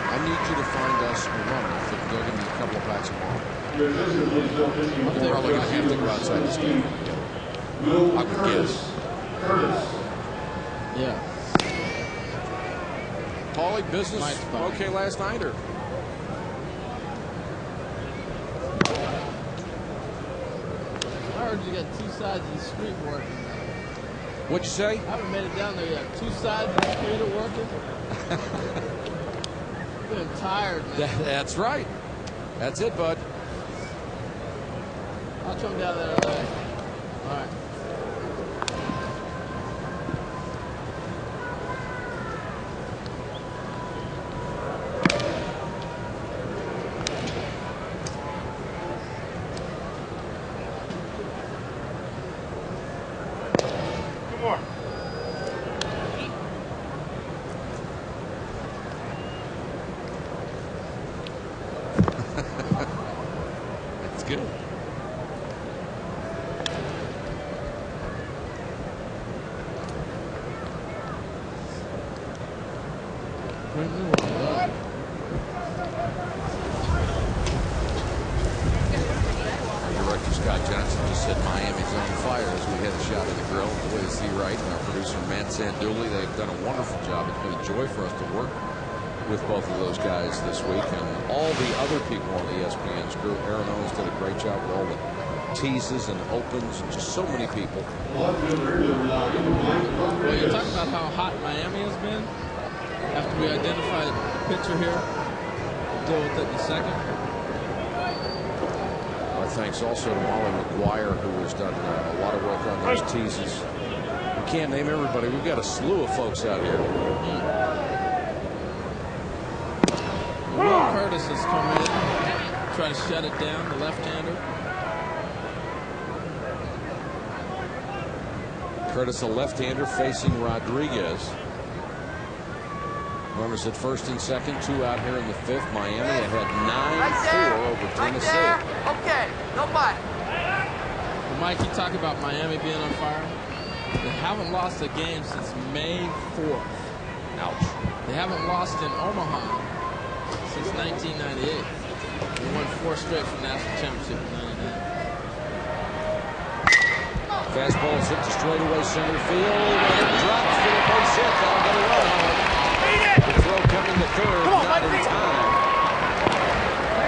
I need you to find us a runner. If they're going to be a couple of bats tomorrow. They're probably going to have to go outside this game. I would guess. Yeah. Paulie, business okay last night, or? I heard you got 2 sides of the street working. What'd you say? I haven't made it down there yet. 2 sides of the street are working. I'm getting tired, man. That's right. That's it, bud. I'll come down there today. All right. That's good. Director Scott Johnson just said Miami's on fire as we had a shot of the grill. Boy, is he right. And our producer Matt Sanduli, they've done a wonderful job. It's been a joy for us to work with both of those guys this week, and all the other people on the ESPN's crew. Aaron Owens did a great job with all the teases and opens, and just so many people. Well, you're talking about how hot Miami has been. After we identified the pitcher here, we'll deal with it in a second. Our thanks also to Molly McGuire, who has done a lot of work on those teases. We can't name everybody. We've got a slew of folks out here. Will Curtis has come in, try to shut it down, the left-hander. Curtis, a left-hander, facing Rodriguez. Runners at first and second, 2 out here in the 5th. Miami ahead 9-4 over Tennessee. Okay, nobody. Well, Mike, you talk about Miami being on fire. They haven't lost a game since May 4th. Ouch. They haven't lost in Omaha since 1998. They won 4 straight from national championship in 99. Fastball is hit to straightaway center field, and it drops for the base hit. That'll get a run on it. The throw coming to third, not in time.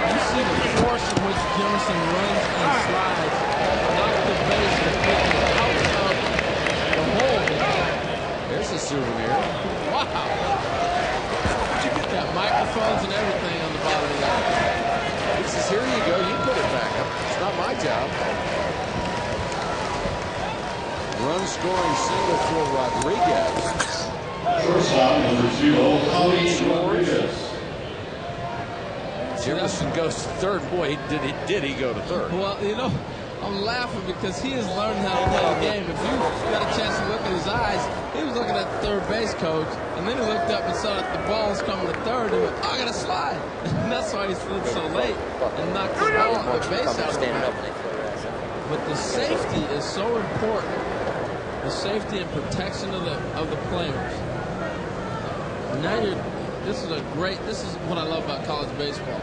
You see the force in which Jimerson runs and slides off the base and taking it out of the hole. There's a souvenir. Wow. Got microphones and everything on the bottom of that. He says, here you go, you put it back up. It's not my job. Run scoring single for Rodriguez. Shortstop number 2, Rodriguez. Jimerson goes to third. Boy, did he go to third. Well, you know, I'm laughing because he has learned how to play the game. If you got a chance to look at his eyes, he was looking at the third base coach, and then he looked up and saw that the ball was coming to third, and went, oh, I got to slide. And that's why he slid so late and knocked the ball, the base out of the way. But the safety is so important. The safety and protection of the players. Now this is what I love about college baseball.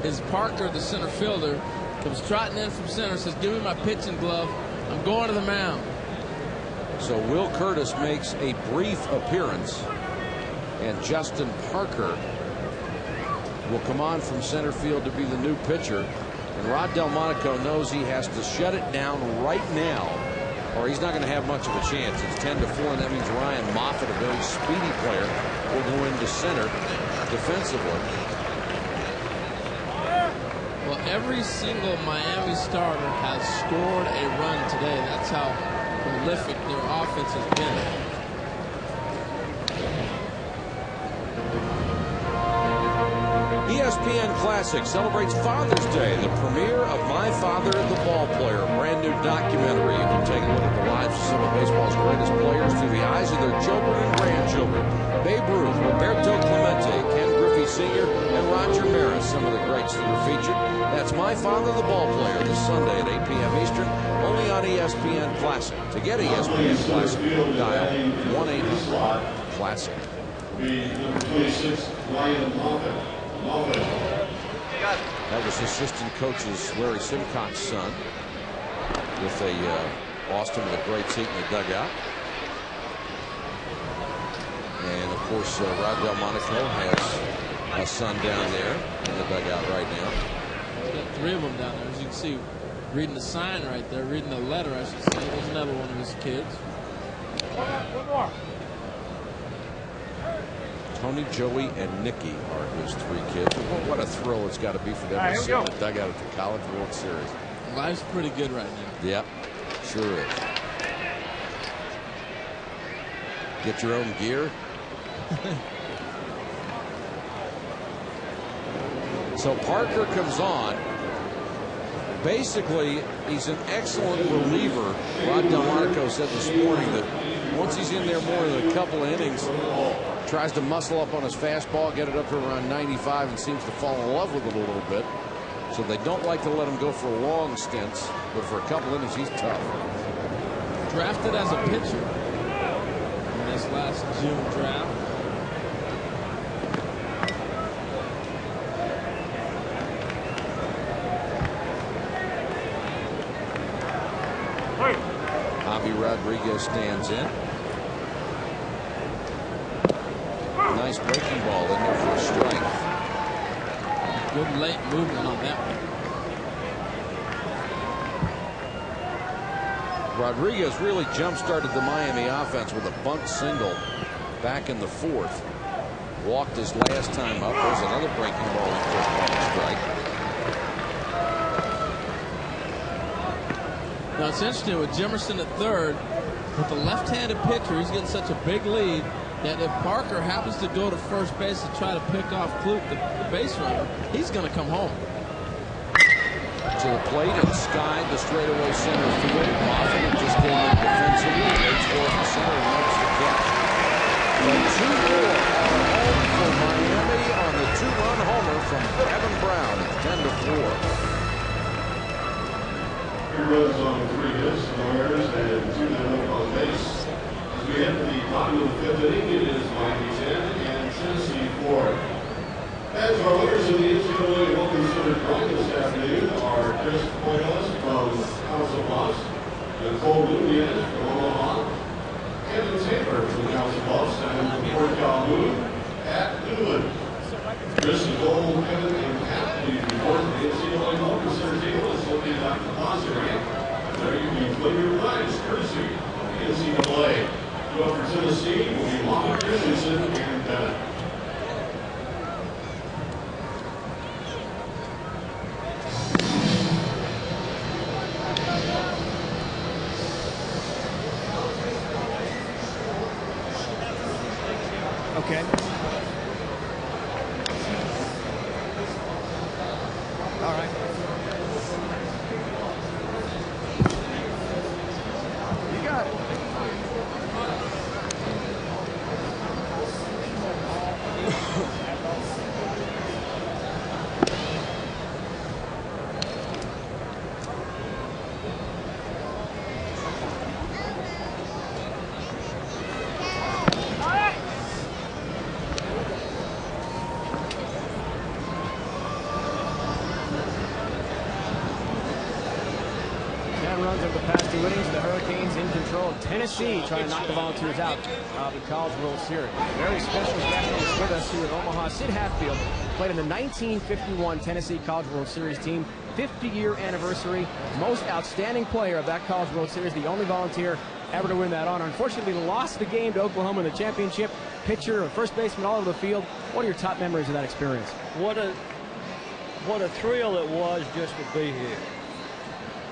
is Parker, the center fielder, comes trotting in from center, says, "Give me my pitching glove. I'm going to the mound." So Will Curtis makes a brief appearance, and Justin Parker will come on from center field to be the new pitcher. And Rod Delmonico knows he has to shut it down right now, or he's not going to have much of a chance. It's 10-4, and that means Ryan Moffitt, a very speedy player, will go into center defensively. Well, every single Miami starter has scored a run today. That's how prolific their offense has been. ESPN Classic celebrates Father's Day, the premiere of My Father the Ball Player, a brand new documentary. You can take a look at the lives of some of baseball's greatest players through the eyes of their children and grandchildren. Babe Ruth, Roberto Clemente, Ken Griffey Sr., and Roger Maris, some of the greats that are featured. That's My Father the Ball Player this Sunday at 8 p.m. Eastern, only on ESPN Classic. To get ESPN Classic, dial 1-800-CLASSIC. Number 26, Ryan Moffitt. That was assistant coach's Larry Simcox's son, with Austin with a great seat in the dugout. And of course, Rod Delmonico has a son down there in the dugout right now. He's got 3 of them down there, as you can see, reading the sign right there, reading the letter, I should say. There's another one of his kids. One more. Tony, Joey, and Nicky are his 3 kids. Well, what a thrill it's got to be for them to sit in the dugout at the College World Series. Life's pretty good right now. Yep, sure is. Get your own gear. So Parker comes on. Basically, he's an excellent reliever. Rod Delmonico said this morning that once he's in there more than a couple of innings, tries to muscle up on his fastball, get it up to around 95, and seems to fall in love with it a little bit. So they don't like to let him go for long stints, but for a couple innings, he's tough. Drafted as a pitcher in this last June draft. Javi Rodriguez stands in. Nice breaking ball in there for a strike. Good late movement on that one. Rodriguez really jump-started the Miami offense with a bunt single back in the 4th. Walked his last time up. There's another breaking ball in for a strike. Now it's interesting with Jimerson at third, with the left-handed pitcher, he's getting such a big lead that if Parker happens to go to first base to try to pick off Klute, the base runner, he's going to come home. To the plate and skied the straightaway center field. Moffitt just came in defensively, waits for it in center and makes the catch. The 2 more are home for Miami on the 2-run homer from Kevin Brown. It's 10-4. 3 runs on 3 hits, no errors, and 2 men left on base. As we enter the bottom of the 5th inning, it is Miami 10 and Tennessee 4. As our winners in the NCAA Open Center drawing this afternoon are Chris Poyos from House of Bluffs, Nicole Nunez from Omaha, Kevin Taylor from House of Bluffs, and Fort Calhoun at Newland. Chris, Nicole, Kevin, and Pat, please report to the NCAA Open Center table is located at the Plaza area. There you can play your prize courtesy of the NCAA. Go for Tennessee will be Moffitt, Christensen, and Bennett. Okay. All right. You got it. 2 innings, the Hurricanes in control. Tennessee trying to knock the Volunteers out of the College World Series. Very special guest is with us here at Omaha. Sid Hatfield played in the 1951 Tennessee College World Series team. 50-year anniversary. Most outstanding player of that College World Series. The only Volunteer ever to win that honor. Unfortunately, lost the game to Oklahoma in the championship. Pitcher, first baseman, all over the field. What are your top memories of that experience? What a thrill it was just to be here.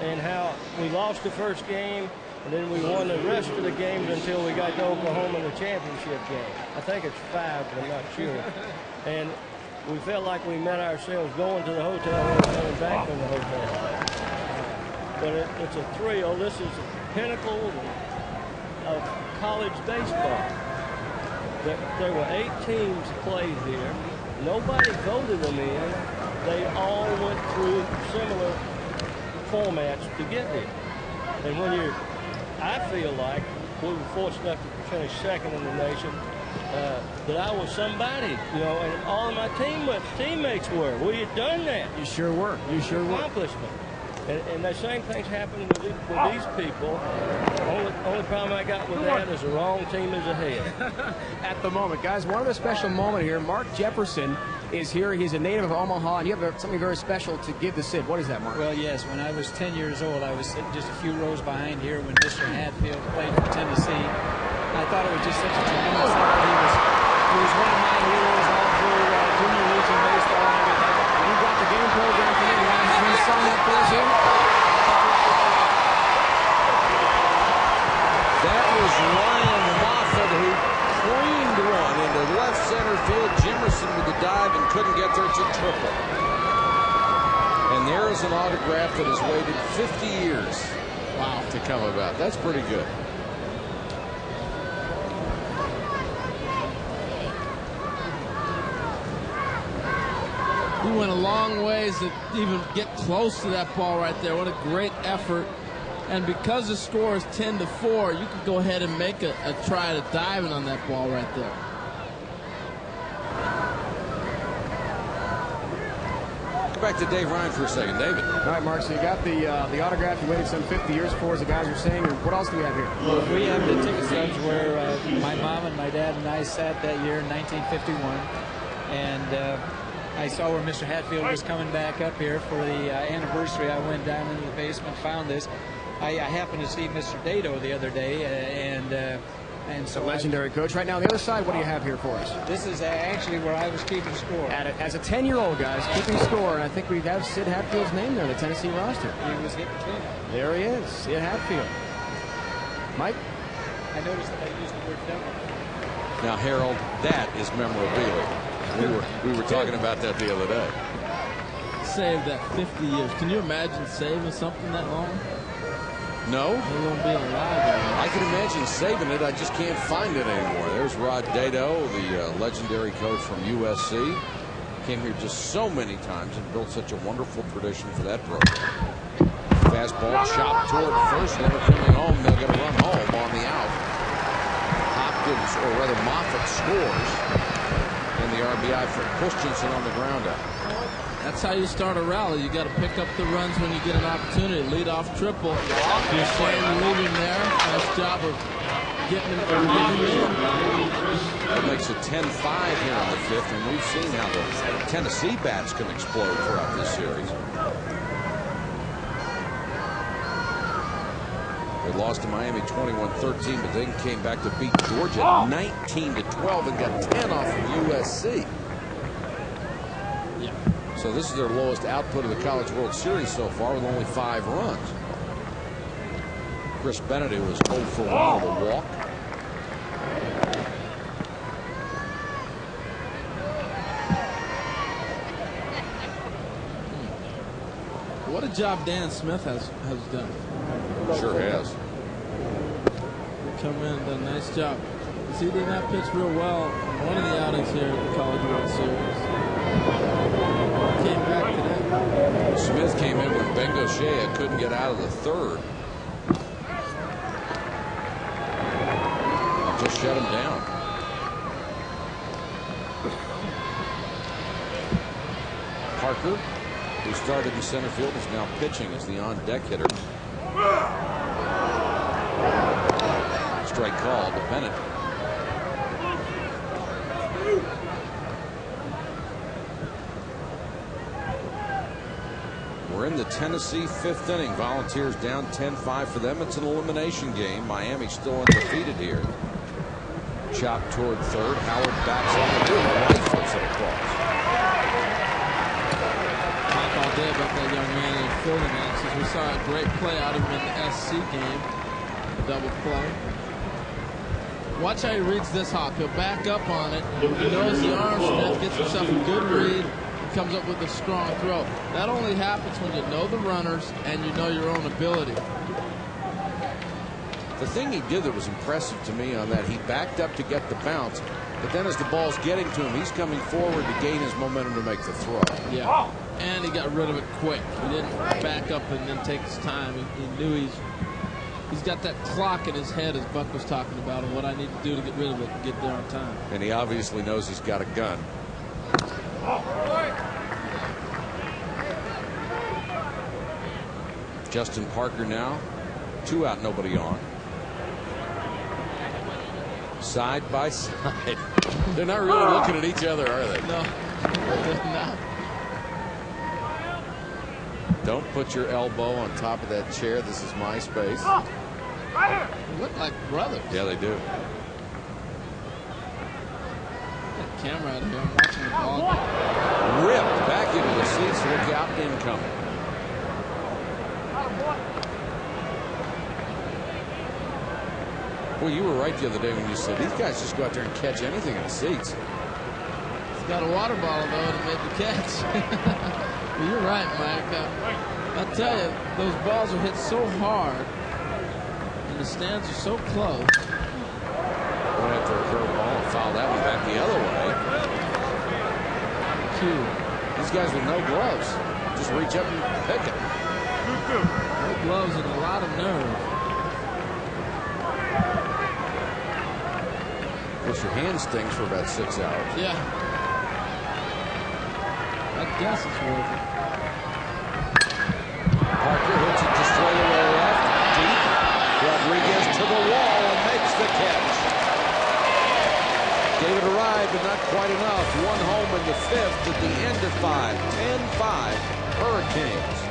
And how we lost the first game, and then we won the rest of the games until we got to Oklahoma in the championship game. I think it's 5, but I'm not sure. And we felt like we met ourselves going to the hotel and coming back from the hotel. But it's a thrill. This is the pinnacle of college baseball. There were 8 teams played here. Nobody voted them in. They all went through similar formats to get here. And when I feel like we were fortunate enough to finish second in the nation, that I was somebody, you know, and all of my teammates were. We had done that. You sure were. You sure were. Accomplishment. And the same thing's happening with these people. Only problem I got with that is the wrong team is ahead. At the moment, guys, one other special moment here. Mark Jefferson is here. He's a native of Omaha, and you have something very special to give to Sid. What is that, Mark? Well, yes. When I was 10 years old, I was sitting just a few rows behind here when Mr. Hatfield played for Tennessee. I thought it was just such a tremendous thing. He was one of my heroes all through junior league and baseball and everything. You got the game program for you. You want to have him sign that for us here? That was Ryan Moffett who creamed one into left center field. Jimerson with the dive and couldn't get there. It's a triple. And there is an autograph that has waited 50 years to come about. That's pretty good. He went a long ways to even get close to that ball right there. What a great effort. And because the score is 10-4, you could go ahead and make a try to diving on that ball right there. Go back to Dave Ryan for a second. David. All right, Mark, so you got the autograph you waited some 50 years for, as the guys were saying. What else do we have here? Well, we have the ticket stubs where my mom and my dad and I sat that year in 1951. And I saw where Mr. Hatfield was coming back up here for the anniversary. I went down into the basement, found this. I happened to see Mr. Dado the other day, and so the legendary coach. Right now, on the other side, what do you have here for us? This is actually where I was keeping score. As a 10-year-old, guys, keeping score, and I think we have Sid Hatfield's name there, the Tennessee roster. He was hit between them. There he is, Sid Hatfield. Mike? I noticed that I used the word demo. Now, Harold, that is memorabilia. We were talking about that the other day. Saved that 50 years. Can you imagine saving something that long? No. They won't be alive. I can imagine saving it. I just can't find it anymore. There's Rod Dado, the legendary coach from USC. Came here just so many times and built such a wonderful tradition for that program. Fastball chopped toward first, never coming home. They're going to run home on the out. Hopkins, or rather Moffett, scores. And the RBI for Christensen on the ground out. That's how you start a rally. You got to pick up the runs when you get an opportunity. Lead off triple. You're saying leaving there. Nice job of getting him in. That makes it 10-5 here in the 5th, and we've seen how the Tennessee bats can explode throughout this series. They lost to Miami 21-13, but then came back to beat Georgia 19-12 and got 10 off from USC. Yeah. So this is their lowest output of the College World Series so far, with only 5 runs. Chris Bennett, who was 0 for 1 with a walk. What a job Dan Smith has done. Sure has. Come in, done a nice job. He did not pitch real well on one of the outings here at the College World Series. Came back today. Smith came in when Ben Gaucher couldn't get out of the 3rd. Just shut him down. Parker, who started in center field, is now pitching as the on-deck hitter. strike call to Bennett. We're in the Tennessee fifth inning. Volunteers down 10-5 for them. It's an elimination game. Miami still undefeated here. Chop toward third. Howard backs on the field. Rifles it across. Talk all day about that young man in fielding actions. We saw a great play out of him in the SC game. A double play. Watch how he reads this hop. He'll back up on it. He knows the arm strength, gets himself a good read, and comes up with a strong throw. That only happens when you know the runners and you know your own ability. The thing he did that was impressive to me on that, he backed up to get the bounce, but then as the ball's getting to him, he's coming forward to gain his momentum to make the throw. Yeah, and he got rid of it quick. He didn't back up and then take his time. He knew he's got that clock in his head, as Buck was talking about, and what I need to do to get rid of it and get there on time. And he obviously knows he's got a gun. Justin Parker now, 2 out, nobody on. Side by side. They're not really looking at each other, are they? No, they're not. Don't put your elbow on top of that chair. This is my space. Right here. They look like brothers. Yeah, they do. That camera out here. I'm watching the ball. Ripped back into the seats. Look out, incoming. Well, you were right the other day when you said these guys just go out there and catch anything in the seats. He's got a water bottle, though, to make the catch. Well, you're right, Mike. I'll tell you, those balls are hit so hard, and the stands are so close. Went after a curve ball and fouled that one back the other way. Cue. These guys with no gloves just reach up and pick it. No gloves and a lot of nerve. Of course, your hand stings for about 6 hours. Yeah. I guess it's worth it. Parker hits it to straightaway left, deep. Rodriguez to the wall and makes the catch. Gave it a ride, but not quite enough. One home in the fifth at the end of 5. 10-5, Hurricanes.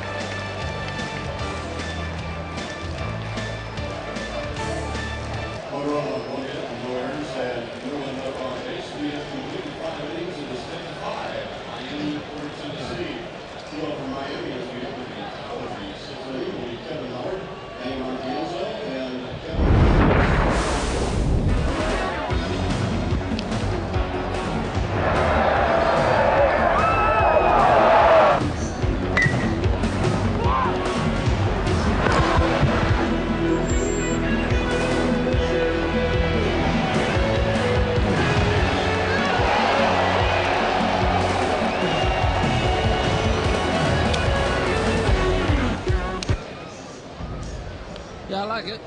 Yeah, I like it.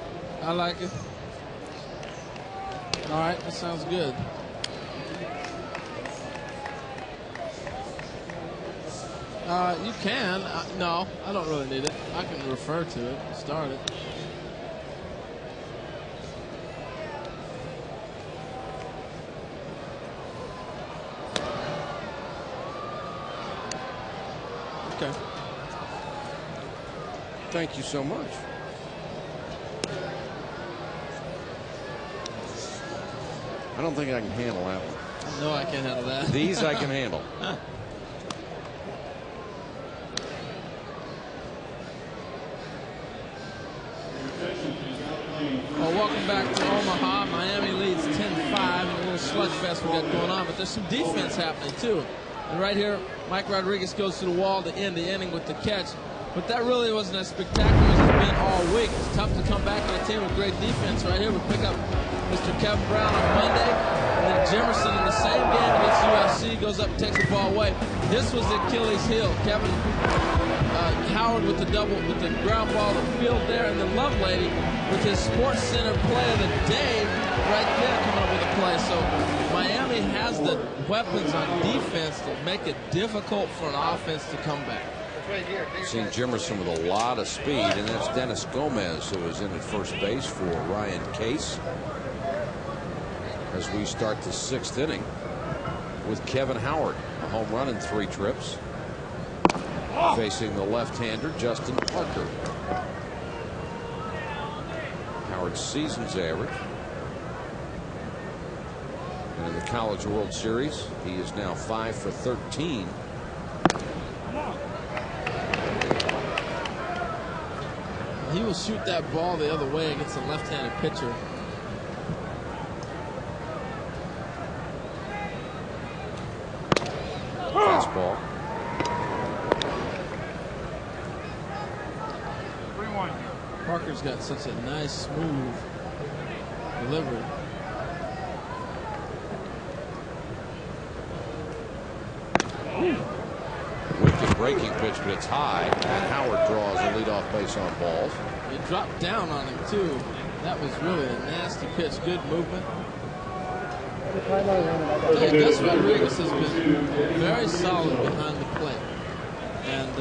I like it. All right, that sounds good. You can. No, I don't really need it. I can refer to it. Start it. Okay. Thank you so much. I don't think I can handle that one. No, I can't handle that. These I can handle. Well, welcome back to Omaha. Miami leads 10-5 in a little sludge fest we got going on, but there's some defense happening too. And right here, Mike Rodriguez goes to the wall to end the inning with the catch. But that really wasn't as spectacular as it's been all week. It's tough to come back on a team with great defense. Right here, we pick up Mr. Kevin Brown on Monday, and then Jemerson in the same game against USC goes up and takes the ball away. This was the Achilles heel. Kevin Howard with the ground ball to field there, and then Lovelady with his Sports Center play of the day right there coming up with a play. So Miami has the weapons on defense that make it difficult for an offense to come back. Seen Jimerson with a lot of speed, and that's Dennis Gomez, who is in at first base for Ryan Case. As we start the 6th inning with Kevin Howard, a home run in 3 trips, facing the left-hander Justin Parker. Howard's season's average. And in the College World Series, he is now 5 for 13. He will shoot that ball the other way against a left-handed pitcher. Fastball. 3-1. Parker's got such a nice, smooth delivery. Wicked breaking pitch, but it's high, and Howard draws a leadoff base on balls. It dropped down on him too. That was really a nasty pitch. Good movement. Yeah, Gus Rodriguez has been very solid behind the plate, and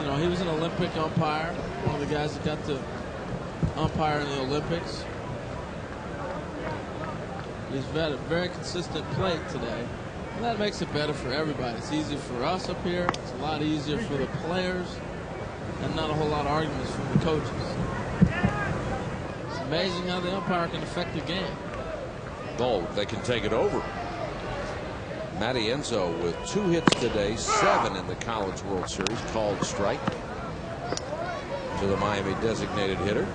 you know, he was an Olympic umpire, one of the guys that got to umpire in the Olympics. He's had a very consistent plate today. And that makes it better for everybody. It's easy for us up here. It's a lot easier for the players, and not a whole lot of arguments from the coaches. It's amazing how the umpire can affect the game. Oh, they can take it over. Matty Enzo with 2 hits today, 7 in the College World Series, called strike to the Miami designated hitter.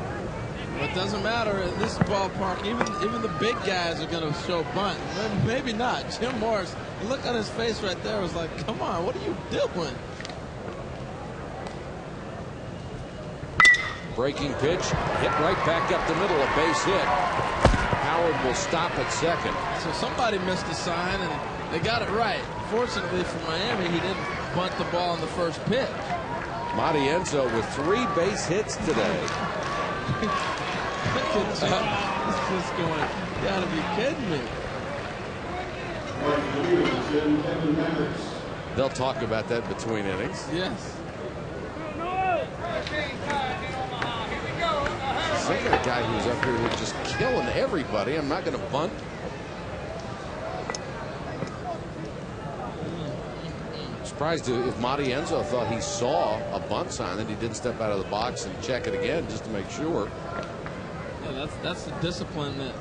It doesn't matter in this ballpark. Even the big guys are going to show bunt. Maybe not. Jim Morris, look on his face right there. Was like, come on, what are you doing? Breaking pitch, hit right back up the middle, a base hit. Howard will stop at second. So somebody missed a sign, and they got it right. Fortunately for Miami, he didn't bunt the ball on the first pitch. Matty Enzo with 3 base hits today. It's just going, you gotta be kidding me. They'll talk about that between innings. Yes. Think of the guy who's up here who's just killing everybody. I'm not going to bunt. Surprised if Matty Enzo thought he saw a bunt sign, then he didn't step out of the box and check it again just to make sure. Yeah, that's the discipline that.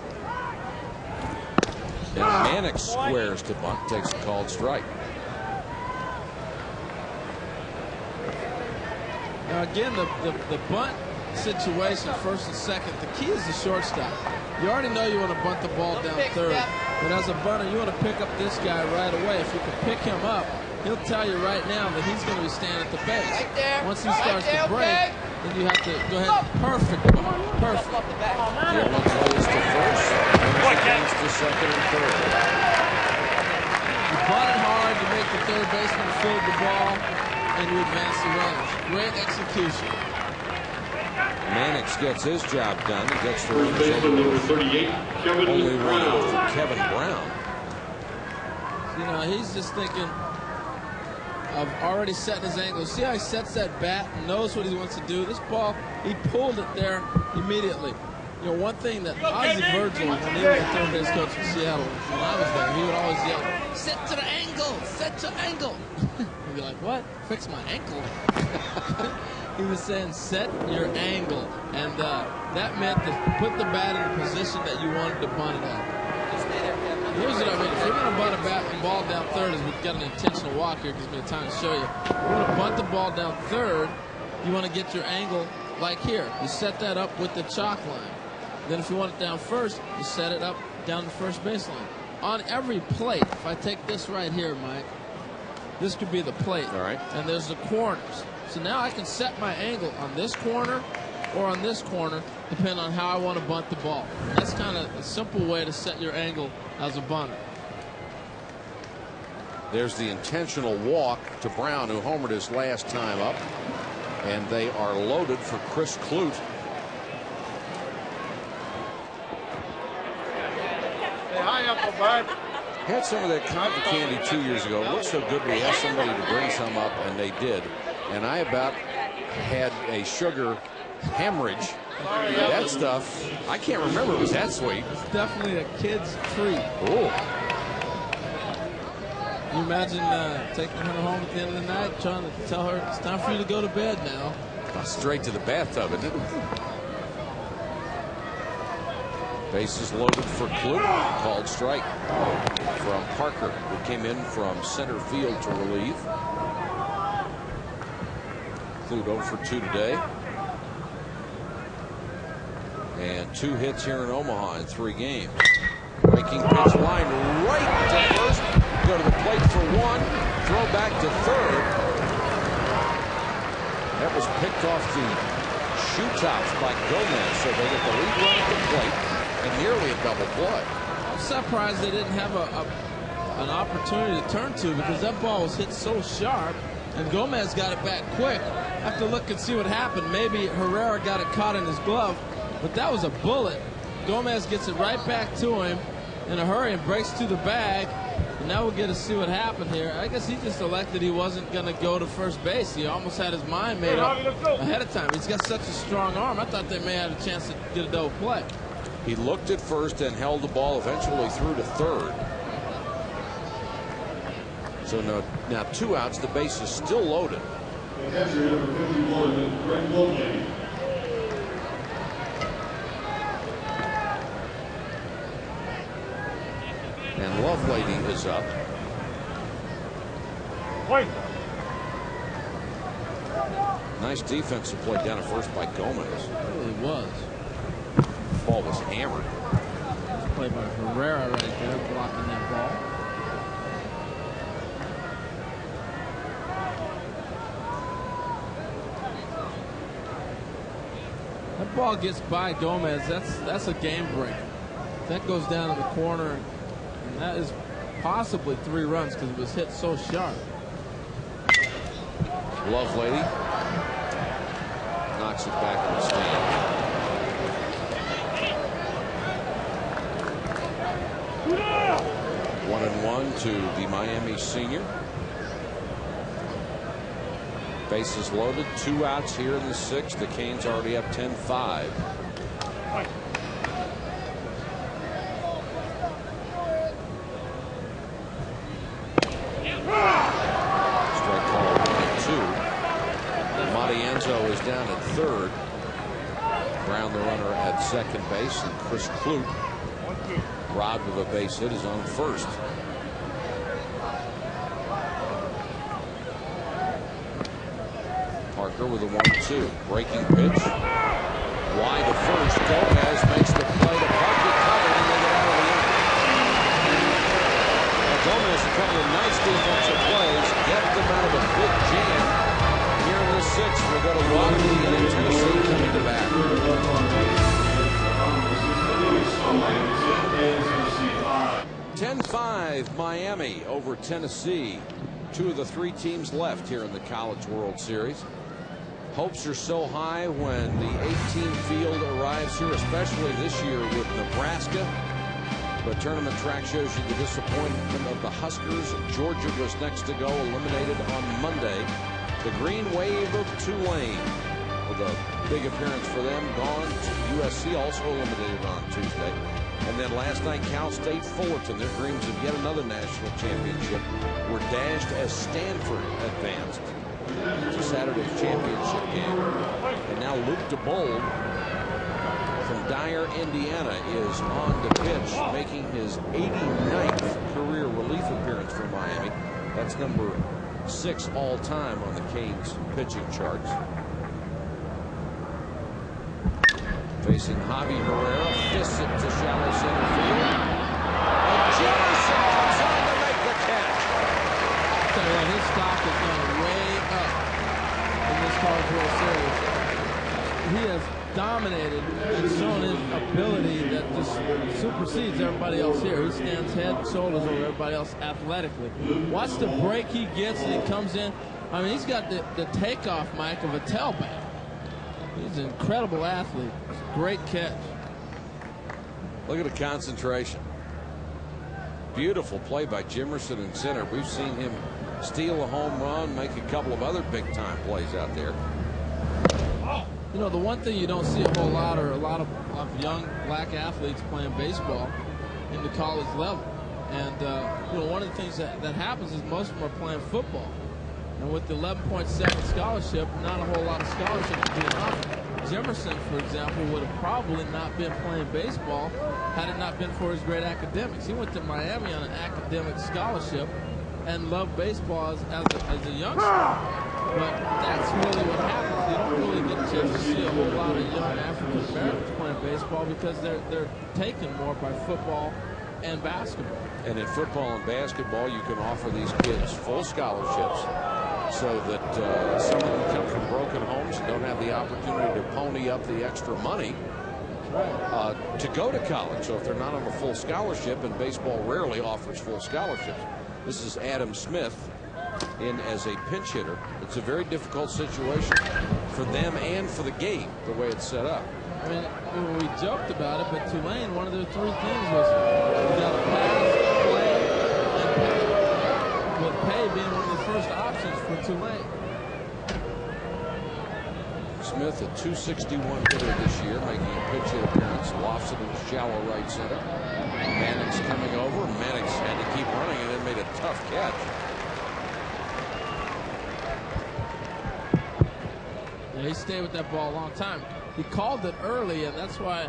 And Mannix squares to bunt, takes a called strike. Now again, the bunt situation, first and second, the key is the shortstop. You already know you want to bunt the ball down third, but as a bunter, you want to pick up this guy right away. If you can pick him up, he'll tell you right now that he's going to be standing at the base. Once he starts to break, then you have to go ahead. Perfect. Perfect. Gilman throws to first, and to second and third. You bunt it hard, you make the third baseman field the ball, and you advance the runners. Great execution. Mannix gets his job done. He gets the runners number 38, Kevin only one out Brown. for Kevin Brown. You know, he's just thinking of already setting his angle. See how he sets that bat and knows what he wants to do? This ball, he pulled it there immediately. You know, one thing that Ozzie Virgil, when he was the third base coach in Seattle, when I was there, he would always yell, "Set to the angle, set to angle." You'd be like, what? Fix my ankle? He was saying, set your angle. And that meant to put the bat in the position that you wanted to bunt it at. Here's what I mean. If you're going to bunt a ball down third, as we've got an intentional walk here, gives me time to show you. If you're going to bunt the ball down third, you want to get your angle like here. You set that up with the chalk line. Then if you want it down first, you set it up down the first baseline. On every plate, if I take this right here, Mike, this could be the plate. All right. And there's the corners. So now I can set my angle on this corner or on this corner, depending on how I want to bunt the ball. That's kind of a simple way to set your angle as a bunter. There's the intentional walk to Brown, who homered his last time up. And they are loaded for Chris Clute. Hey, hi, Uncle Bud. Had some of that cotton candy 2 years ago. It looked so good we asked somebody to bring some up, and they did. and I about had a sugar hemorrhage. That stuff, I can't remember it was that sweet. It's definitely a kid's treat. Oh. Can you imagine taking her home at the end of the night, trying to tell her it's time for you to go to bed now? Straight to the bathtub, isn't it? Bases loaded for Klute. Called strike from Parker, who came in from center field to relieve. Klute 0 for 2 today. And 2 hits here in Omaha in 3 games. Breaking pitch line right to first. Go to the plate for 1. Throw back to third. That was picked off the shoe tops by Gomez, so they get the lead run at the plate and nearly a double play. I'm surprised they didn't have an opportunity to turn to, because that ball was hit so sharp, and Gomez got it back quick. I have to look and see what happened. Maybe Herrera got it caught in his glove, but that was a bullet. Gomez gets it right back to him in a hurry and breaks to the bag. And now we'll get to see what happened here. I guess he just elected he wasn't going to go to first base. He almost had his mind made up ahead of time. He's got such a strong arm. I thought they may have a chance to get a double play. He looked at first and held the ball eventually through to third. So now 2 outs. The base is still loaded. And Lovelady is up. Nice defensive play down at first by Gomez. It really was. Ball was hammered. Play by Herrera right there, blocking that ball. That ball gets by Gomez. That's a game breaker. That goes down in the corner, and that is possibly 3 runs because it was hit so sharp. Lovelady knocks it back in the stand. 1-1 to the Miami senior. Bases loaded, 2 outs here in the 6th. The Canes already up 10-5. Strike call 1-2. Matienzo is down at third. Brown the runner at second base, and Chris Klute, robbed of a base hit, is on first. Parker with a 1-2. Breaking pitch. Wide to first. Gomez makes the play to Parker, covered, and they get out of the inning. Now Gomez, a couple of nice defensive plays, kept them out of a big jam. Here in the 6th, we go to Waukee and Tennessee coming to bat. 10-5 Miami over Tennessee. 2 of the 3 teams left here in the College World Series. Hopes are so high when the 18 field arrives here, especially this year with Nebraska. But tournament track shows you the disappointment of the Huskers. Georgia was next to go, eliminated on Monday. The Green Wave of Tulane, with a big appearance for them, gone. USC also eliminated on Tuesday. And then last night, Cal State Fullerton, their dreams of yet another national championship, were dashed as Stanford advanced to Saturday's championship game. And now Luke DeBold from Dyer, Indiana, is on the pitch, making his 89th career relief appearance for Miami. That's number 6 all-time on the Canes pitching charts. Facing Javi Herrera, fists it to shallow center field. And Jefferson comes on to make the catch. I'll tell you what, his stock is going way up in this College World Series. He has dominated and shown his ability that just supersedes everybody else here. He stands head and shoulders over everybody else athletically. Watch the break he gets and he comes in. I mean, he's got the takeoff, Mike, of a tailback. He's an incredible athlete. It's a great catch. Look at the concentration. beautiful play by Jimerson in center. We've seen him steal a home run, make a couple of other big-time plays out there. You know, the one thing you don't see a whole lot are a lot of young black athletes playing baseball in the college level. And, you know, one of the things that happens is most of them are playing football. And with the 11.7 scholarship, not a whole lot of scholarships being offered. Jimerson, for example, would have probably not been playing baseball had it not been for his great academics. He went to Miami on an academic scholarship and loved baseball as a youngster. But that's really what happens. You don't really get a chance to see a whole lot of young African Americans playing baseball because they're taken more by football and basketball. And in football and basketball, you can offer these kids full scholarships so that some of them come from broken homes and don't have the opportunity to pony up the extra money to go to college. So if they're not on a full scholarship, and baseball rarely offers full scholarships. This is Adam Smith in as a pinch hitter. It's a very difficult situation for them and for the game, the way it's set up. I mean, we joked about it, but Tulane, one of their 3 things was you got to pass, play, and pay. With pay being one of the first options for Tulane. Smith, a .261 hitter this year, making a pinch hit appearance. Lofts it in shallow right center. Mannix coming over. Mannix had to keep running and then made a tough catch. Yeah, he stayed with that ball a long time. He called it early, and that's why,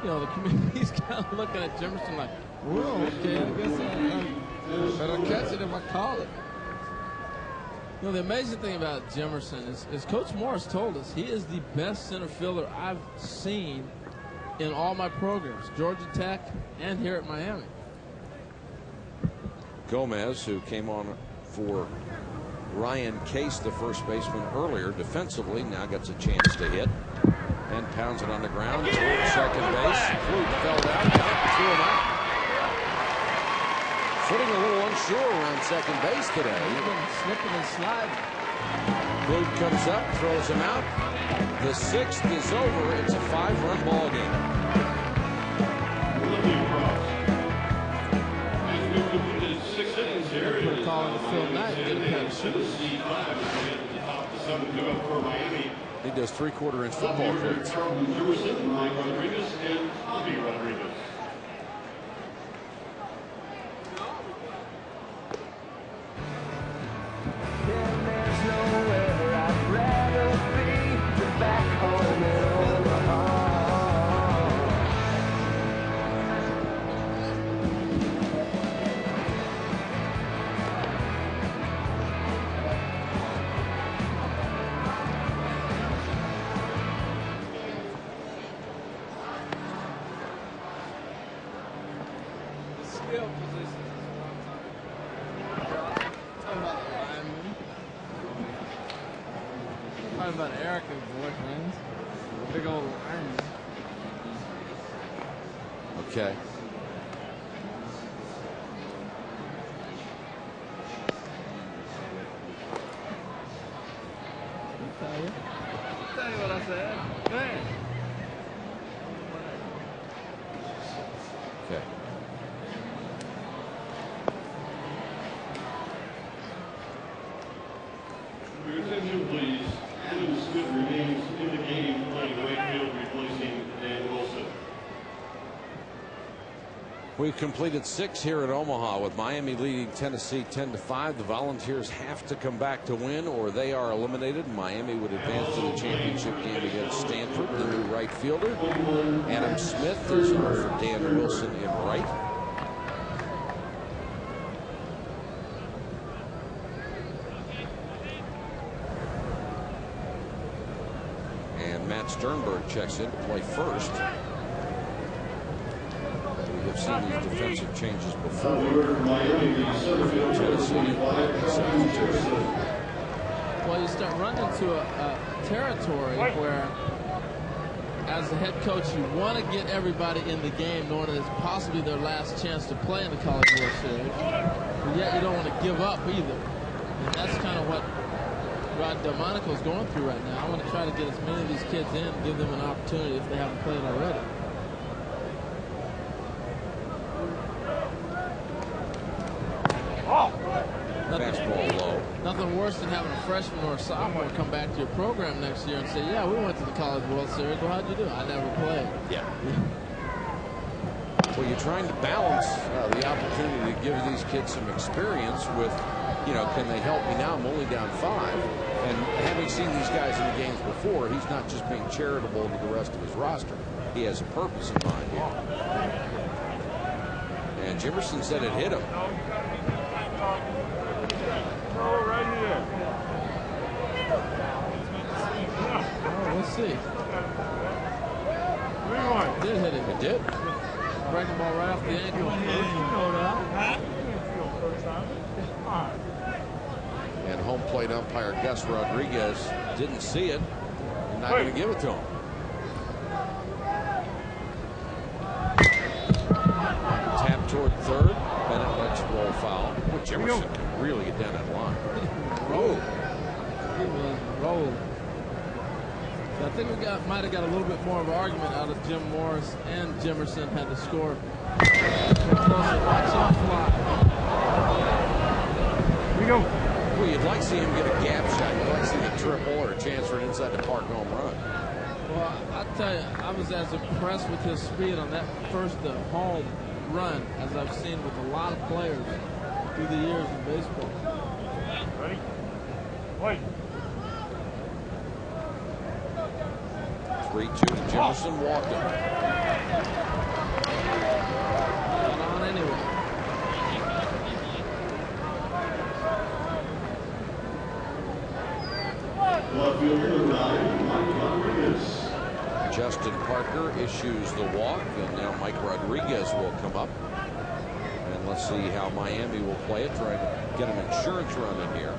you know, the community's kind of looking at Jimerson like, well, okay, I guess I better catch it if I call it. You know, the amazing thing about Jimerson is Coach Morris told us he is the best center fielder I've seen in all my programs, Georgia Tech and here at Miami. Gomez, who came on for Ryan Case, the first baseman, earlier defensively, now gets a chance to hit and pounds it on the ground toward second base. Flute fell down, got it, 2 him out. Footing a little unsure around second base today. He's been slipping and sliding. Flute comes up, throws him out. The 6th is over. It's a 5-run ball game. Put a call on Phil Knight and get a pair of shoes. He does 3/4-inch football cleats. About Erica's boyfriend, big old lineman. Okay. I'll tell you what I said. Go ahead. Okay. Your attention, please. Adam Smith remains in the game, playing right field, replacing Dan Wilson. We've completed 6 here at Omaha, with Miami leading Tennessee 10-5. The Volunteers have to come back to win, or they are eliminated. Miami would advance to the championship game against Stanford. The new right fielder, Adam Smith, is on for Dan Wilson in right. And Matt Sternberg checks in to play first. We have seen these defensive changes before. Tennessee. Well, you start running into a territory where, as the head coach, you want to get everybody in the game, knowing that it's possibly their last chance to play in the College World Series. But yet you don't want to give up either. And that's kind of what Rod Delmonico is going through right now. I want to try to get as many of these kids in and give them an opportunity if they haven't played already. Fastball low. Nothing worse than having a freshman or a sophomore come back to your program next year and say, yeah, we went to the College World Series. Well, how'd you do? I never played. Yeah. Well, you're trying to balance the opportunity to give these kids some experience with, you know, can they help me now? I'm only down 5. And having seen these guys in the games before, he's not just being charitable to the rest of his roster. He has a purpose in mind here. And Jimerson said it hit him. Right here. Oh, let's see. It did hit him. It did. Breaking ball right off the ankle. And home plate umpire Gus Rodriguez didn't see it. And not going to give it to him. Tap toward third. Bennett lets it roll foul. But Jimerson can really get down that line. Roll. He was rolled. So I think we might have got a little bit more of an argument out of Jim Morris and Jimerson had to score. Watch on fly. Here we go. Well, you'd like to see him get a gap shot. You'd like to see a triple or a chance for an inside the park home run. Well, I tell you, I was as impressed with his speed on that first home run as I've seen with a lot of players through the years in baseball. Ready? Wait. 3-2 to Jimerson. Walked him. Got on anyway. Justin Parker issues the walk, and now Mike Rodriguez will come up. And let's see how Miami will play it, trying to get an insurance run in here.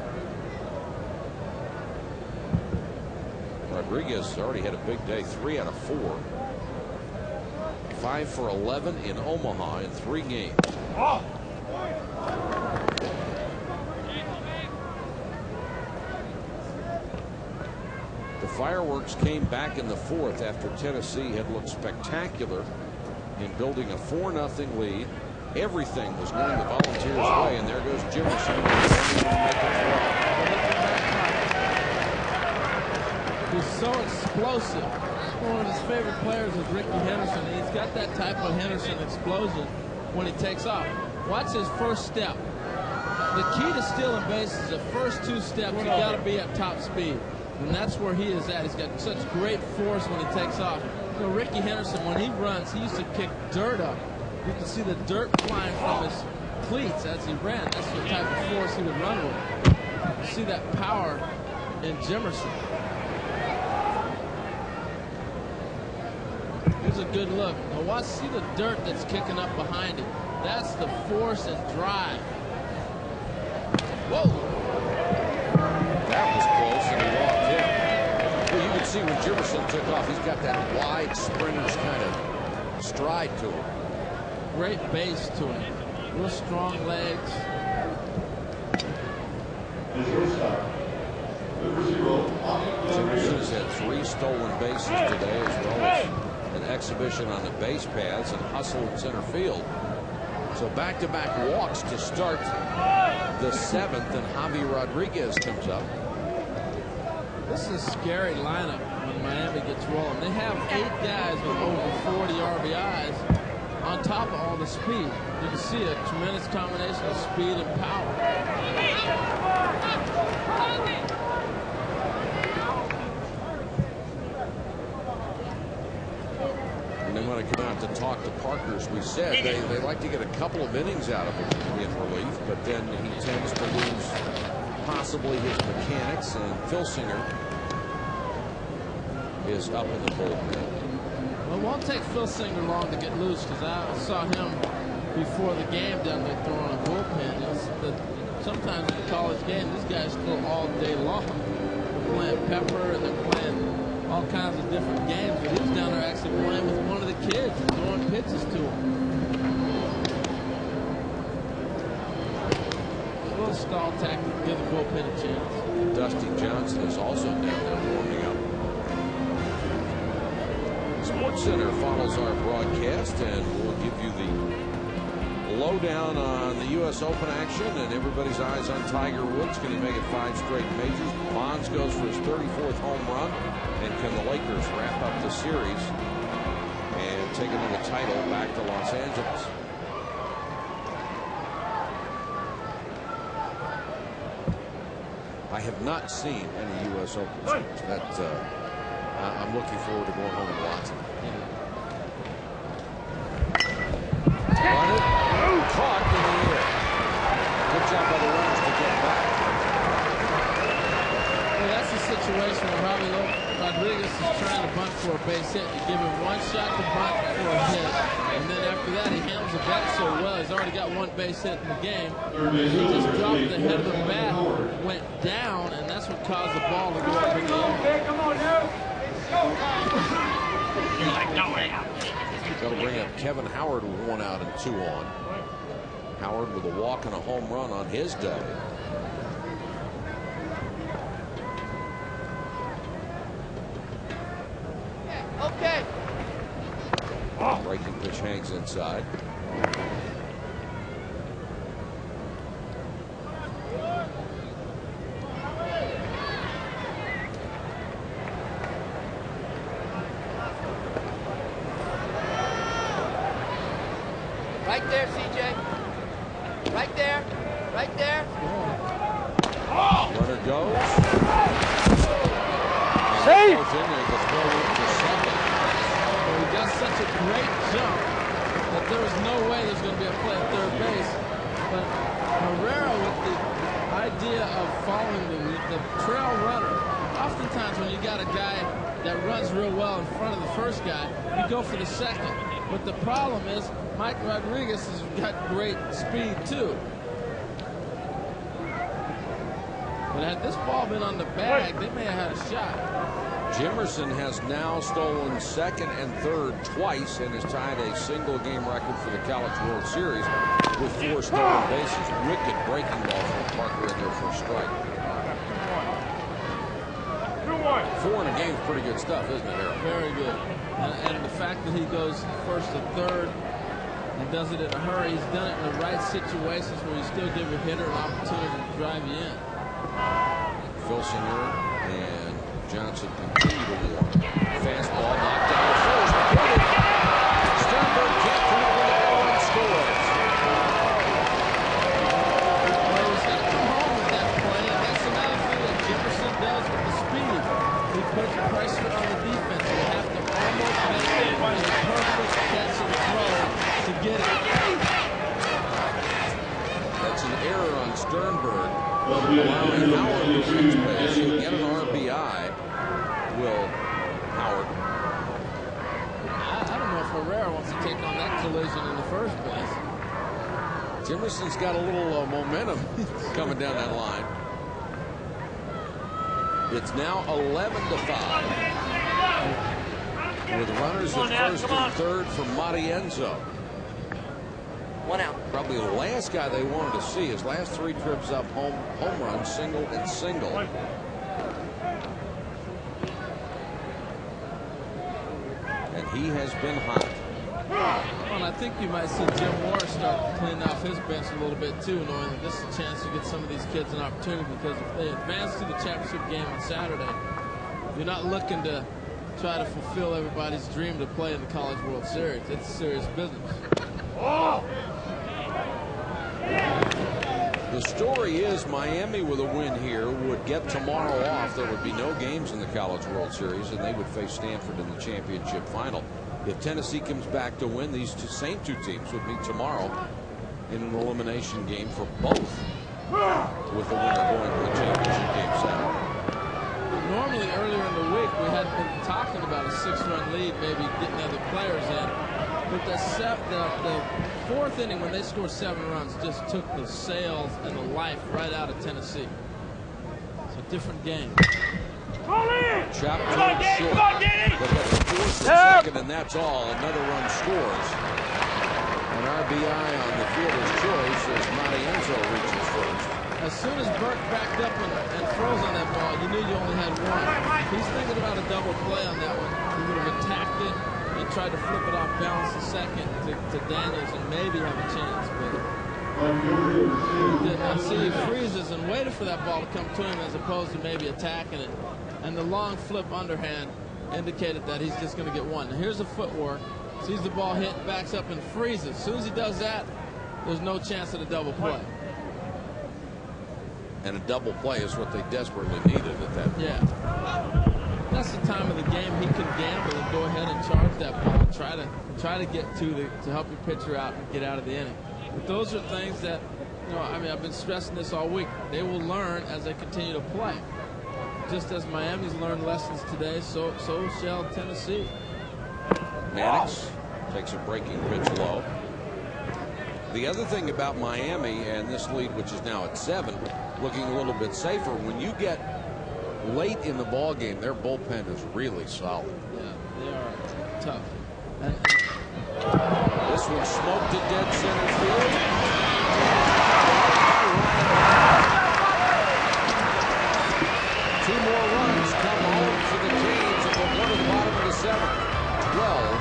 Rodriguez already had a big day, 3 out of 4. 5 for 11 in Omaha in 3 games. Oh. The fireworks came back in the 4th after Tennessee had looked spectacular in building a 4-0 lead. Everything was going the Volunteers' way, and there goes Jimerson. He's so explosive. One of his favorite players is Ricky Henderson. He's got that type of Henderson explosion when he takes off. Watch his first step. The key to stealing bases is the first 2 steps. You got to be at top speed. And that's where he is at. He's got such great force when he takes off. You know, Ricky Henderson, when he runs, he used to kick dirt up. You can see the dirt flying from his cleats as he ran. That's the type of force he would run with. You see that power in Jimerson. Here's a good look. Now watch, see the dirt that's kicking up behind him. That's the force and drive. Whoa! That was close, and he walked in. Well, you can see when Jimerson took off, he's got that wide sprinter's kind of stride to him. Great base to him. Real strong legs. Jimerson has had 3 stolen bases today, as well as an exhibition on the base paths and hustle in center field. So back-to-back walks to start the 7th, and Javi Rodriguez comes up. This is a scary lineup when Miami gets rolling. They have 8 guys with over 40 RBIs on top of all the speed. You can see a tremendous combination of speed and power. And they want to come out to talk to Parker, as we said. They like to get a couple of innings out of him in relief, but then he tends to lose possibly his mechanics, and Filsinger is up in the bullpen. Well, it won't take Filsinger long to get loose, because I saw him before the game down there throwing a bullpen. Sometimes in the college game, these guys throw all day long. They're playing pepper and they're playing all kinds of different games, but he was down there actually playing with one of the kids and throwing pitches to him. A little stall tactic to give the bullpen a chance. Dusty Johnson is also down there warming up. SportsCenter follows our broadcast, and we'll give you the lowdown on the U.S. Open action, and everybody's eyes on Tiger Woods. Can he make it 5 straight majors? Bonds goes for his 34th home run, and can the Lakers wrap up the series and take another title back to Los Angeles? I have not seen any U.S. Open series. I'm looking forward to going home and watching. Run it. Caught in the air. Good job by the runners to get back. Well, that's the situation where Javi Rodriguez is trying to bunt for a base hit. You give him one shot to bunt for a hit, and then after that he handles the bat so well. He's already got 1 base hit in the game. He just dropped the head of the bat, went down, and that's what caused the ball to go up in the air. Come on, now. That'll bring up Kevin Howard with 1 out and 2 on. Howard with a walk and a home run on his day. Okay. Breaking pitch hangs inside. Right there, CJ. Right there. Right there. Runner goes. Safe. Goes in there to throw it to second. Well, he got such a great jump that there was no way there's going to be a play at third base. But Herrera, with the idea of following the trail runner, oftentimes when you got a guy that runs real well in front of the first guy, you go for the second. But the problem is Mike Rodriguez has got great speed too. But had this ball been on the bag, they may have had a shot. Jimerson has now stolen second and third twice and has tied a single game record for the College World Series with 4 stolen bases. Wicked breaking ball from Parker in there for a strike. 4 in a game is pretty good stuff, isn't it, Harold? Very good. And the fact that he goes first to third and does it in a hurry, he's done it in the right situations where you still give your hitter an opportunity to drive you in. Filsinger and Johnson continue to warm. Fastball knocked down the first. Sternberg can't turn over the ball and scores. Well, he's got to come home with that play, and that's another thing that Jefferson does with the speed. He puts pressure on the defense. You have to almost make it a perfect catch and throw to get it. That's an error on Sternberg, allowing Howard to reach base. He'll get an RBI. Will Howard? I don't know if Herrera wants to take on that collision in the first place. Jimerson's got a little momentum coming down that line. It's now 11-5. With runners at first and third for Matienzo. 1 out. Probably the last guy they wanted to see. His last 3 trips up home run, single and single. And he has been hot. Well, and I think you might see Jim Morris start to clean off his bench a little bit too, knowing that this is a chance to get some of these kids an opportunity, because if they advance to the championship game on Saturday, you're not looking to try to fulfill everybody's dream to play in the College World Series. It's serious business. The story is Miami with a win here would get tomorrow off. There would be no games in the College World Series, and they would face Stanford in the championship final. If Tennessee comes back to win, these same two teams would meet tomorrow in an elimination game for both, with the winner going to the championship game Saturday. Normally earlier in the week we had been talking about a 6-run lead, maybe getting other players in. But the 4th inning, when they scored 7 runs, just took the sails and the life right out of Tennessee. It's a different game. Chop turned short, but that's 4th and second, and that's all. Another run scores. An RBI on the fielder's choice as Matienzo reaches first. As soon as Burke backed up and froze on that ball, you knew you only had one. He's thinking about a double play on that one. He would have attacked it and tried to flip it off balance a second to Daniels and maybe have a chance, but I see he freezes and waited for that ball to come to him as opposed to maybe attacking it. And the long flip underhand indicated that he's just going to get one. Now here's the footwork. Sees the ball hit, backs up and freezes. As soon as he does that, there's no chance at a double play. And a double play is what they desperately needed at that point. Yeah. That's the time of the game he can gamble and go ahead and charge that ball. Try to get to help your pitcher out and get out of the inning. But those are things that, you know, I mean, I've been stressing this all week. They will learn as they continue to play. Just as Miami's learned lessons today, so shall Tennessee. Mannix takes a breaking pitch low. The other thing about Miami and this lead, which is now at 7, looking a little bit safer, when you get late in the ball game, their bullpen is really solid. Yeah, they are tough. And this one smoked to dead center field. Two more runs come home for the Canes at the bottom of the 7th. 12-5.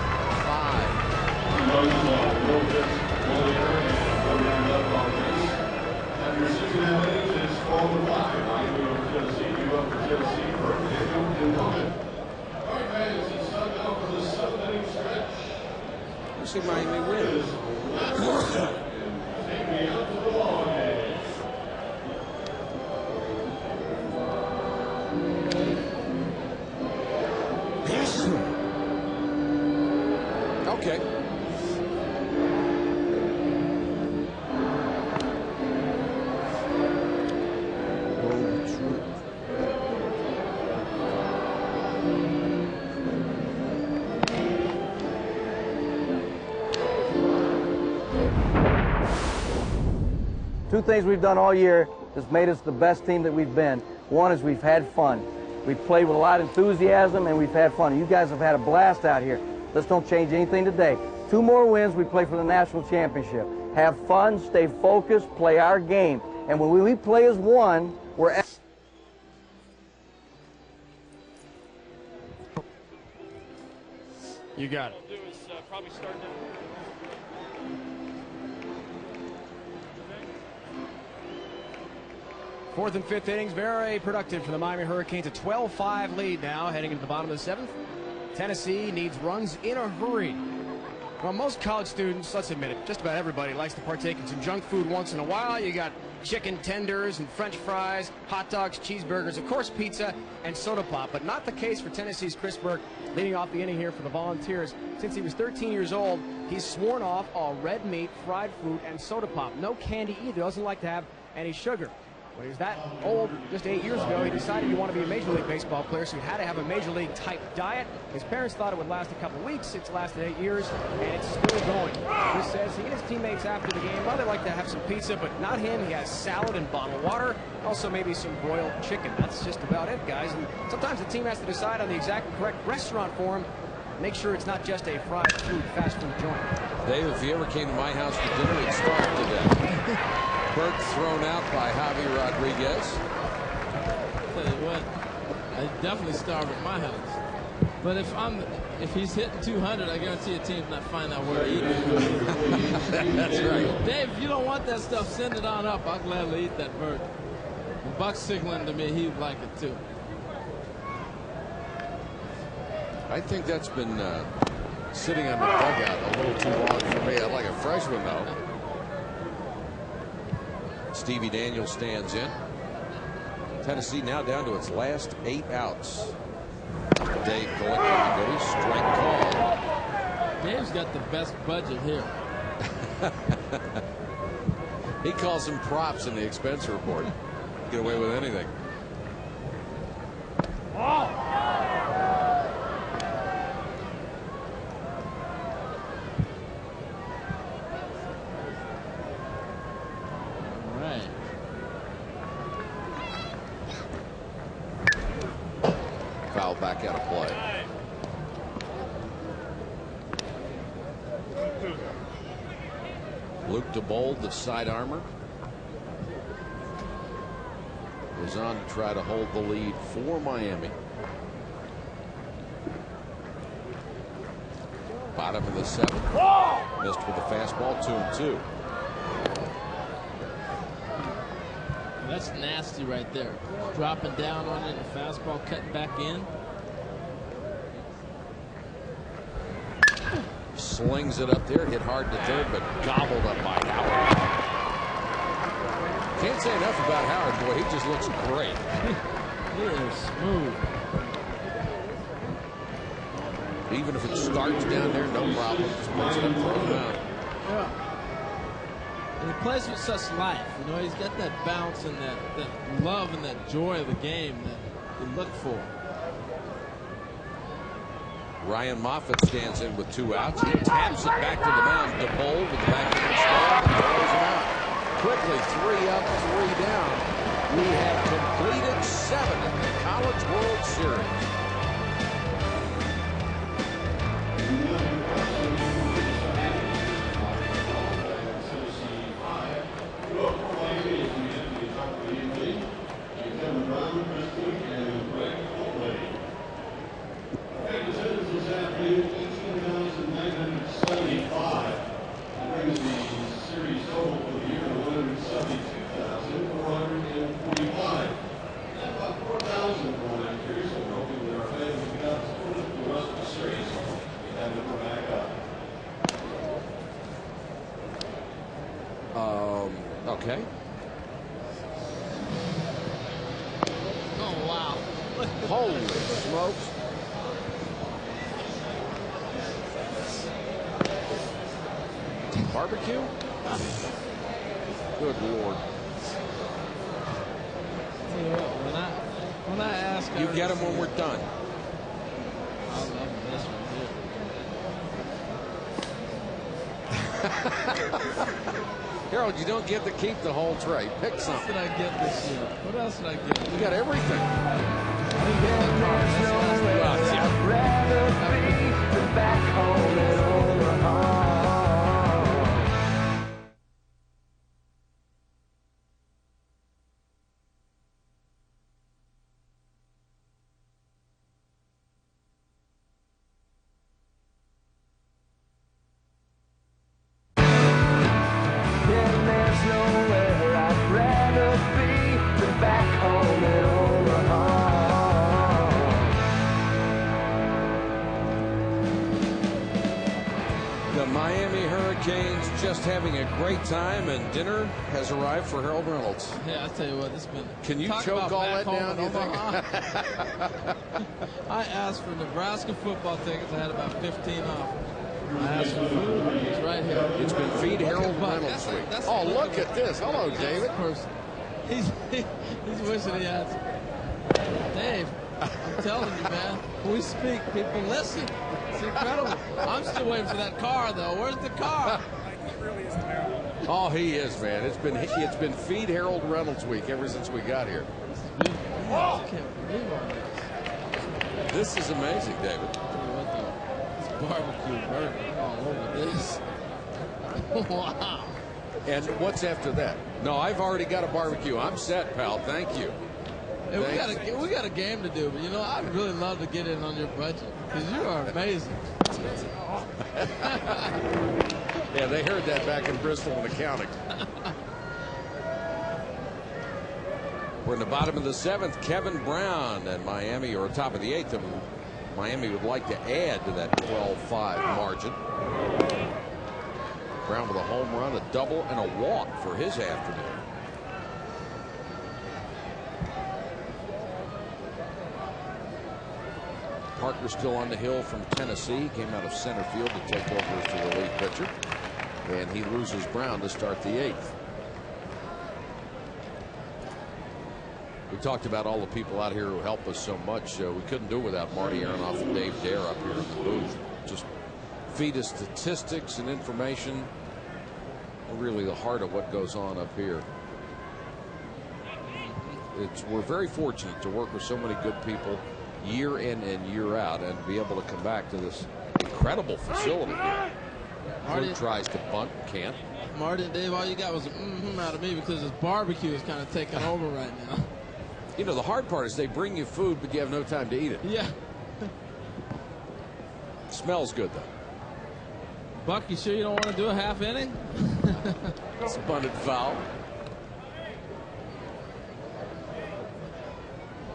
After 6.5 innings, it's 12-5. Miami over Tennessee. New up for Tennessee for Daniel and Logan. All right, fans, it's time now for the 7th-inning stretch. Let's see Miami win. Take me out to the ball game. Okay. Two things we've done all year that's made us the best team that we've been. One is we've had fun. We've played with a lot of enthusiasm and we've had fun. You guys have had a blast out here. Let's don't change anything today. 2 more wins, we play for the national championship. Have fun, stay focused, play our game. And when we play as one, we're at You got it. Fourth and fifth innings, very productive for the Miami Hurricanes. A 12-5 lead now, heading into the bottom of the 7th. Tennessee needs runs in a hurry. Well, most college students, let's admit it, just about everybody likes to partake in some junk food once in a while. You got chicken tenders and French fries, hot dogs, cheeseburgers, of course pizza, and soda pop. But not the case for Tennessee's Chris Burke, leading off the inning here for the Volunteers. Since he was 13 years old, he's sworn off all red meat, fried food, and soda pop. No candy either. Doesn't like to have any sugar. When he was that old, just 8 years ago, he decided he wanted to be a Major League Baseball player, so he had to have a Major League type diet. His parents thought it would last a couple weeks. It's lasted 8 years, and it's still going. Chris says he and his teammates after the game, well, they like to have some pizza, but not him. He has salad and bottled water, also maybe some broiled chicken. That's just about it, guys. And sometimes the team has to decide on the exact correct restaurant for him. Make sure it's not just a fried food, fast food joint. Dave, if you ever came to my house for dinner, it'd starve to death. Burke thrown out by Javi Rodriguez. Tell you what, I definitely starve at my house. But if he's hitting 200, I guarantee a team's not finding out where to eat. That's right. Dave, if you don't want that stuff, send it on up. I'll gladly eat that bird. Buck's signaling to me he'd like it too. I think that's been sitting on the dugout a little too long for me. I'd like a fresh one, though. Stevie Daniels stands in. Tennessee now down to its last 8 outs. Dave collecting the goodies. Strike call. Dave's got the best budget here. He calls them props in the expense report. Get away with anything. Foul back out of play. Luke DeBold, the side armor, is on to try to hold the lead for Miami. Bottom of the 7th. Missed with the fastball, 2-2. That's nasty right there. Dropping down on it, and fastball cutting back in. Slings it up there, hit hard to third, but gobbled up by Howard. Can't say enough about Howard, boy. He just looks great. He is smooth. Even if it starts down there, no problem. Just puts it up, throws it out. Yeah. And he plays with such life. You know, he's got that bounce and that love and that joy of the game that you look for. Ryan Moffitt stands in with 2 outs. He taps it back to the mound. DeBold with the back of the stand and throws him out. Quickly, 3 up, 3 down. We have completed 7 in the College World Series. Okay. Oh, wow. Holy smokes. Barbecue? Good Lord. Tell you what, when I ask, you get them when we're done. I love this one here. Harold, you don't get to keep the whole tray. Pick something. What else did I get this year? What else did I get? You got everything. Just having a great time, and dinner has arrived for Harold Reynolds. Yeah, I tell you what, it's been. Can you choke all that down? I asked for Nebraska football tickets. I had about 15 off. I asked for food. It's right here. It's been Feed Harold Reynolds week. Oh, look at this. Hello, David. He's wishing he had some. Dave, I'm telling you, man. When we speak, people listen. It's incredible. I'm still waiting for that car, though. Where's the car? Oh, he is, man. It's been Feed Harold Reynolds week ever since we got here. I can't believe all this. This is amazing, David. This barbecue burger all over this. Wow. And what's after that? No, I've already got a barbecue. I'm set, pal. Thank you. Hey, we got a game to do, but you know, I'd really love to get in on your budget because you are amazing. Yeah, they heard that back in Bristol and the county. We're in the bottom of the 7th. Kevin Brown and Miami, or top of the 8th, and Miami would like to add to that 12-5 margin. Brown with a home run, a double, and a walk for his afternoon. Parker still on the hill from Tennessee. Came out of center field to take over as the relief pitcher. And he loses Brown to start the 8th. We talked about all the people out here who help us so much. We couldn't do it without Marty Aronoff and Dave Dare up here in the booth. Just feed us statistics and information. Really the heart of what goes on up here. We're very fortunate to work with so many good people year in and year out and be able to come back to this incredible facility here. Marty tries to bunt, can't. Marty and Dave, all you got was a out of me because this barbecue is kind of taking over right now. You know, the hard part is they bring you food, but you have no time to eat it. Yeah. Smells good, though. Buck, you sure you don't want to do a half inning? Bunted foul.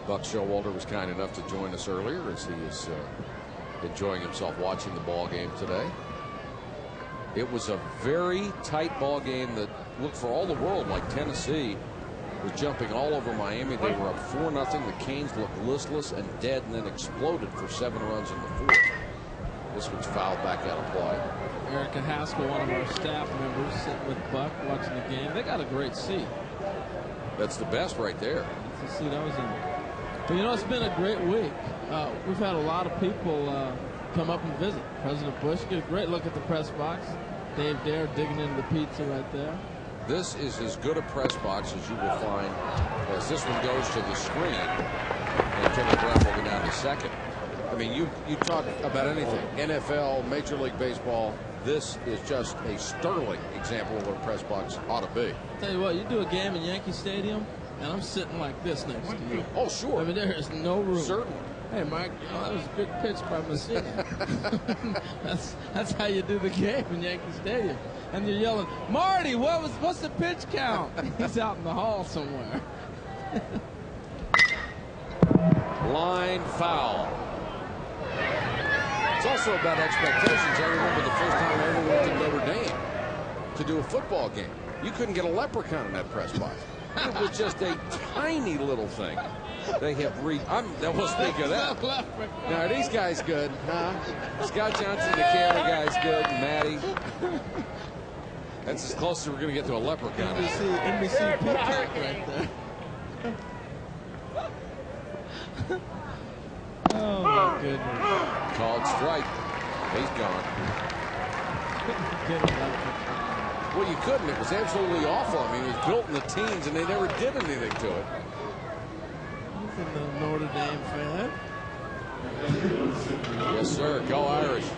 Buck Showalter was kind enough to join us earlier as he is enjoying himself watching the ball game today. It was a very tight ball game that looked for all the world like Tennessee was jumping all over Miami. They were up 4-0. The Canes looked listless and dead and then exploded for 7 runs in the 4th. This one's fouled back out of play. Erica Haskell, one of our staff members, sitting with Buck watching the game. They got a great seat. That's the best right there. That's the seat I was in. But you know, it's been a great week. We've had a lot of people come up and visit. President Bush, get a great look at the press box. Dave Dare digging into the pizza right there. This is as good a press box as you will find as this one goes to the screen. And Kevin Brown will go down to second. I mean, you talk about anything, NFL, Major League Baseball. This is just a sterling example of what a press box ought to be. Tell you what, you do a game in Yankee Stadium, and I'm sitting like this next to you. Oh, sure. I mean, there is no room. Certainly. Hey, Mike, you know, that was a good pitch by Massena. that's how you do the game in Yankee Stadium. And you're yelling, Marty, what's the pitch count? He's out in the hall somewhere. Line foul. It's also about expectations. I remember the first time I ever went to Notre Dame to do a football game. You couldn't get a leprechaun in that press box. It was just a tiny little thing. They have that will speak of that. Now, are these guys good? Huh? Scott Johnson, the camera guy's good. Matty. That's as close as we're going to get to a leprechaun. NBC Peacock right there. Oh, my goodness. Called strike. He's gone. Well, you couldn't. It was absolutely awful. I mean, it was built in the teens, and they never did anything to it. He's a Notre Dame fan. Yes, sir. Go Irish.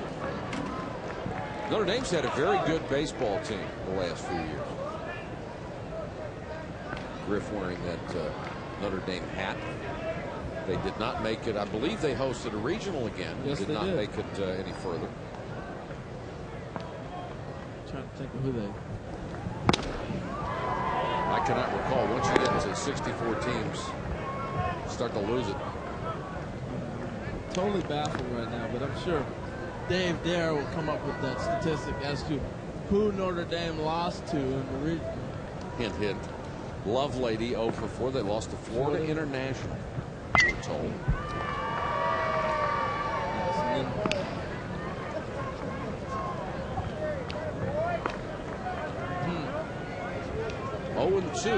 Notre Dame's had a very good baseball team the last few years. Griff wearing that Notre Dame hat. They did not make it. I believe they hosted a regional again. Yes, did they not did. make it any further. I'm trying to think of who they. I cannot recall. Once you get to 64 teams, start to lose it. Totally baffled right now, but I'm sure Dave Dare will come up with that statistic as to who Notre Dame lost to in the region. Hint, hint. Love Lady 0 for 4. They lost to Florida International, we're told. Oh, and 2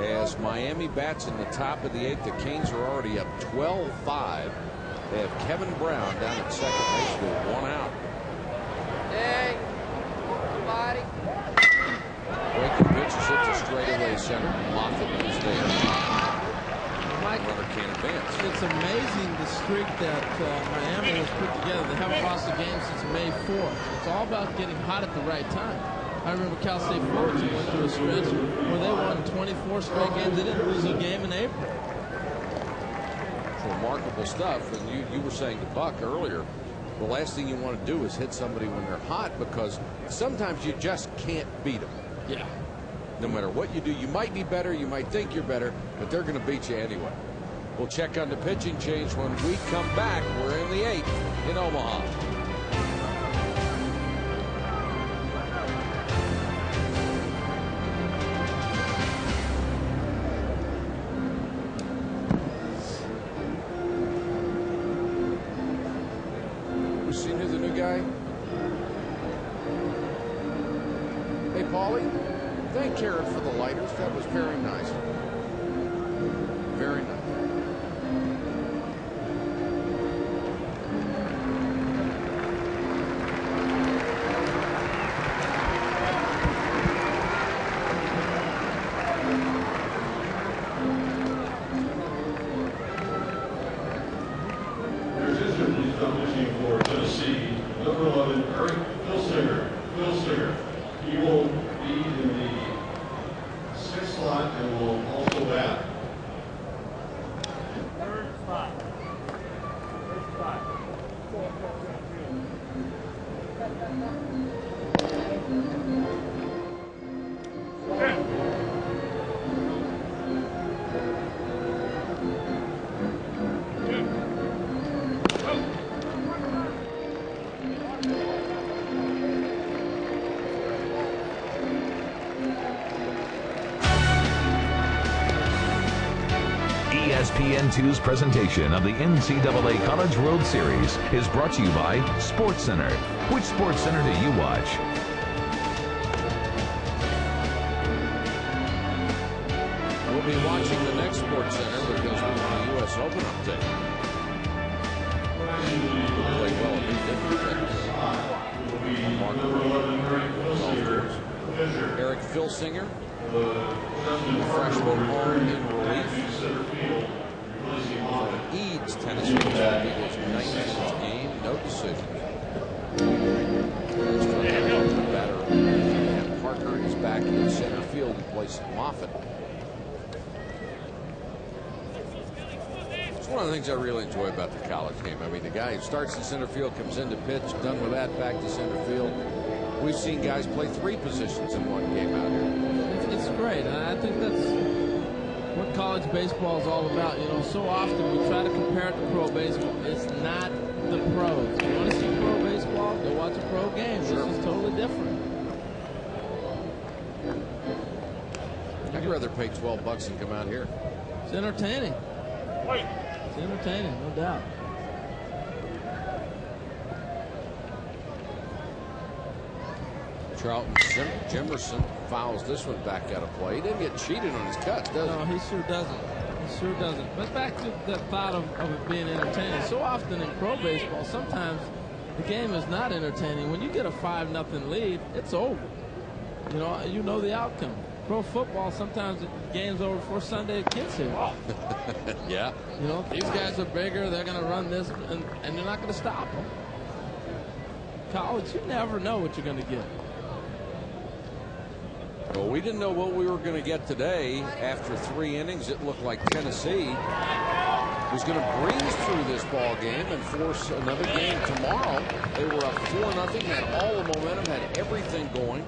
as Miami bats in the top of the 8th. The Canes are already up 12-5. They have Kevin Brown down at second base with 1 out. Hey, buddy. Breaking pitch is hit to straightaway center. Moffitt is there. Mike, runner can't advance. It's amazing the streak that Miami has put together. They haven't lost a game since May 4th. It's all about getting hot at the right time. I remember Cal State Fullerton went through a stretch where they won 24 straight games. They didn't lose a game in April. It's remarkable stuff. And you were saying to Buck earlier, the last thing you want to do is hit somebody when they're hot, because sometimes you just can't beat them. Yeah. No matter what you do, you might be better, you might think you're better, but they're going to beat you anyway. We'll check on the pitching change when we come back. We're in the 8th in Omaha. You seen who the new guy? Hey, Paulie. Thank Karen for the lighters. That was very nice. Very nice. Please come pitching for Tennessee, number 11, Eric Filsinger. Filsinger. He will be in the 6th slot and will also bat. Third spot. Third spot. ESPN2's presentation of the NCAA College World Series is brought to you by SportsCenter. Which SportsCenter do you watch? We'll be watching the next SportsCenter because we're on the U.S. Open update. Played well at Big Different. Eric Filsinger, freshman, on in relief. From Eads, Tennessee, this will be his 19th game, no decision. And Parker is back in center field in place of Moffitt. It's one of the things I really enjoy about the college game. I mean, the guy who starts in center field, comes in to pitch, done with that, back to center field. We've seen guys play 3 positions in one game out here. It's great, and I think that's what college baseball is all about. You know, so often we try to compare it to pro baseball. It's not the pros. You want to see pro baseball? Go watch a pro game. Sure. This is totally different. I'd rather pay $12 and come out here. It's entertaining. It's entertaining, no doubt. Charlton Jimerson fouls this one back out of play. He didn't get cheated on his cut, does he? No, he sure doesn't. He sure doesn't. But back to the thought of it being entertaining. So often in pro baseball, sometimes the game is not entertaining. When you get a 5-0 lead, it's over. You know the outcome. Pro football, sometimes the game's over before Sunday gets here. Yeah. You know, these guys are bigger. They're going to run this, and they're not going to stop them. College, you never know what you're going to get. Well, we didn't know what we were going to get today. After 3 innings, it looked like Tennessee was going to breeze through this ball game and force another game tomorrow. They were up 4-0, had all the momentum, had everything going,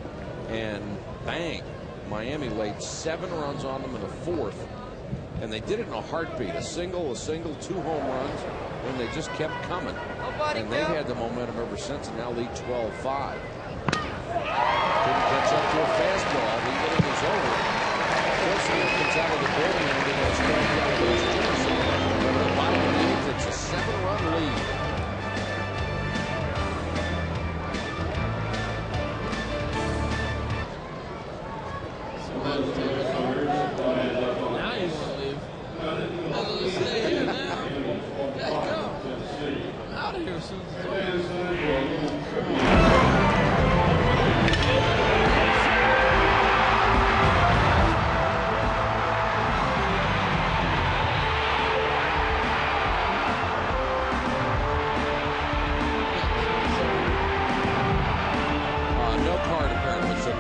and bang, Miami laid 7 runs on them in the 4th, and they did it in a heartbeat. A single, 2 home runs, and they just kept coming. And they've had the momentum ever since, and now lead 12-5. Couldn't catch up to a fastball. The inning is over. Filsinger comes out of the bullpen and gets struck out of those Jimerson. But at the bottom of the 8th, it's a 7-run lead. Now you want to leave. Stay here now. There you go. Out of here as soon as it's over.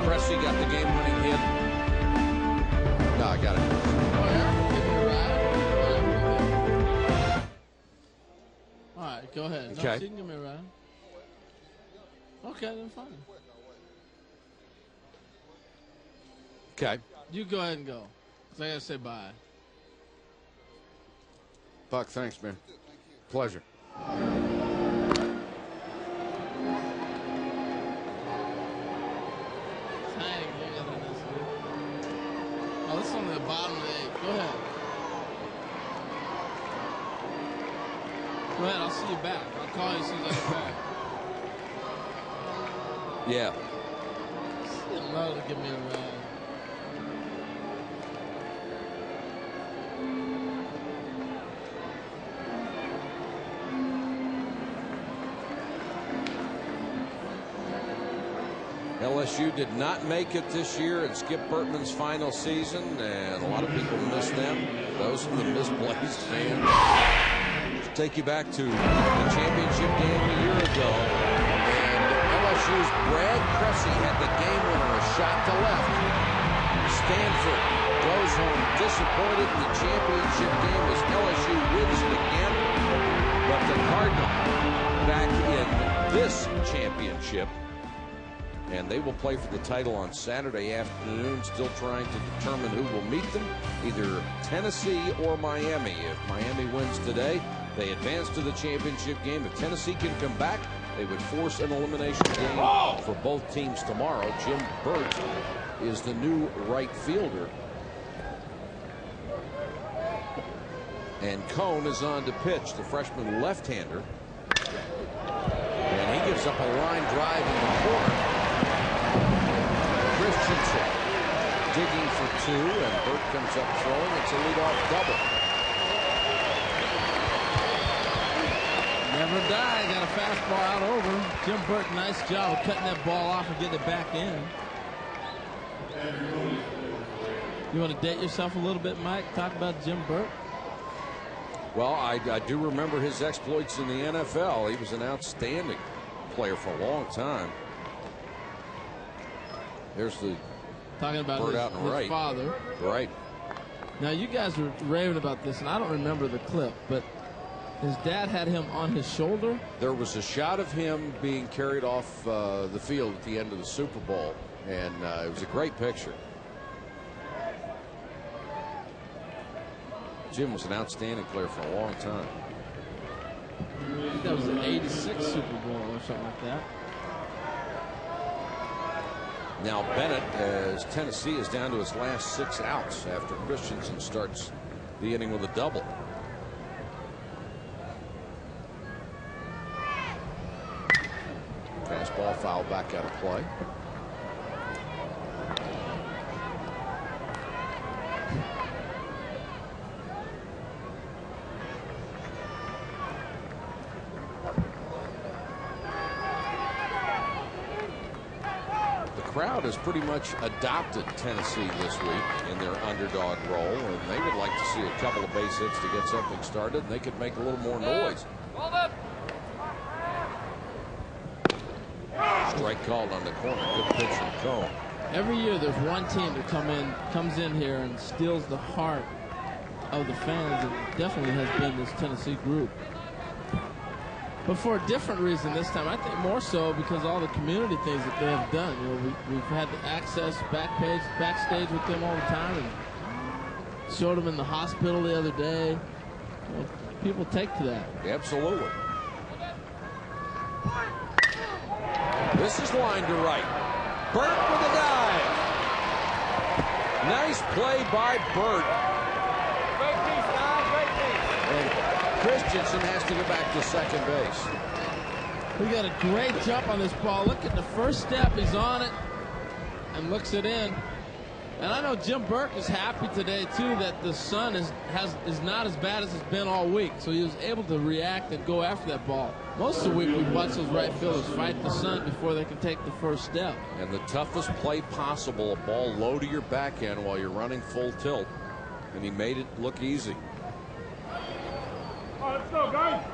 Cressy got the game-winning hit. No, I got it. All right, go ahead. Okay. No, she can give me a ride. Okay, then fine. Okay. You go ahead and go. 'Cause I got to say bye. Buck, thanks, man. Pleasure. Oh, this is only the bottom of the 8th. Go ahead. Go ahead. I'll see you back. I'll call you as soon as I get back. Yeah. I'd love to give me a ride. LSU did not make it this year in Skip Bertman's final season, and a lot of people miss them. Those are the misplaced fans. Just take you back to the championship game a year ago, and LSU's Brad Cressy had the game winner, a shot to left. Stanford goes home disappointed in the championship game as LSU wins it again. But the Cardinal back in this championship, and they will play for the title on Saturday afternoon, still trying to determine who will meet them, either Tennessee or Miami. If Miami wins today, they advance to the championship game. If Tennessee can come back, they would force an elimination game for both teams tomorrow. Jim Burt is the new right fielder. And Cone is on to pitch, the freshman left-hander. And he gives up a line drive in the corner. Christensen digging for 2, and Burt comes up throwing. It's a leadoff double. Never die. Got a fastball out over. Jim Burt, nice job of cutting that ball off and getting it back in. You want to date yourself a little bit, Mike? Talk about Jim Burt. Well, I do remember his exploits in the NFL. He was an outstanding player for a long time. There's the talking about Burt out and right. Father. Right. Now, you guys were raving about this, and I don't remember the clip, but his dad had him on his shoulder. There was a shot of him being carried off the field at the end of the Super Bowl, and it was a great picture. Jim was an outstanding player for a long time. I think that was an '86 Super Bowl or something like that. Now Bennett, as Tennessee is down to its last 6 outs after Christensen starts the inning with a double. Fastball foul back out of play. The crowd has pretty much adopted Tennessee this week in their underdog role, and they would like to see a couple of base hits to get something started, and they could make a little more noise. Strike called on the corner. Good pitch from Cone. Every year there's one team that comes in here and steals the heart of the fans. It definitely has been this Tennessee group. But for a different reason this time. I think more so because all the community things that they have done. You know, we've had the access backstage with them all the time, and showed them in the hospital the other day. You know, people take to that. Absolutely. This is line to right. Burt with a dive. Nice play by Burt. Great piece, Don. Great piece. And Christensen has to go back to second base. We got a great jump on this ball. Look at the first step. He's on it and looks it in. And I know Jim Burke is happy today, too, that the sun is not as bad as it's been all week. So he was able to react and go after that ball. Most of the week, we've watched those right fielders fight the sun before they can take the first step. And the toughest play possible, a ball low to your back end while you're running full tilt. And he made it look easy. Oh, let's go, guys.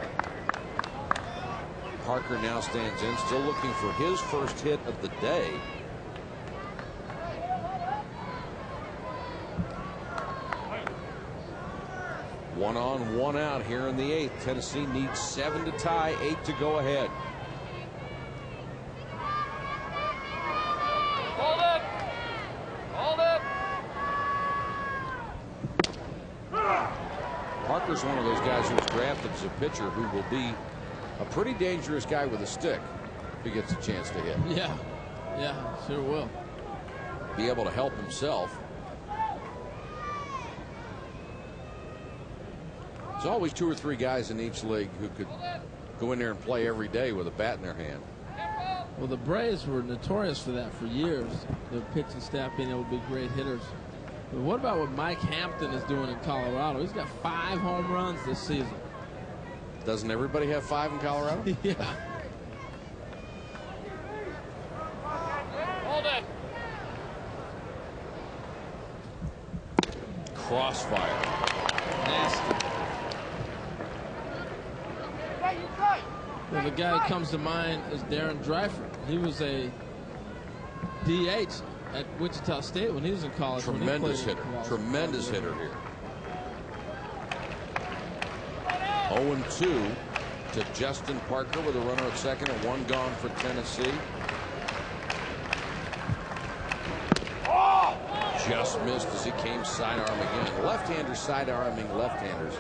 Parker now stands in, still looking for his first hit of the day. One on, one out here in the 8th. Tennessee needs 7 to tie, 8 to go ahead. Hold it. Hold it. Parker's one of those guys who was drafted as a pitcher who will be a pretty dangerous guy with a stick if he gets a chance to hit. Yeah, sure will. Be able to help himself. There's always 2 or 3 guys in each league who could go in there and play every day with a bat in their hand. Well, the Braves were notorious for that for years. Their pitching staff being able to be great hitters. But what about what Mike Hampton is doing in Colorado? He's got 5 home runs this season. Doesn't everybody have 5 in Colorado? Yeah. Hold it. Crossfire. Nasty. Well, the guy who comes to mind is Darren Dreifert. He was a DH at Wichita State when he was in college. Tremendous hitter. Tremendous hitter here. 0-2 to Justin Parker with a runner at second and 1 gone for Tennessee. Just missed as he came sidearm again. Left-handers side-arming left-handers.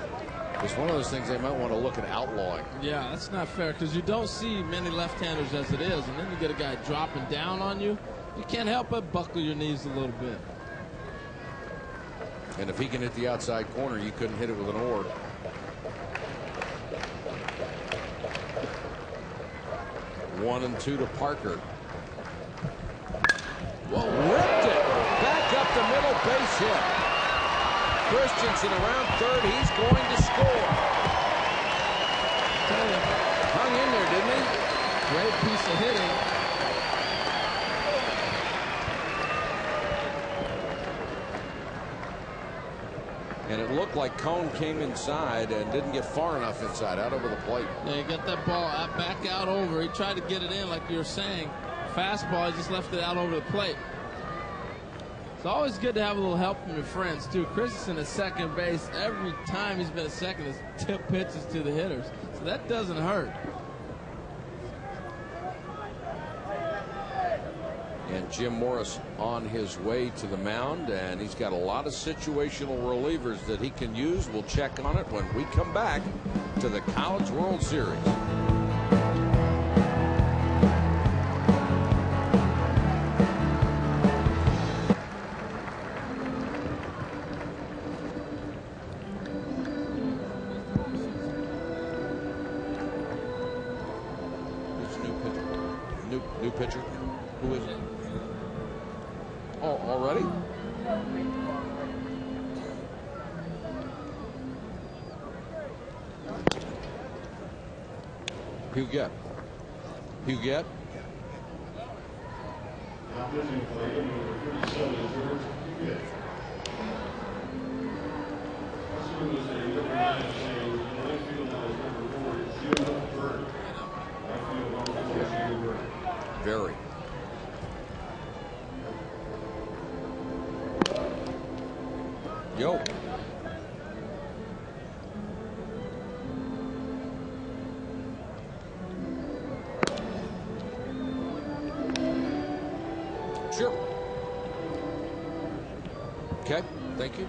It's one of those things they might want to look at outlawing. Yeah, that's not fair because you don't see many left-handers as it is, and then you get a guy dropping down on you. You can't help but buckle your knees a little bit. And if he can hit the outside corner, you couldn't hit it with an oar. One and two to Parker. Whoa, ripped it back up the middle, base hit. Christensen around third. He's going to score. Hung in there, didn't he? Great piece of hitting. And it looked like Cone came inside and didn't get far enough inside, out over the plate. Yeah, he got that ball back out over. He tried to get it in like you were saying. Fastball, he just left it out over the plate. It's always good to have a little help from your friends, too. Christensen at second base, every time he's been at second, has tip pitches to the hitters. So that doesn't hurt. And Jim Morris on his way to the mound, and he's got a lot of situational relievers that he can use. We'll check on it when we come back to the College World Series. New pitcher. Who is it? Oh, already? Huguette. Huguette. Very. Yo. Sure. Okay, thank you.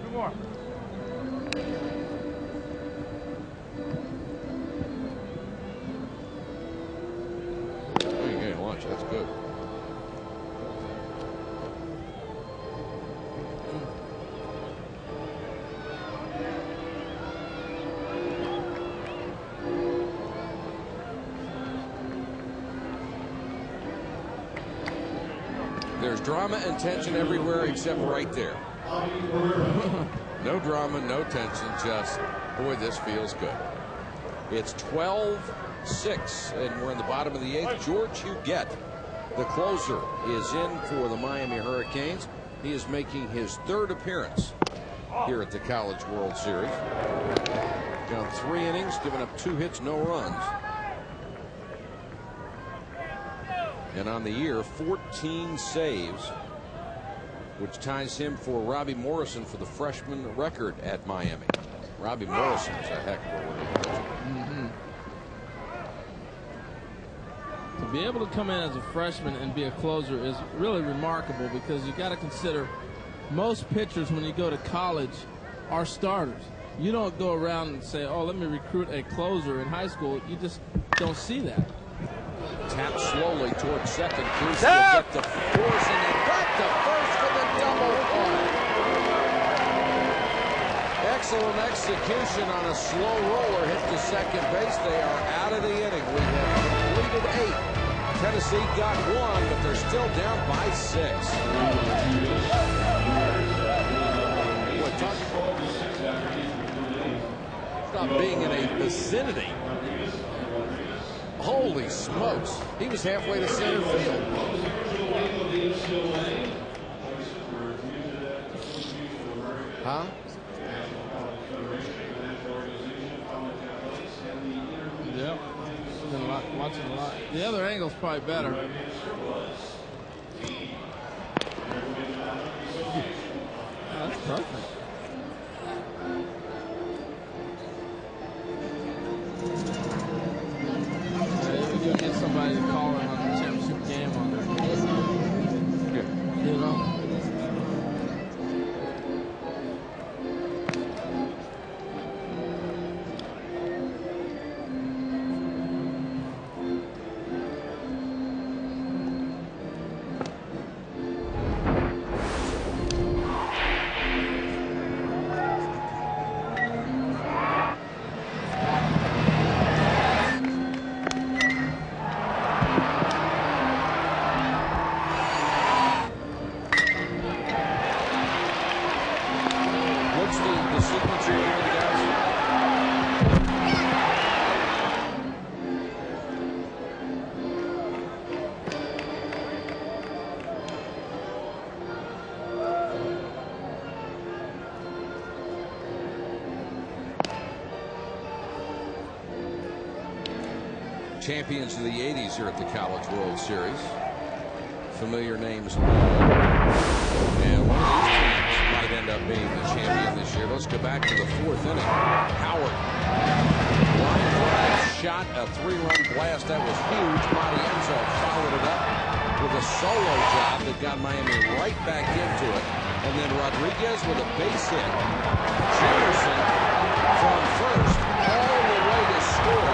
Two more. Oh, you're getting lunch. That's good. There's drama and tension everywhere except right there. No drama, no tension, just, boy, this feels good. It's 12-6, and we're in the bottom of the eighth. George Huguette, the closer, is in for the Miami Hurricanes. He is making his third appearance here at the College World Series. Down 3 innings, giving up 2 hits, no runs. And on the year, 14 saves, which ties him for Robbie Morrison for the freshman record at Miami. Robbie Morrison is a heck of a reliever. To be able to come in as a freshman and be a closer is really remarkable, because you got to consider most pitchers when you go to college are starters. You don't go around and say, oh, let me recruit a closer in high school. You just don't see that. Tap slowly towards second. Cruz will get the force, and he got to first for the double play. Excellent execution on a slow roller hit to second base. They are out of the inning. We have completed 8. Tennessee got 1, but they're still down by 6. Stop being in a vicinity. Holy smokes. He was halfway to center field. Huh? Yep. Been watching a lot. The other angle's probably better. Oh, that's perfect. You get somebody to call him on the championship game on there. Yeah. You know? pitcher here, the guys. Champions of the 80s here at the College World Series. Familiar names. And one of these teams might end up being the champion this year. Let's go back to the 4th inning. Howard. Line drive shot, a 3-run blast. That was huge. Monty Enzo followed it up with a solo job that got Miami right back into it. And then Rodriguez with a base hit. Jamerson from first all the way to score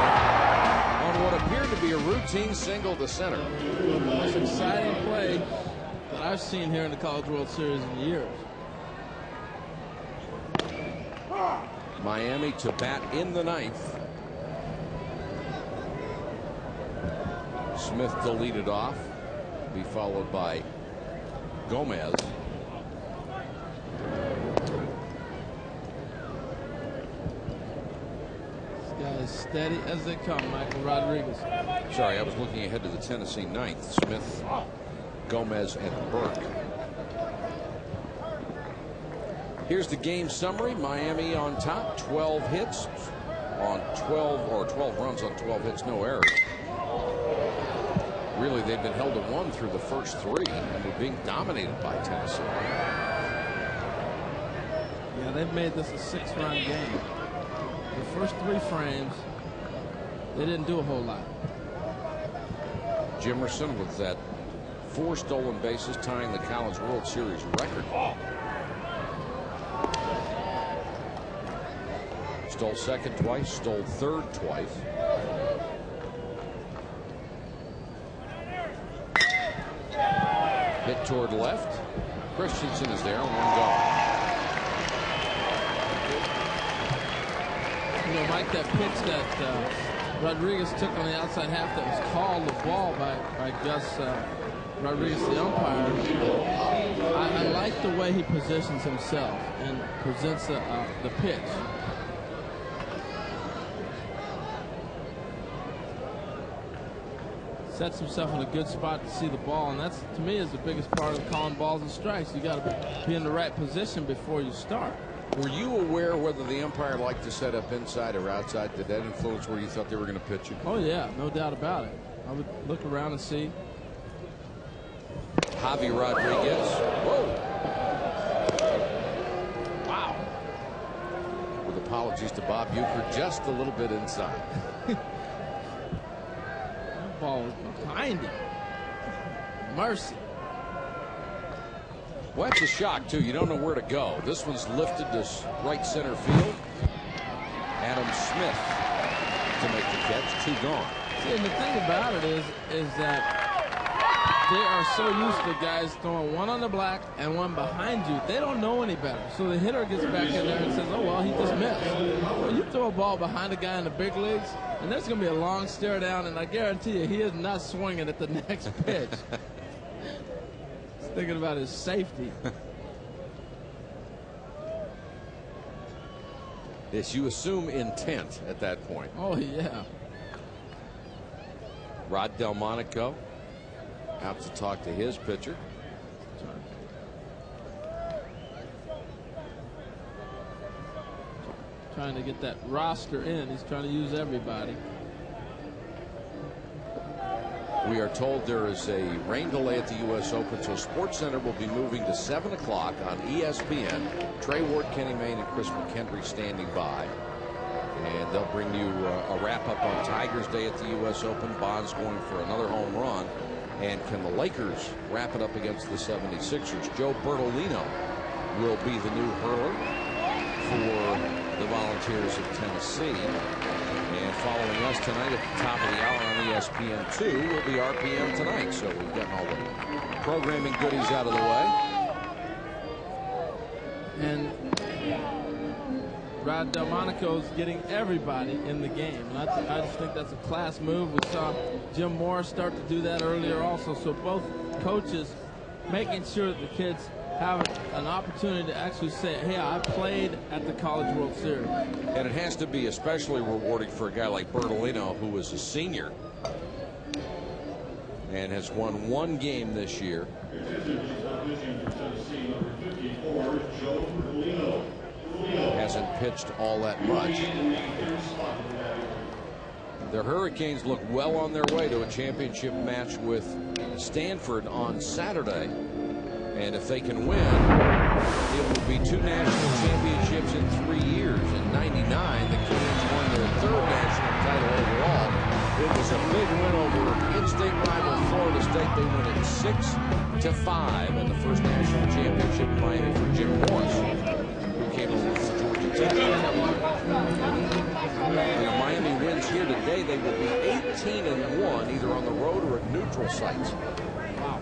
on what appeared to be a routine single to center. The most exciting play that I've seen here in the College World Series in years. Miami to bat in the 9th. Smith to lead it off, be followed by Gomez. As steady as they come, Michael Rodriguez. Sorry, I was looking ahead to the Tennessee 9th. Smith, Gomez, and Burke. Here's the game summary. Miami on top, 12 hits on 12 runs on 12 hits, no errors. Really, they've been held to 1 through the first 3, and we're being dominated by Tennessee. Yeah, they've made this a 6-run game. The first 3 frames, they didn't do a whole lot. Jimerson with that 4 stolen bases, tying the College World Series record. Stole second twice, stole third twice. Hit toward left. Christensen is there, 1 gone. You know, Mike, that pitch that Rodriguez took on the outside half that was called the ball by Gus Rodriguez, the umpire. I like the way he positions himself and presents the pitch. Sets himself in a good spot to see the ball, and that's, to me, is the biggest part of calling balls and strikes. You got to be in the right position before you start. Were you aware whether the umpire liked to set up inside or outside? Did that influence where you thought they were going to pitch it? Oh, yeah, no doubt about it. I would look around and see. Javi Rodriguez. Whoa. Wow. With apologies to Bob Uecker, just a little bit inside. That ball was behind him. Mercy. Well, that's a shock, too. You don't know where to go. This one's lifted to right center field. Adam Smith to make the catch. 2 gone. See, and the thing about it is that they are so used to guys throwing 1 on the black and 1 behind you. They don't know any better. So the hitter gets back in there and says, oh, well, he just missed. Well, you throw a ball behind a guy in the big leagues, and there's going to be a long stare down, and I guarantee you he is not swinging at the next pitch. He's thinking about his safety. Yes, you assume intent at that point. Oh, yeah. Rod Delmonico out to talk to his pitcher. Trying to get that roster in. He's trying to use everybody. We are told there is a rain delay at the U.S. Open, so SportsCenter will be moving to 7 o'clock on ESPN. Trey Ward, Kenny Mayne, and Chris McKendry standing by. And they'll bring you a wrap-up on Tigers Day at the U.S. Open. Bonds going for another home run. And can the Lakers wrap it up against the 76ers? Joe Bertolino will be the new hurler for the Volunteers of Tennessee. And following us tonight at the top of the hour on ESPN2 will be RPM tonight. So we've gotten all the programming goodies out of the way. And Rod Delmonico's getting everybody in the game. And I just think that's a class move. We saw Jim Morris start to do that earlier also. So both coaches making sure that the kids have an opportunity to actually say, hey, I played at the College World Series. And it has to be especially rewarding for a guy like Bertolino, who is a senior and has won one game this year. Hasn't pitched all that much. The Hurricanes look well on their way to a championship match with Stanford on Saturday. And if they can win, it will be 2 national championships in 3 years. In '99, the Canes won their 3rd national title overall. It was a big win over in-state rival Florida State. They won it 6-5 in the first national championship in Miami for Jim Morris, who came over from Georgia Tech. And if Miami wins here today, they will be 18-1, either on the road or at neutral sites. Wow.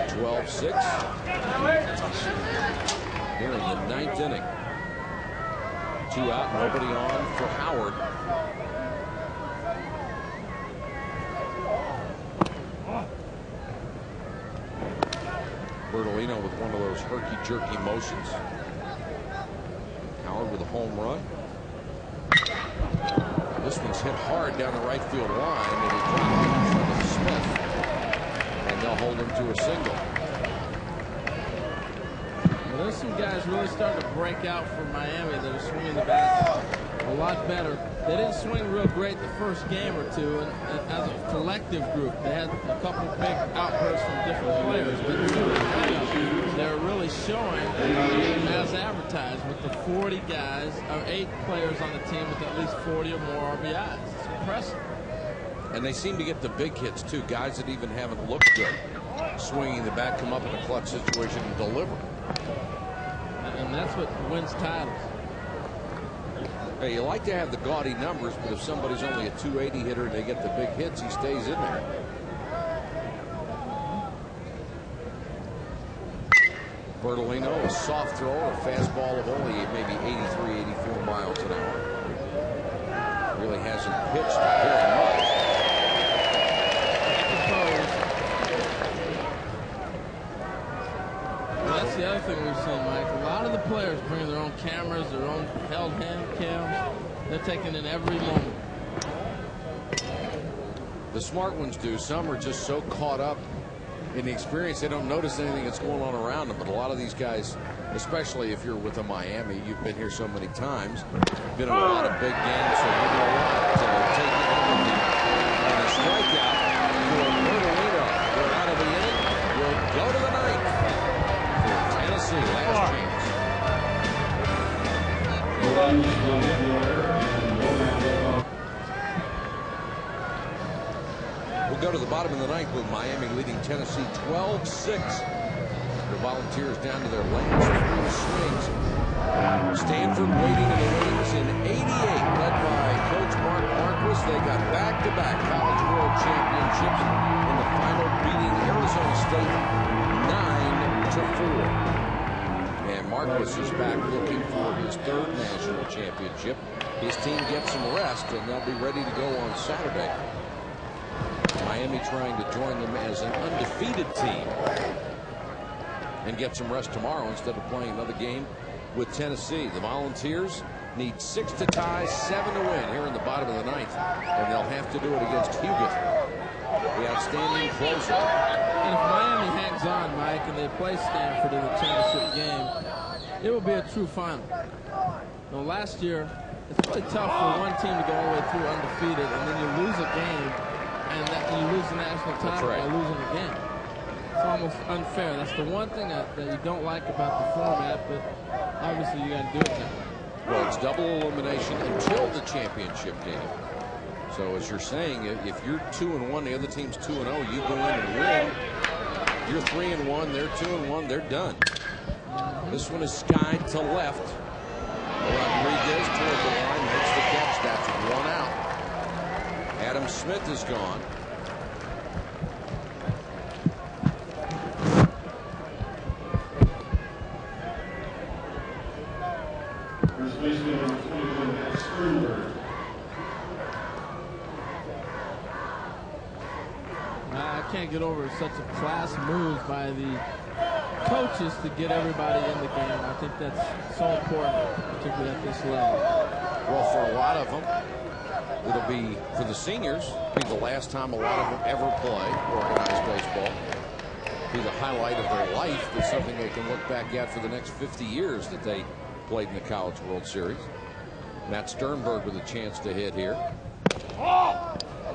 12-6 here in the 9th inning. 2 out, nobody on for Howard. Bertolino with one of those herky-jerky motions. Howard with a home run. This one's hit hard down the right field line. It is dropped in front of Smith. And they'll hold him to a single. Well, there's some guys really starting to break out for Miami that are swinging the bat a lot better. They didn't swing real great the first game or two, and as a collective group, they had a couple big outbursts from different players, but they're really showing as advertised with the 40 guys, or 8 players on the team with at least 40 or more RBIs. It's impressive. And they seem to get the big hits, too. Guys that even haven't looked good. Swinging the bat, come up in a clutch situation and deliver. And that's what wins titles. Hey, you like to have the gaudy numbers, but if somebody's only a 280 hitter and they get the big hits, he stays in there. Bertolino, a soft throw, a fastball of only maybe 83, 84 miles an hour. Really hasn't pitched very much. That's the other thing we've seen, Mike. A lot of the players bring their own cameras, their own held hand cams. They're taking in every moment. The smart ones do. Some are just so caught up in the experience they don't notice anything that's going on around them. But a lot of these guys, especially if you're with a Miami, you've been here so many times, been in a lot of big games, so you know what to take it everything. And a strikeout for Bertolino. We're out of the inning. We'll go to the 9th. Tennessee, last chance. We'll go to the bottom of the 9th with Miami leading Tennessee 12-6. The Volunteers down to their last 3 swings. Stanford waiting in the wings in '88, led by Coach Mark Marquis. They got back-to-back College World Championships in the final, beating Arizona State 9-4. And Marquis is back looking for his 3rd national championship. His team gets some rest, and they'll be ready to go on Saturday. Miami trying to join them as an undefeated team and get some rest tomorrow instead of playing another game with Tennessee. The Volunteers need 6 to tie, 7 to win here in the bottom of the 9th, and they'll have to do it against Hugot, the outstanding closer. And if Miami hangs on, Mike, and they play Stanford in the championship game, it will be a true final. Now, last year, it's really tough for one team to go all the way through undefeated, and then you lose a game, and you lose the national title by losing a game. It's almost unfair. That's the one thing that you don't like about the format, but obviously you got to do it now. Well, it's double elimination until the championship game. So as you're saying, if you're 2-1, the other team's 2-0, you go in and win. You're 3-1, they're 2-1, they're done. This one is skied to left. Rodriguez toward the line, makes the catch. That's 1 out. Adam Smith is gone. can't get over such a class move by the coaches to get everybody in the game. I think that's so important, particularly at this level. Well, for a lot of them, it'll be, for the seniors, be the last time a lot of them ever play organized baseball. Be the highlight of their life, but something they can look back at for the next 50 years that they played in the College World Series. Matt Sternberg with a chance to hit here.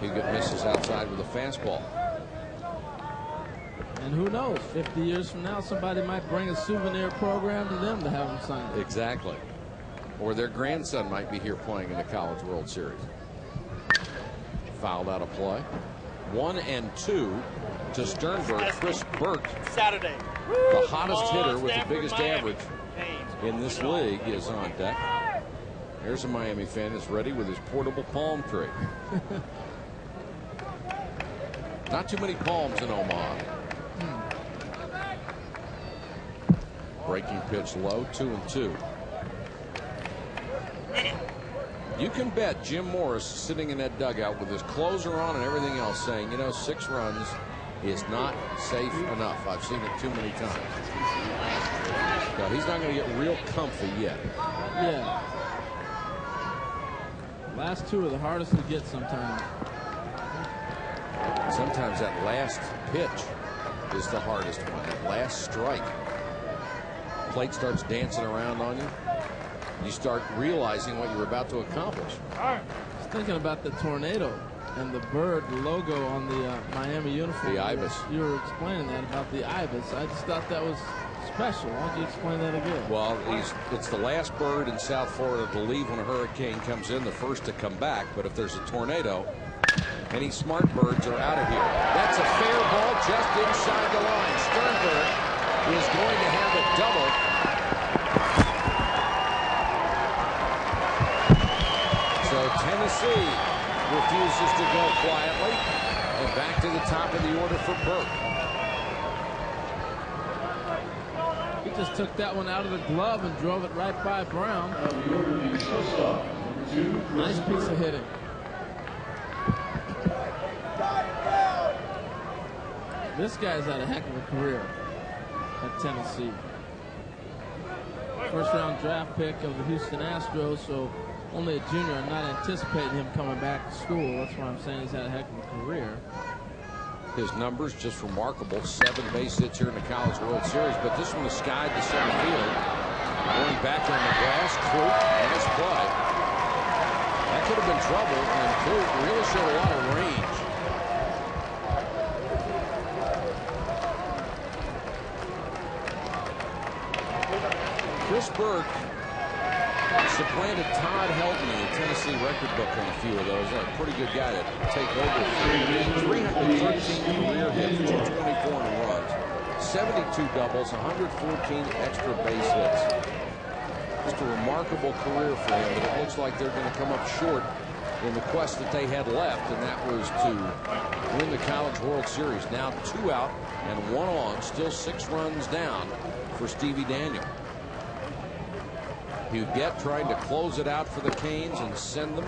He misses outside with a fastball. And who knows, 50 years from now, somebody might bring a souvenir program to them to have them sign it. Exactly. Or their grandson might be here playing in the College World Series. Fouled out of play. 1-2 to Sternberg. Chris Burke, Saturday. the hottest hitter with the biggest average in this league, is on deck. There's a Miami fan that's ready with his portable palm tree. Not too many palms in Omaha. Breaking pitch low, 2-2. You can bet Jim Morris is sitting in that dugout with his closer on and everything else saying, you know, 6 runs is not safe enough. I've seen it too many times. No, he's not going to get real comfy yet. Yeah. Last 2 are the hardest to get sometimes. Sometimes that last pitch is the hardest one. That last strike. Plate starts dancing around on you. You start realizing what you're about to accomplish. I was thinking about the tornado and the bird logo on the Miami uniform. The Ibis. You were explaining that about the Ibis. I just thought that was special. Why don't you explain that again? Well, it's the last bird in South Florida to leave when a hurricane comes in, the first to come back. But if there's a tornado, any smart birds are out of here. That's a fair ball just inside the line. Sternberg is going to have it double. So Tennessee refuses to go quietly, and back to the top of the order for Burke. He just took that one out of the glove and drove it right by Brown. Nice piece of hitting. This guy's had a heck of a career at Tennessee. First round draft pick of the Houston Astros, so only a junior. I'm not anticipating him coming back to school. That's why I'm saying he's had a heck of a career. His numbers just remarkable. 7 base hits here in the College World Series, but this one is skied to center field. Going back on the grass, Clute, nice play. That could have been trouble, and Clute really showed a lot of range. Chris Burke supplanted Todd Helton in the Tennessee record book on a few of those. A pretty good guy to take over. 313 career hits, 224 runs, 72 doubles, 114 extra base hits. Just a remarkable career for him, but it looks like they're going to come up short in the quest that they had left, and that was to win the College World Series. Now 2 out and 1 on, still 6 runs down for Stevie Daniel. Huguette trying to close it out for the Canes and send them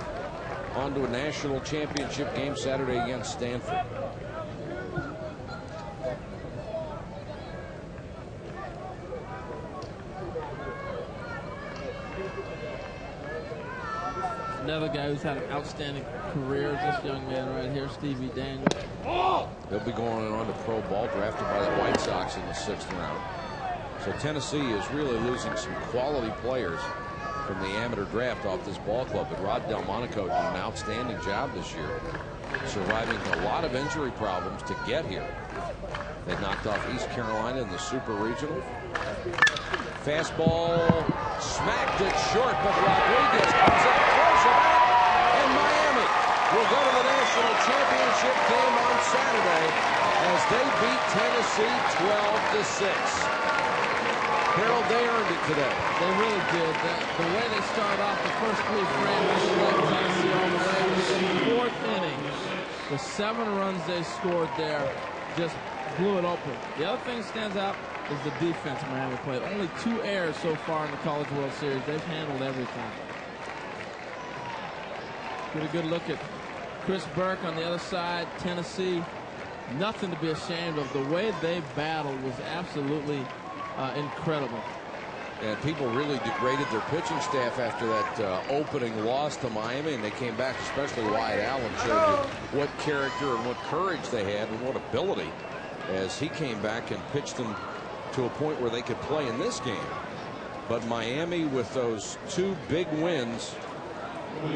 on to a national championship game Saturday against Stanford. Another guy who's had an outstanding career is this young man right here, Stevie Daniel. He'll be going on to pro ball, drafted by the White Sox in the 6th round. So Tennessee is really losing some quality players from the amateur draft off this ball club. But Rod Delmonico did an outstanding job this year, surviving a lot of injury problems to get here. They knocked off East Carolina in the Super Regional. Fastball smacked it short, but Rodriguez comes up, throws it out, and Miami will go to the national championship game on Saturday as they beat Tennessee 12-6. Harold, they earned it today. They really did. The way they started off the first 3 frames, led Tennessee all the way. In the 4th inning, the 7 runs they scored there just blew it open. The other thing that stands out is the defense Miami played. Only 2 errors so far in the College World Series. They've handled everything. Get a good look at Chris Burke on the other side. Tennessee nothing to be ashamed of. The way they battled was absolutely incredible. And people really degraded their pitching staff after that opening loss to Miami, and they came back, especially Wyatt Allen, showed you what character and what courage they had and what ability as he came back and pitched them to a point where they could play in this game. But Miami, with those 2 big wins,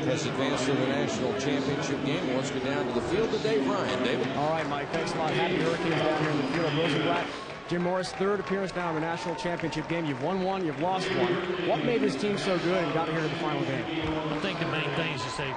has advanced to the national championship game. Let's go down to the field to Dave Ryan. David. All right, Mike, thanks a lot. Happy Hurricanes down here in the field of Rosenblatt. Jim Morris, 3rd appearance now in the national championship game. You've won 1, you've lost 1. What made this team so good and got here to the final game? I think the main thing is they've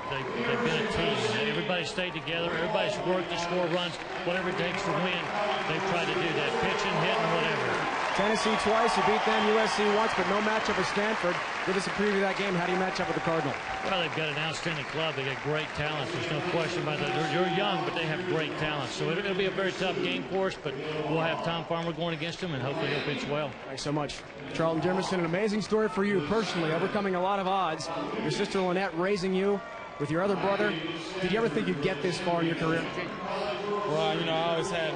been a team. Everybody stayed together. Everybody's worked to score runs, whatever it takes to win. They've tried to do that, pitching, hitting, whatever. Tennessee twice, you beat them, USC once, but no matchup with Stanford. Give us a preview of that game. How do you match up with the Cardinals? Well, they've got an outstanding club. They got great talent. There's no question about that. They're young, but they have great talent. So it'll be a very tough game for us, but we'll have Tom Farmer going against them, and hopefully he'll pitch well. Thanks so much. Charlton Jimerson, an amazing story for you personally, overcoming a lot of odds. Your sister Lynette raising you with your other brother. Did you ever think you'd get this far in your career? Well, you know, I always had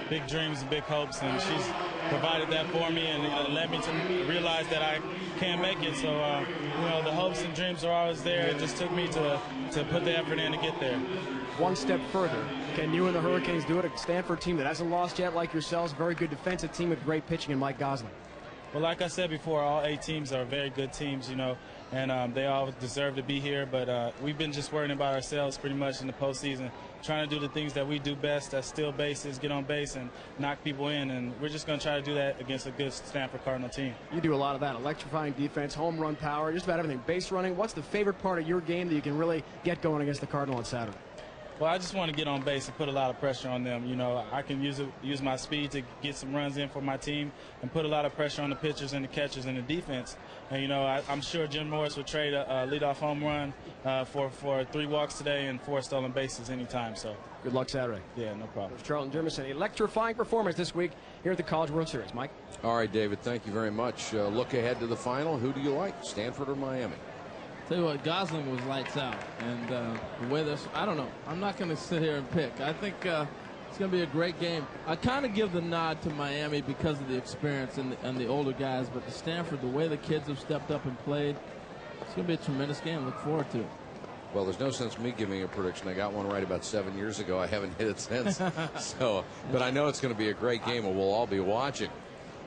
big dreams and big hopes, and she's provided that for me and led me to realize that I can make it. So, you know, the hopes and dreams are always there. It just took me to put the effort in to get there. One step further, can you and the Hurricanes do it? A Stanford team that hasn't lost yet like yourselves, very good defensive team with great pitching and Mike Gosling. Well, like I said before, all 8 teams are very good teams, you know, and they all deserve to be here. But we've been just worrying about ourselves pretty much in the postseason, trying to do the things that we do best, that's steal bases, get on base, and knock people in. And we're just going to try to do that against a good Stanford Cardinal team. You do a lot of that, electrifying defense, home run power, just about everything. Base running, what's the favorite part of your game that you can really get going against the Cardinal on Saturday? Well, I just want to get on base and put a lot of pressure on them. You know, I can use my speed to get some runs in for my team and put a lot of pressure on the pitchers and the catchers and the defense. And, you know, I'm sure Jim Morris would trade a leadoff home run for 3 walks today and 4 stolen bases anytime. So good luck Saturday. Yeah, no problem. Charlton Jimerson, electrifying performance this week here at the College World Series. Mike? All right, David, thank you very much. Look ahead to the final. Who do you like, Stanford or Miami? Tell you what, Gosling was lights out, and the way this, I don't know. I'm not going to sit here and pick. I think it's going to be a great game. I kind of give the nod to Miami because of the experience and the older guys, but the Stanford, the way the kids have stepped up and played, it's going to be a tremendous game. Look forward to it. Well, there's no sense me giving a prediction. I got one right about 7 years ago. I haven't hit it since. But I know it's going to be a great game, and we'll all be watching.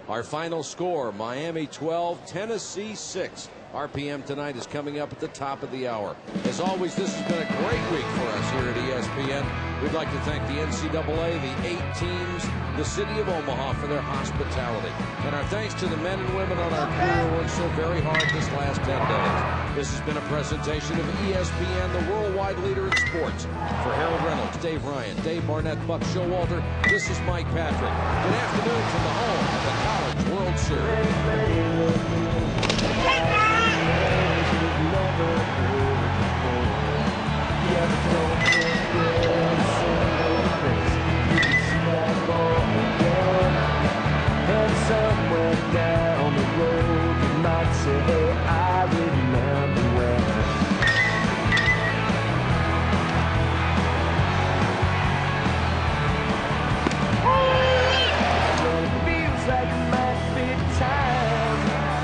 Our final score, Miami 12, Tennessee 6. RPM tonight is coming up at the top of the hour. As always, this has been a great week for us here at ESPN. We'd like to thank the NCAA, the 8 teams, the city of Omaha for their hospitality. And our thanks to the men and women on our crew who worked so very hard this last 10 days. This has been a presentation of ESPN, the worldwide leader in sports. For Harold Reynolds, Dave Ryan, Dave Barnett, Buck Showalter, this is Mike Patrick. Good afternoon from the home of the College World Series. Somewhere down the road, you might say, hey, I remember when. Well, it feels like it might be time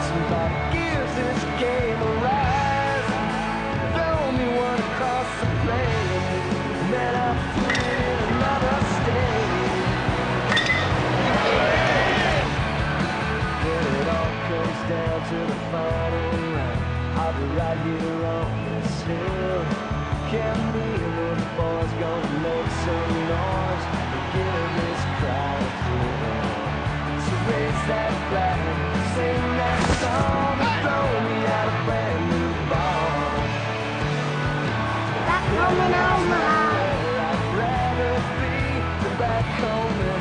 somebody gives this game a rise. Throw me one across the plane, and then I'll put it in another state. Down to the final round, I'll be right here on this hill. Can't believe the boys gonna make some noise and give this crowd a thrill. So raise that flag, sing that song, and throw me out a brand new ball. Back home in Omaha, I'd rather be back home in